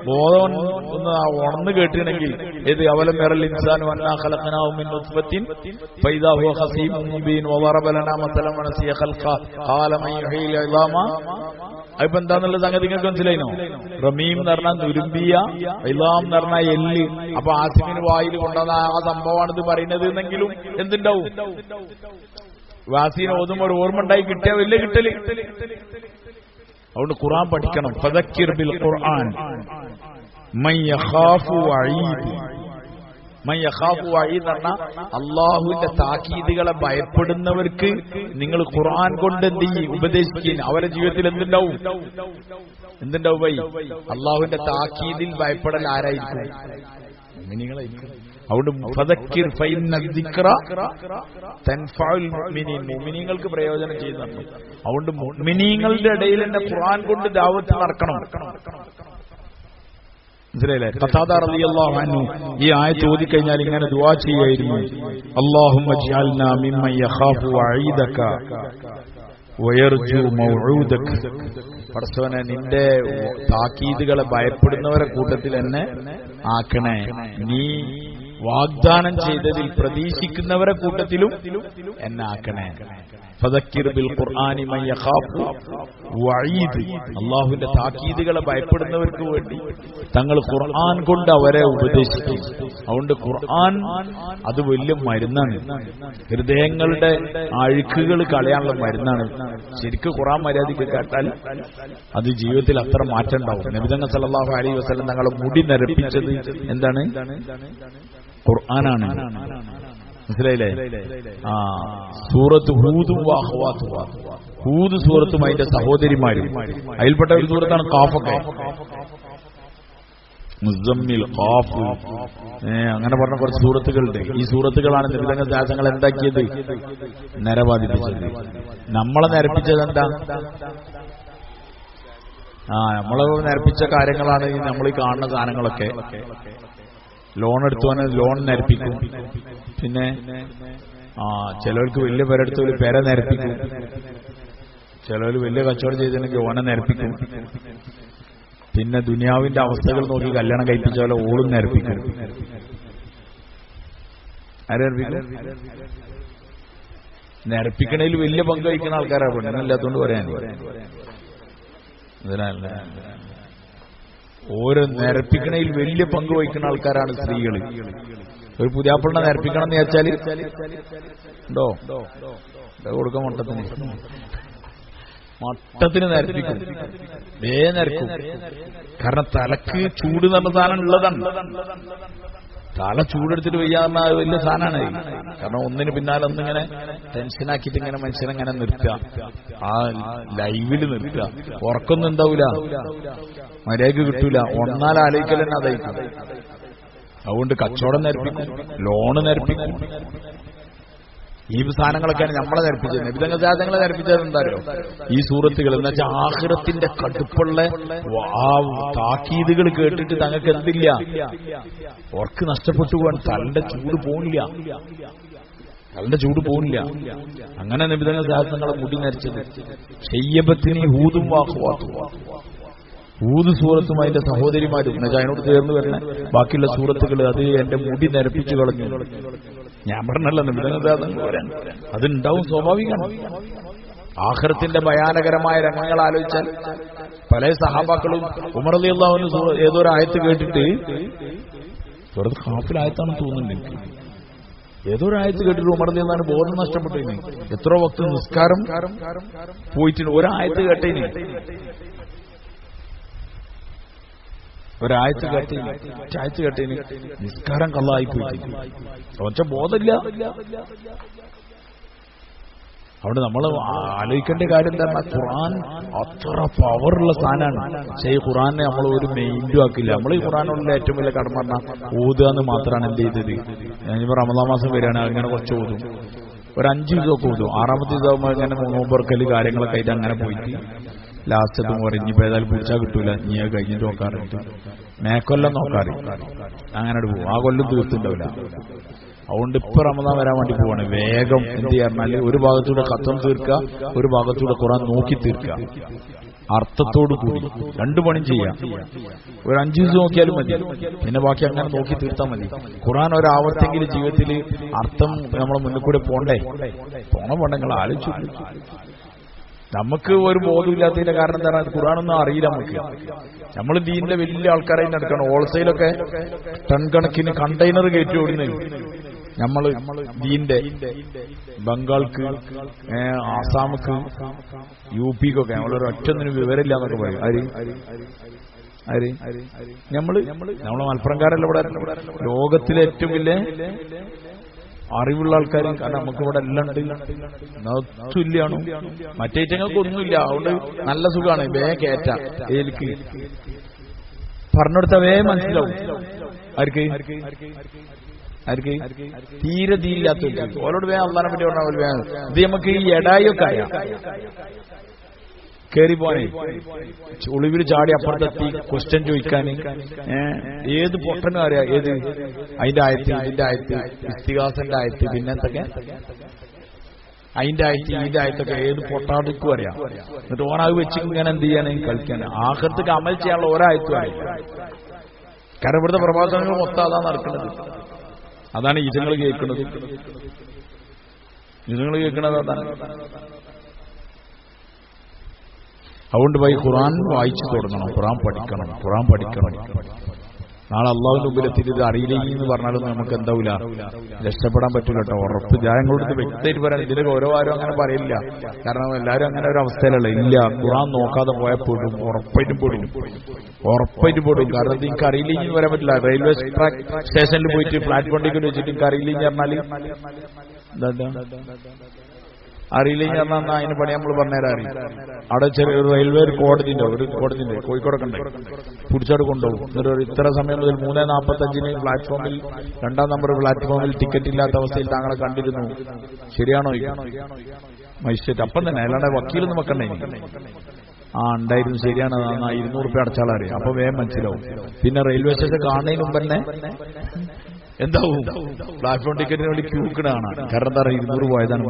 S1: ബോധം ഒന്ന് ഉണർന്ന് കേട്ടിട്ടുണ്ടെങ്കിൽ ഏത് അവലം വേറൽ ഇൻസാൻ വന്നാ ഖലഖനാഹു മിൻ നുത്ഫത്തിൻ ഫൈദാ ഹുവ ഖസീമുൻ മുബീൻ വദറബ ലനാ മസലൻ വനസിയ ഖൽഖ ഖാല മൻ യുഹീൽ ഇളാമ. അതിപ്പോ എന്താന്നുള്ള സംഗതി നിങ്ങൾക്ക് മനസ്സിലായിനോ? റമീം എന്ന് പറഞ്ഞാൽ നുരുമ്പിയ, ഇളാം എന്ന് പറഞ്ഞാൽ എല്ല്. അപ്പൊ ആസിമിന് വായിൽ കൊണ്ടുവന്ന ആ സംഭവമാണ് ഇത് പറയുന്നത് എന്നെങ്കിലും എന്തുണ്ടാവും? വാസീനെ ഓതുമ്പോൾ ഒരു ഓർമ്മ ഉണ്ടായി കിട്ടിയ വലിയ കിട്ടല്. അതുകൊണ്ട് ഖുർആൻ പഠിക്കണം. ഫദക്കിർ ബിൽ ഖുർആൻ മൻ യഖാഫു വഈദ്. മൻ യഖാഫു വഈദ് എന്ന അള്ളാഹുവിന്റെ താക്കീതുകളെ ഭയപ്പെടുന്നവർക്ക് നിങ്ങൾ ഖുർആൻ കൊണ്ട് എന്ത് ചെയ്യും? ഉപദേശിക്കും. അവരുടെ ജീവിതത്തിൽ എന്തുണ്ടാവും? ഭൈ? അള്ളാഹുവിന്റെ താക്കീതിൽ ഭയപ്പെടൽ ആരായിരിക്കും? മുഅ്മിനീങ്ങളായിരിക്കും. അതുകൊണ്ട് ഫദക്കിർ ഫഇന്ന ദിക്റ തൻഫഉൽ മുഅ്മിനീൻ, മുഅ്മിനീങ്ങൾക്ക് പ്രയോജനം ചെയ്യുന്നുണ്ട്. അതുകൊണ്ട് മുഅ്മിനീങ്ങളുടെ ഇടയിൽ തന്നെ ഖുർആൻ കൊണ്ട് ദഅവത്ത് നടക്കണം. മനസ്സിലായില്ലേ? ഖതാദ റളിയല്ലാഹു അൻഹു ഈ ആയത്ത് ഓതിക്കഴിഞ്ഞാൽ ഇങ്ങനെ ദുആ ചെയ്യായിരുന്നു, അല്ലാഹുമ്മ ജഅൽനാ മിമ്മൻ യഖാഫു വഈദക വയർജു മൗഊദക. പടച്ചവനെ, നിന്റെ താക്കീതുകളെ ഭയപ്പെടുന്നവരെ കൂട്ടത്തിൽ എന്നെ ആക്കണേ, നീ വാഗ്ദാനം ചെയ്തതിൽ പ്രതീക്ഷിക്കുന്നവരെ കൂട്ടത്തിലും എന്നെ ആക്കണേ. ഫദക്കിർ ബിൽ ഖുർആനി മൻ യഖാഫു വഈദ്. അല്ലാഹുവിന്റെ താക്കീതുകളെ ഭയപ്പെടുന്നവർക്ക് വേണ്ടി തങ്ങൾ ഖുർആൻ കൊണ്ട് അവരെ ഉപദേശിക്കും. അതുകൊണ്ട് ഖുർആൻ അത് വലിയ മരുന്നാണ്, ഹൃദയങ്ങളുടെ അഴുക്കുകൾ കളയാനുള്ള മരുന്നാണ്. ശരിക്കും ഖുർആൻ മര്യാദയ്ക്ക് കേട്ടാൽ അത് ജീവിതത്തിൽ അത്ര മാറ്റം ഉണ്ടാവും. നബി തങ്ങൾ സല്ലല്ലാഹു അലൈഹി വസല്ലം തങ്ങളെ മുടി നരപ്പിച്ചത് എന്താണ്? ഖുർആനാണ്. മനസ്സിലായില്ലേ? സൂറത്ത് ഹൂദും വഅഖവാതുഹാ, ഹൂദ് സൂറത്തും അതിന്റെ സഹോദരിമാരും അതിൽപ്പെട്ട ഒരു സൂറത്താണ് ഖാഫൊക്കെ. മുസമ്മിൽ, ഖാഫ്, അങ്ങനെ പറഞ്ഞ കുറച്ച് സൂറത്തുകളുണ്ട്. ഈ സൂറത്തുകളാണ് നിബിധങ്ങൾ ദാസങ്ങൾ എന്താക്കിയത്? നരബാധിപ്പിച്ചത്. നമ്മളെ നരപ്പിച്ചത് എന്താ? നമ്മളെ നരപ്പിച്ച കാര്യങ്ങളാണ് നമ്മൾ ഈ കാണുന്ന സാധനങ്ങളൊക്കെ. ലോൺ എടുത്തുവനെ ലോൺ നരപ്പിക്കും. പിന്നെ ചിലർക്ക് വലിയ പേരെടുത്ത് ഒരു പേരെ നരപ്പിക്കും. ചിലർ വലിയ കച്ചവടം ചെയ്തിട്ടുണ്ടെങ്കിൽ ഓനെ നരപ്പിക്കും. പിന്നെ ദുനിയാവിന്റെ അവസ്ഥകൾ നോക്കി കല്യാണം കഴിപ്പിച്ച പോലെ ഓളും നരപ്പിക്കും. ആരർപ്പിക്കും? നരപ്പിക്കണതിൽ വലിയ പങ്ക് വഹിക്കുന്ന ആൾക്കാരാണ്. പെണ്ണില്ലാത്തോണ്ട് പറയാൻ അതിനല്ല, ഓരോ നരപ്പിക്കണയിൽ വലിയ പങ്ക് വഹിക്കുന്ന ആൾക്കാരാണ് സ്ത്രീകൾ. ഒരു പുതിയാപ്പിളിനെ നരപ്പിക്കണം എന്ന് വിചാരിച്ചാല് ഉണ്ടോ? കൊടുക്കാൻ മട്ടത്തിന് നരപ്പിക്കും, നരക്കും. കാരണം തലക്ക് ചൂട് എന്ന് പറഞ്ഞ സാധനം ഉള്ളതാണ്. തല ചൂടെടുത്തിട്ട് വയ്യാന്ന വലിയ സാധനമാണ്. കാരണം ഒന്നിന് പിന്നാലെ ഒന്നിങ്ങനെ ടെൻഷനാക്കിയിട്ട് ഇങ്ങനെ മനുഷ്യനെങ്ങനെ നിർത്തുക, ആ ലൈവില് നിർത്തുക. ഉറക്കൊന്നും ഉണ്ടാവൂല, മര്യാദക്ക് കിട്ടൂല. ഒന്നാൽ ആലോചിക്കൽ തന്നെ അതായിരിക്കും. അതുകൊണ്ട് കച്ചവടം നരപ്പിക്കും, ലോണ് നരപ്പിക്കും. ഈ സാധനങ്ങളൊക്കെയാണ് നമ്മളെ നരപ്പിച്ചത്. നബിതങ്ങൾ സാധനങ്ങളെ നരപ്പിച്ചത് എന്താണോ? ഈ സൂറത്തുകൾ എന്ന് വെച്ചാൽ ആഖിറത്തിന്റെ കടുപ്പുള്ള ആ താക്കീതുകൾ കേട്ടിട്ട് തങ്ങൾക്ക് എന്തില്ല? ഓർക്ക് നഷ്ടപ്പെട്ടു പോകാൻ തലന്റെ ചൂട് പോണില്ല. അങ്ങനെ നബിതങ്ങൾ സാധനങ്ങളെ മുടി നരച്ചത്. ഷയ്യബത്തിന് ഹൂദും വാഖവാതുഹാ, ഹൂദ് സൂറത്തും അതിന്റെ സഹോദരിമാരും അതിനോട് ചേർന്ന് വരുന്ന ബാക്കിയുള്ള സൂറത്തുകൾ അത് എന്റെ മുടി നരപ്പിച്ചു കളഞ്ഞു. ഞാൻ പറഞ്ഞല്ലോ നബിതങ്ങൾ അതുണ്ടാവും, സ്വാഭാവികമാണ്. ആഖിറത്തിന്റെ ഭയാനകരമായ രംഗങ്ങൾ ആലോചിച്ചാൽ പല സഹാബാക്കളും ഉമർ റളിയല്ലാഹു അൻഹു ഏതോ ഒരു ആയത്ത് കേട്ടിട്ട്, സൂറത്ത് ഖാഫിലായത്താണെന്ന് തോന്നുന്നുണ്ട് എനിക്ക്, ഏതോ ഒരു ആയത്ത് കേട്ടിട്ട് ഉമർ റളിയല്ലാഹു അൻഹു ബോധം നഷ്ടപ്പെട്ടു. എത്ര വക്ത് നിസ്കാരം പോയിട്ടുണ്ട് ഒരായത്ത് കേട്ടേന്. ഒരായത്ത് കേട്ടേന് നിസ്കാരം കള്ളായി പോയിട്ട് ഒച്ച ബോധമില്ല. അവിടെ നമ്മൾ ആലോചിക്കേണ്ട കാര്യം എന്താ? ഖുർആൻ അത്ര പവറുള്ള സാധനമാണ്. പക്ഷേ ഈ ഖുർആനെ നമ്മൾ ഒരു മെയിൻറ്റും ആക്കില്ല. നമ്മൾ ഈ ഖുർആനുള്ള ഏറ്റവും വലിയ കടമ പറഞ്ഞാൽ ഓതുക എന്ന് മാത്രമാണ് എന്ത് ചെയ്തത്. ഞാനിപ്പോൾ റമദാൻ മാസം വരികയാണ്, അങ്ങനെ കുറച്ച് ഓതും, ഒരു 5 ദിവസമൊക്കെ ഓതും. 6ാമത്തെ ദിവസമാകുമ്പോൾ അങ്ങനെ നോമ്പറക്കല് കാര്യങ്ങളൊക്കെ ആയിട്ട് അങ്ങനെ പോയിട്ട് ലാസ്റ്റത്തും പറയും ഇനിയിപ്പോൾ ഏതായാലും പിടിച്ചാൽ കിട്ടൂല, നീ അത് കഴിഞ്ഞിട്ട് നോക്കാറുണ്ട്, മേക്കൊല്ലം നോക്കാറ്, അങ്ങനെ പോകും. ആ കൊല്ലം തീർത്തുണ്ടാവില്ല. അതുകൊണ്ട് ഇപ്പൊ റമദാൻ വരാൻ വേണ്ടി പോവാണ്. വേഗം എന്ത് ചെയ്യാറിനാല് ഒരു ഭാഗത്തൂടെ ഖത്തം തീർക്കുക, ഒരു ഭാഗത്തൂടെ ഖുർആൻ നോക്കി തീർക്കുക, അർത്ഥത്തോടു കൂടി 2 പണിയും ചെയ്യാം. ഒരു 5 ദിവസം നോക്കിയാലും മതി, പിന്നെ ബാക്കി അങ്ങനെ നോക്കി തീർത്താൽ മതി. ഖുർആൻ ഒരാവർക്കെങ്കിലും ജീവിതത്തിൽ അർത്ഥം നമ്മളെ മുന്നിൽ കൂടെ പോണ്ടേ? പോണ നിങ്ങൾ ആലോചിച്ചു. നമുക്ക് ഒരു ബോധമില്ലാത്തതിന്റെ കാരണം എന്താണ്? ഖുർആനൊന്നും അറിയില്ല നമുക്ക്. നമ്മൾ ദീനിന്റെ വലിയ ആൾക്കാരായി നടക്കണം. ഹോൾസെയിലൊക്കെ ടൺ കണക്കിന് കണ്ടെയ്നർ കയറ്റി ഓടുന്നത് നമ്മൾ ദീന്റെ ബംഗാൾക്ക്, ആസാമുക്ക്, യു പിക്കൊക്കെ നമ്മളൊരു ഒറ്റൊന്നിനും വിവരമില്ല എന്നൊക്കെ പറയും. ആര്? നമ്മളെ മലപ്പുറംകാരല്ല ഇവിടെ ലോകത്തിലെ ഏറ്റവും വലിയ അറിവുള്ള ആൾക്കാരും. കാരണം നമുക്ക് ഇവിടെ എല്ലാം ഉണ്ട്, തുല്യാണ്. മറ്റേറ്റങ്ങൾക്ക് ഒന്നുമില്ല. അതുകൊണ്ട് നല്ല സുഖമാണ്. കയറ്റ ഏൽക്ക് പറഞ്ഞെടുത്ത മനസ്സിലാവും. ആർക്ക് തീരെ തീരില്ലാത്ത ഓരോട് അള്ളാനെ പറ്റി പറഞ്ഞാൽ ഇത് നമുക്ക് ഈ എടായൊക്കെ അറിയാം. കയറി പോനെ ഒളിവിൽ ചാടി അപ്പുറത്തെത്തി ക്വസ്റ്റ്യൻ ചോദിക്കാൻ ഏത് പൊട്ടനും അറിയാം. ഏത് അതിന്റെ ആയത്ത്, ഇതിന്റെ ആയത്ത്, ഇസ്തിഗാസന്റെ ആയത്ത്, പിന്നെന്തൊക്കെ അതിന്റെ ആയത്ത്, ഇതിന്റെ ആയത്തൊക്കെ ഏത് പൊട്ടാടിക്കും അറിയാം. എന്നിട്ട് ഓണാവ് വെച്ച് ഇങ്ങനെ എന്ത് ചെയ്യാൻ കളിക്കാൻ ആഖിറത്തേക്ക് അമൽ ചെയ്യാനുള്ള ഒരായത്തും അറിയില്ല. കാരണം ഇവിടുത്തെ പ്രഭാഷണങ്ങൾ മൊത്തം അതാണ് നടക്കുന്നത്. അതാണ് ഇജങ്ങൾ കേൾക്കുന്നത്. അതാണ്. അതുകൊണ്ട് പോയി ഖുർആൻ വായിച്ചു തുടങ്ങണം, ഖുർആൻ പഠിക്കണം. നാളെ അള്ളാഹുവിന്റെ മുമ്പിലെത്തിയിട്ട് ഇത് അറിയില്ലെങ്കിൽ എന്ന് പറഞ്ഞാലും നമുക്ക് എന്താവില്ല, രക്ഷപ്പെടാൻ പറ്റൂല കേട്ടോ. ഉറപ്പ് ഞങ്ങളോട് വ്യക്തമായിട്ട് പറയാൻ ഇതിലൊക്കെ ഓരോ ആരും അങ്ങനെ പറയില്ല. കാരണം എല്ലാവരും അങ്ങനെ ഒരു അവസ്ഥയിലല്ല. ഇല്ല, ഖുർആൻ നോക്കാതെ പോയപ്പോഴും ഉറപ്പായിട്ടും പെടും. കാരണം നിങ്ങൾക്ക് അറിയില്ലെങ്കിൽ വരാൻ പറ്റില്ല. റെയിൽവേ സ്റ്റേഷനിൽ പോയിട്ട് പ്ലാറ്റ്ഫോമിലേക്ക് വെച്ചിട്ട് നിങ്ങൾക്ക് അറിയില്ലെങ്കിൽ പറഞ്ഞാൽ അറിയില്ലെങ്കിൽ പറഞ്ഞാൽ അതിന് പണി നമ്മൾ പറഞ്ഞുതരാം. അവിടെ ചെറിയൊരു റെയിൽവേ ഒരു കോടതിന്റെ കോഴിക്കോടൊക്കെ ഉണ്ട്. പിടിച്ചോട് കൊണ്ടുപോകും. എന്നിട്ട് ഇത്ര സമയം മുതൽ 3:45 പ്ലാറ്റ്ഫോമിൽ 2ാം നമ്പർ പ്ലാറ്റ്ഫോമിൽ ടിക്കറ്റ് ഇല്ലാത്ത അവസ്ഥയിൽ താങ്കളെ കണ്ടിരുന്നു, ശരിയാണോ മജിസ്ട്രേറ്റ് അപ്പം തന്നെ, അല്ലാണ്ട് വക്കീലൊന്നും വെക്കണ്ടേ. ഉണ്ടായിരുന്നു, ശരിയാണ്, 200 രൂപ അടച്ചാളറിയാം. അപ്പൊ വേഗം മനസ്സിലാവും. പിന്നെ റെയിൽവേ സ്റ്റേഷൻ കാണുന്നതിന് മുമ്പ് തന്നെ എന്താവും, പ്ലാറ്റ്ഫോം ടിക്കറ്റിന് വേണ്ടി ക്യൂക്കിടാണ്. കാരണം എന്താ പറയുക, 200 പോയതാണ്.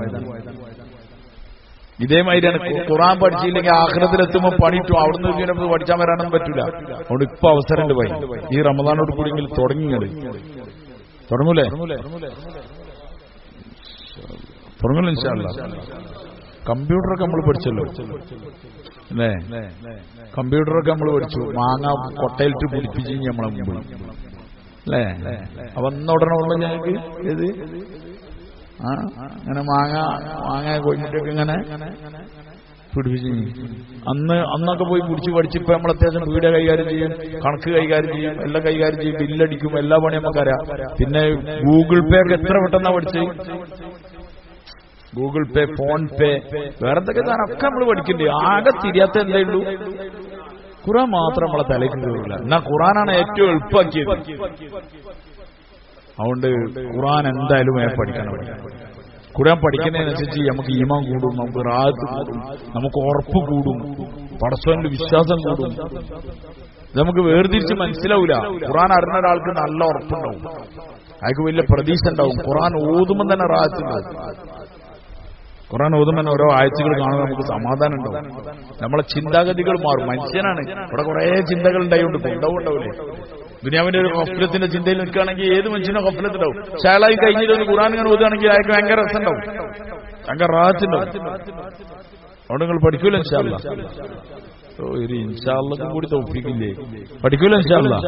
S1: ഇതേമാതിരിയാണ് ഖുർആൻ പഠിച്ചില്ലെങ്കിൽ ആഖിറത്തിലെത്തുമ്പോൾ പണിയിട്ടു. അവിടുന്ന് ഇങ്ങനെ പഠിച്ചാൽ വരാനൊന്നും പറ്റൂല. അതുകൊണ്ട് ഇപ്പൊ അവസരമുണ്ട് പോയി ഈ റമദാനോട് കൂടിയെങ്കിൽ തുടങ്ങൂലേ? ഇൻഷാ അല്ലാഹ്. കമ്പ്യൂട്ടറൊക്കെ നമ്മൾ പഠിച്ചല്ലോ അല്ലേ? കമ്പ്യൂട്ടറൊക്കെ നമ്മൾ പഠിച്ചു. മാങ്ങ കൊട്ടയിലിട്ട് പിടിപ്പിച്ച് നമ്മളെ മുമ്പ് അല്ലേ? അപ്പൊ ഉടനെ ഉള്ള ഞങ്ങൾക്ക് ഇത് അങ്ങനെ മാങ്ങ കോഴിമുട്ടൊക്കെ ഇങ്ങനെ പിടിപ്പിച്ച് അന്നൊക്കെ പോയി പിടിച്ച് പഠിച്ചിപ്പോ നമ്മൾ അത്യാവശ്യം വീട് കൈകാര്യം ചെയ്യും, കണക്ക് കൈകാര്യം ചെയ്യും, എല്ലാം കൈകാര്യം ചെയ്യും, ബില്ലടിക്കും, എല്ലാ പണിയും നമുക്കറിയാം. പിന്നെ ഗൂഗിൾ പേ ഒക്കെ എത്ര പെട്ടെന്നാ പഠിച്ച്. ഗൂഗിൾ പേ, ഫോൺ പേ, വേറെ എന്തൊക്കെ സാധനമൊക്കെ നമ്മൾ പഠിക്കണ്ടേ. ആകെ തിരിയാത്ത എന്തേ ഉള്ളൂ, ഖുർആൻ മാത്രം നമ്മളെ തലയ്ക്ക് കയറില്ല. എന്നാ ഖുർആനാണ് ഏറ്റവും എളുപ്പമാക്കിയത്. അതുകൊണ്ട് ഖുർആൻ എന്തായാലും പഠിക്കണം. ഖുർആൻ പഠിക്കുന്നതിനനുസരിച്ച് നമുക്ക് ഈമാൻ കൂടും, നമുക്ക് റാഹത്ത് കൂടും, നമുക്ക് ഉറപ്പ് കൂടും, പടച്ചവന്റെ വിശ്വാസം കൂടും. നമുക്ക് വേർതിരിച്ച് മനസ്സിലാവൂല. ഖുർആൻ അറിഞ്ഞ ഒരാൾക്ക് നല്ല ഉറപ്പുണ്ടാവും, അയാൾക്ക് വലിയ പ്രതീക്ഷ ഉണ്ടാവും. ഖുർആൻ ഓതുമ്പോൾ തന്നെ റാഹത്തുണ്ടാവും. ഖുർആൻ ഓതുമ്പോൾ തന്നെ ഓരോ ആഴ്ചകൾ കാണുമ്പോൾ നമുക്ക് സമാധാനം ഉണ്ടാവും. നമ്മളെ ചിന്താഗതികൾ മാറും. മനുഷ്യനാണ്, ഇവിടെ കുറെ ചിന്തകൾ ഉണ്ടായോണ്ട് ഉണ്ടാവില്ലേ. ദുനിയാവിന്റെ ഒരു ഗഫ്ലത്തിന്റെ ചിന്തയിൽ നിൽക്കുകയാണെങ്കിൽ ഏത് മനുഷ്യനും ഗഫ്ലത്തുണ്ടാവും. പക്ഷെ അയാളായി കഴിഞ്ഞിട്ട് ഖുർആൻ ഇങ്ങനെ ഓതുകയാണെങ്കിൽ അയാൾക്ക് ഭയങ്കര രസമുണ്ടാവും, ഭയങ്കര റാഹത്തുണ്ടാവും. അവിടെ നിങ്ങൾ പഠിക്കൂല ഇൻഷാ അല്ലാഹ്. ഇൻഷാ അല്ലാഹ് കൂടി തൗഫീഖില്ലേ, പഠിക്കൂല ഇൻഷാ അല്ലാഹ്.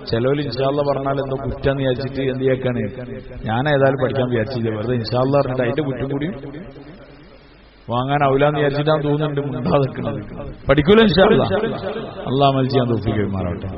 S1: ചിലവര് ഇൻഷാ അല്ലാഹ് പറഞ്ഞാൽ എന്തോ കുറ്റാന്ന് വിചാരിച്ചിട്ട് എന്ത് ചെയ്യാക്കാണ്, ഞാൻ ഏതായാലും പഠിക്കാൻ വിചാരിച്ചില്ല, വെറുതെ ഇൻഷാ അല്ലാഹ് പറഞ്ഞിട്ട് അതിന്റെ കുറ്റം കൂടി വാങ്ങാൻ ഔലാന്ന് വിചാരിച്ചിട്ടാന്ന് തോന്നുന്നുണ്ട് മുണ്ടാതെ നിൽക്കുന്നത്. പഠിക്കൂല ഇൻഷാ അല്ലാഹ്. അല്ലാഹ് അമൽ ചെയ്യാൻ തൗഫീഖ് മാറാവട്ടെ.